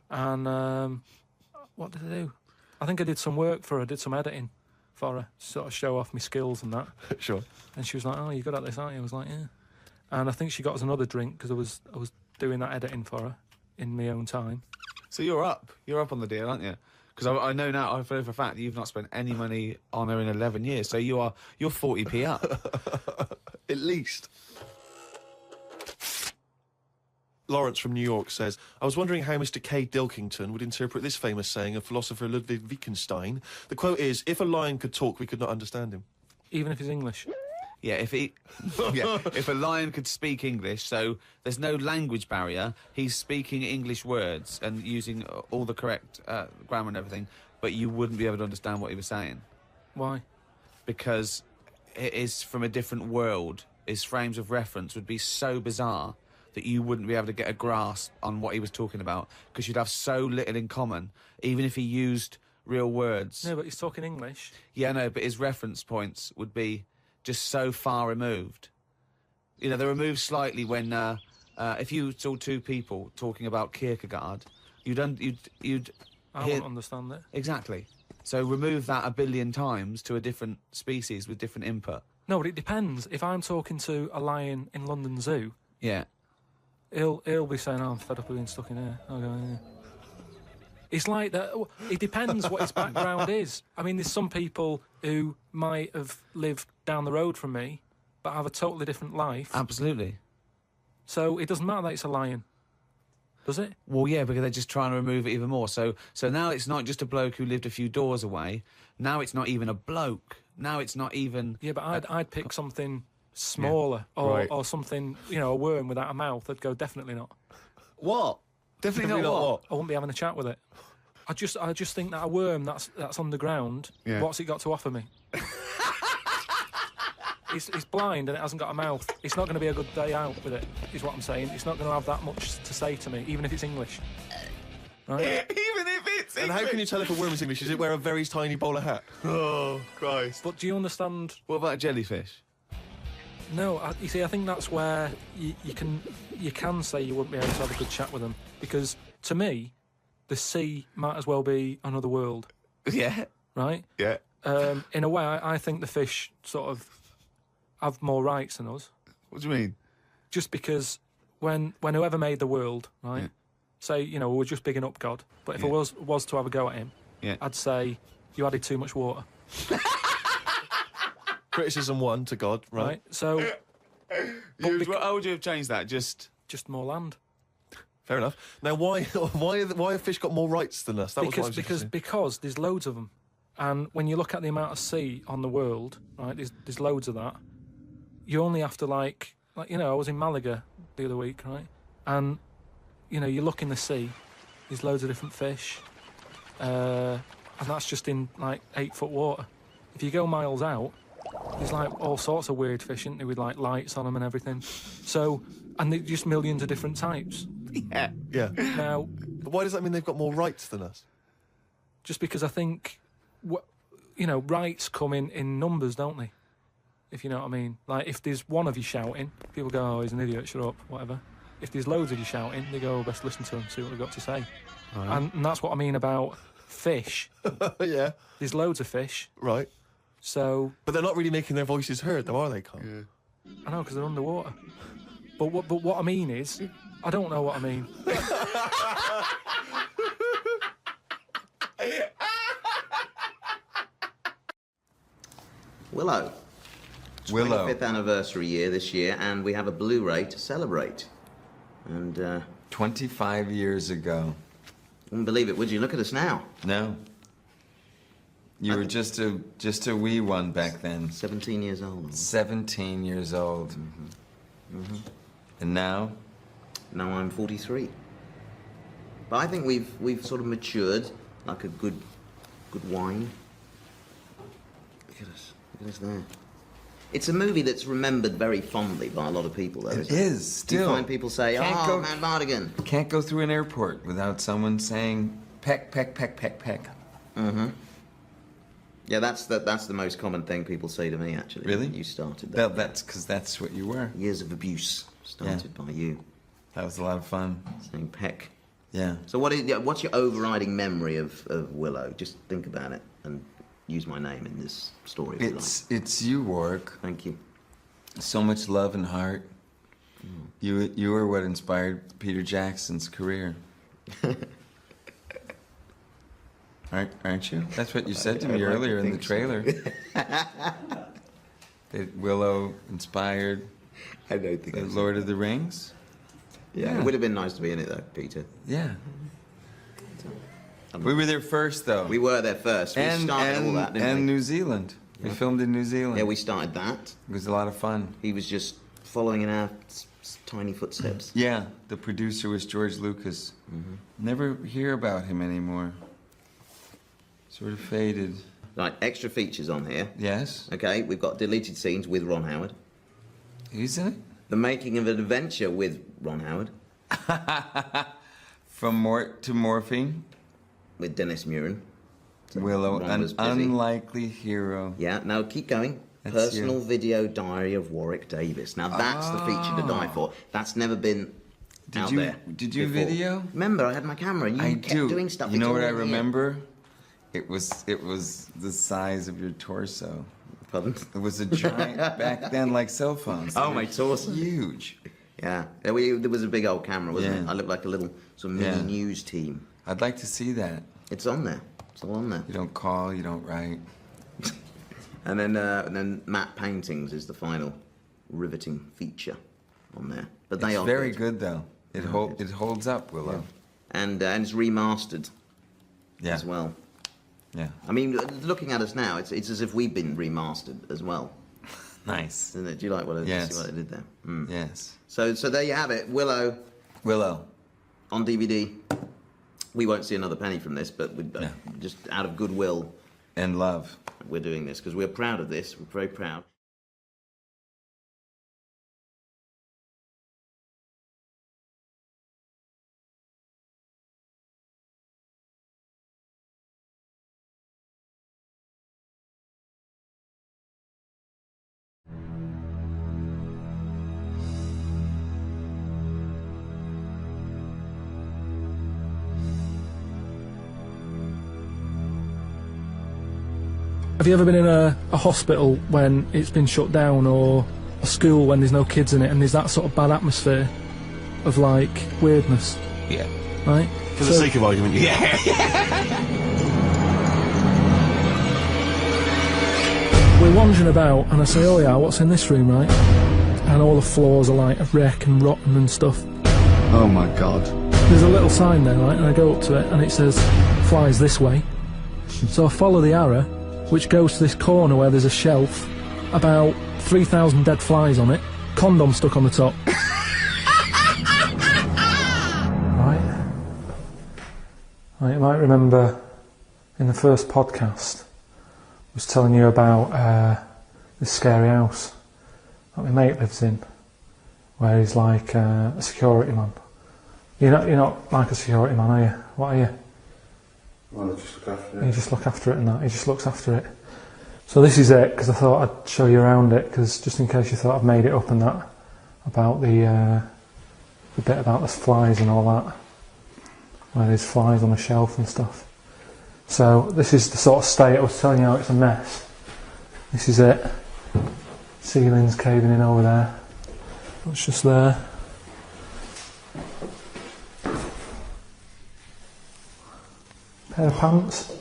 And what did I do? I think I did some work for her, did some editing for her, sort of show off my skills and that. Sure. And she was like, "Oh, you're good at this, aren't you?" I was like, "Yeah." And I think she got us another drink because I was doing that editing for her in my own time. So you're up on the deal, aren't you? Because I know now, I know for a fact that you've not spent any money on her in 11 years, so you're 40p up. At least. Lawrence from New York says, I was wondering how Mr. K. Pilkington would interpret this famous saying of philosopher Ludwig Wittgenstein. The quote is, if a lion could talk, we could not understand him. Even if he's English? Yeah, if a lion could speak English, so there's no language barrier, he's speaking English words and using all the correct grammar and everything, but you wouldn't be able to understand what he was saying. Why? Because it is from a different world. His frames of reference would be so bizarre that you wouldn't be able to get a grasp on what he was talking about, because you'd have so little in common, even if he used real words. No, but he's talking English. Yeah, no, but his reference points would be just so far removed. You know, they're removed slightly when, if you saw 2 people talking about Kierkegaard, you'd I wouldn't understand it. Exactly. So remove that 1 billion times to a different species with different input. No, but it depends. If I'm talking to a lion in London Zoo, yeah, he'll be saying, "Oh, I'm fed up with being stuck in here." I'll go, "Yeah." It's like that. It depends what his background is. I mean, there's some people who might have lived down the road from me, but have a totally different life. Absolutely. So it doesn't matter that it's a lion, does it? Well, yeah, because they're just trying to remove it even more. So now it's not just a bloke who lived a few doors away. Now it's not even a bloke. Now it's not even... Yeah, but I'd pick something smaller, or something, a worm without a mouth. I'd go, definitely not. What? Definitely not what? I wouldn't be having a chat with it. I just think that a worm that's underground, what's it got to offer me? It's blind and it hasn't got a mouth. It's not going to be a good day out with it, is what I'm saying. It's not going to have that much to say to me, even if it's English. Right? Even if it's English? And how can you tell if a worm is English? Does it wear a very tiny bowler hat? Oh, Christ. But do you understand... What about a jellyfish? No, you see, I think that's where you can say you wouldn't be able to have a good chat with them, because to me, the sea might as well be another world. Yeah. Right? Yeah. In a way, I think the fish sort of have more rights than us. What do you mean? Just because when whoever made the world, right, say, we're just bigging up God, but if I was to have a go at him, I'd say, you added too much water. Criticism 1 to God, right? So... How would you have changed that? Just more land. Fair enough. Now, why have fish got more rights than us? Because there's loads of them, and when you look at the amount of sea on the world, right, there's loads of that. You only have to I was in Malaga the other week, right, and you look in the sea, there's loads of different fish, and that's just in 8-foot water. If you go miles out, there's all sorts of weird fish, isn't there, with lights on them and everything. So, and there's just millions of different types. Yeah. Yeah. Now, but why does that mean they've got more rights than us? just because I think, rights come in numbers, don't they? If you know what I mean. Like, if there's one of you shouting, people go, oh, he's an idiot, shut up, whatever. If there's loads of you shouting, they go, oh, best listen to him, see what they've got to say. Right. And that's what I mean about fish. Yeah. There's loads of fish. Right. So... But they're not really making their voices heard, though, are they, Carl? Yeah. I know, because they're underwater. But what I mean is, I don't know what I mean. Willow. Willow. 25th anniversary year this year, and we have a Blu-ray to celebrate. And 25 years ago. Wouldn't believe it, would you? Look at us now. No. You were just a wee one back then. 17 years old. 17 years old. Mm-hmm. Mm-hmm. And now? Now I'm 43. But I think we've sort of matured like a good wine. Look at us. Look at us there. It's a movie that's remembered very fondly by a lot of people, though. It is, still. You find people say, oh, Mad Mardigan. Can't go through an airport without someone saying, peck, peck, peck, peck, peck. Mm-hmm. Yeah, that's the most common thing people say to me, actually. Really? You started that. Well, that's because that's what you were. Years of abuse started by you. That was a lot of fun. Saying peck. Yeah. So what's your overriding memory of Willow? Just think about it and use my name in this story. It's you, Warwick. Thank you. So much love and heart. You were what inspired Peter Jackson's career. Aren't you? That's what you said to me earlier in the trailer. That Willow inspired I don't think the Lord of the Rings. Yeah, it would have been nice to be in it, though, Peter. Yeah. We were there first, though. We were there first. We started all that, didn't we? And New Zealand. We filmed in New Zealand. Yeah, we started that. It was a lot of fun. He was just following in our tiny footsteps. Yeah, the producer was George Lucas. Mm-hmm. Never hear about him anymore. Sort of faded. Right, extra features on here. Yes. Okay, we've got deleted scenes with Ron Howard. Who's in it? The making of an adventure with Ron Howard. From Mort to Morphine. With Dennis Muren. So Willow, Ron an was busy. unlikely hero. Yeah, now keep going. That's Personal you. video diary of Warwick Davis. Now that's the feature to die for. That's never been out there. Did you before. video? Remember, I had my camera. And you kept doing stuff. You know It's what all I in here. remember? It was the size of your torso. Pardon? It was a giant back then, like cell phones. Oh, my torso. Huge. Yeah, there was a big old camera, wasn't it? I looked like a little sort of mini news team. I'd like to see that. It's on there. It's all on there. You don't call, you don't write. And then matte paintings is the final riveting feature on there. But they It's are very good though. It holds up, Willow. Yeah. And it's remastered as well. Yeah. I mean, looking at us now, it's as if we've been remastered as well. Nice. Isn't it? Do you like what I did there? Mm. Yes. So there you have it. Willow. On DVD. We won't see another penny from this, but just out of goodwill and love, we're doing this because we're proud of this. We're very proud. Have you ever been in a hospital when it's been shut down, or a school when there's no kids in it and there's that sort of bad atmosphere of, like, weirdness? Yeah. Right? For the sake of argument, yeah. We're wandering about and I say, oh yeah, what's in this room, right? And all the floors are like a wreck and rotten and stuff. Oh my god. There's a little sign there, right? And I go up to it and it says, flies this way. So I follow the arrow, which goes to this corner where there's a shelf, about 3,000 dead flies on it, condom stuck on the top. Right, you might remember in the first podcast I was telling you about this scary house that my mate lives in, where he's like a security man. You're not like a security man, are you? What are you? Well, I just look after it. You just look after it and that. He just looks after it. So this is it, because I thought I'd show you around it, because just in case you thought I'd made it up and that, about the bit about the flies and all that, where there's flies on the shelf and stuff. So this is the sort of state I was telling you how it's a mess. This is it. Ceiling's caving in over there. It's just there. Pair of pants.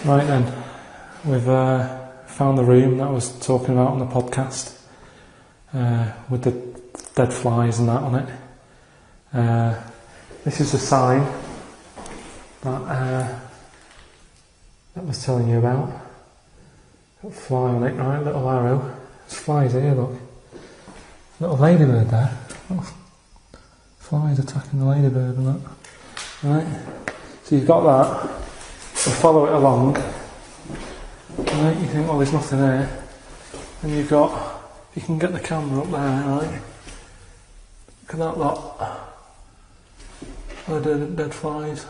Right then, we've found the room that I was talking about on the podcast, with the dead flies and that on it. This is the sign that I was telling you about. Got a fly on it, right? Little arrow. There's flies here, look. Little ladybird there. Little flies attacking the ladybird and that. Right? So you've got that. We'll follow it along. Right, you think, well, there's nothing there. And you've got, you can get the camera up there, right? Look at that lot. Dead flies.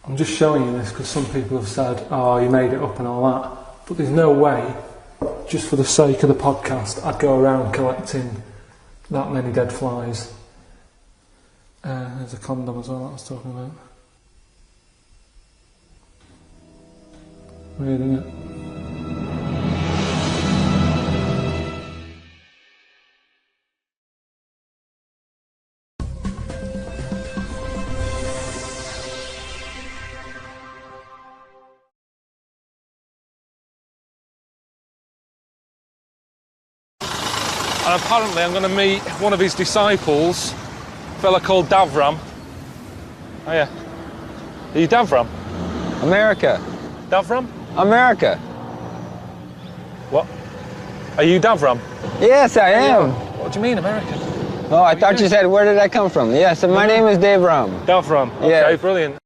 I'm just showing you this because some people have said, oh, you made it up and all that. But there's no way, just for the sake of the podcast, I'd go around collecting that many dead flies. There's a condom as well that I was talking about. Weird, isn't it? And apparently I'm going to meet one of his disciples, a fella called Davram. Oh yeah. Are you Davram? America. Davram? America. What? Are you Davram? Yes, I am. What do you mean, American? Oh, I thought you said, where did I come from? Yes, my name is Davram. Davram, okay, Yeah. Brilliant.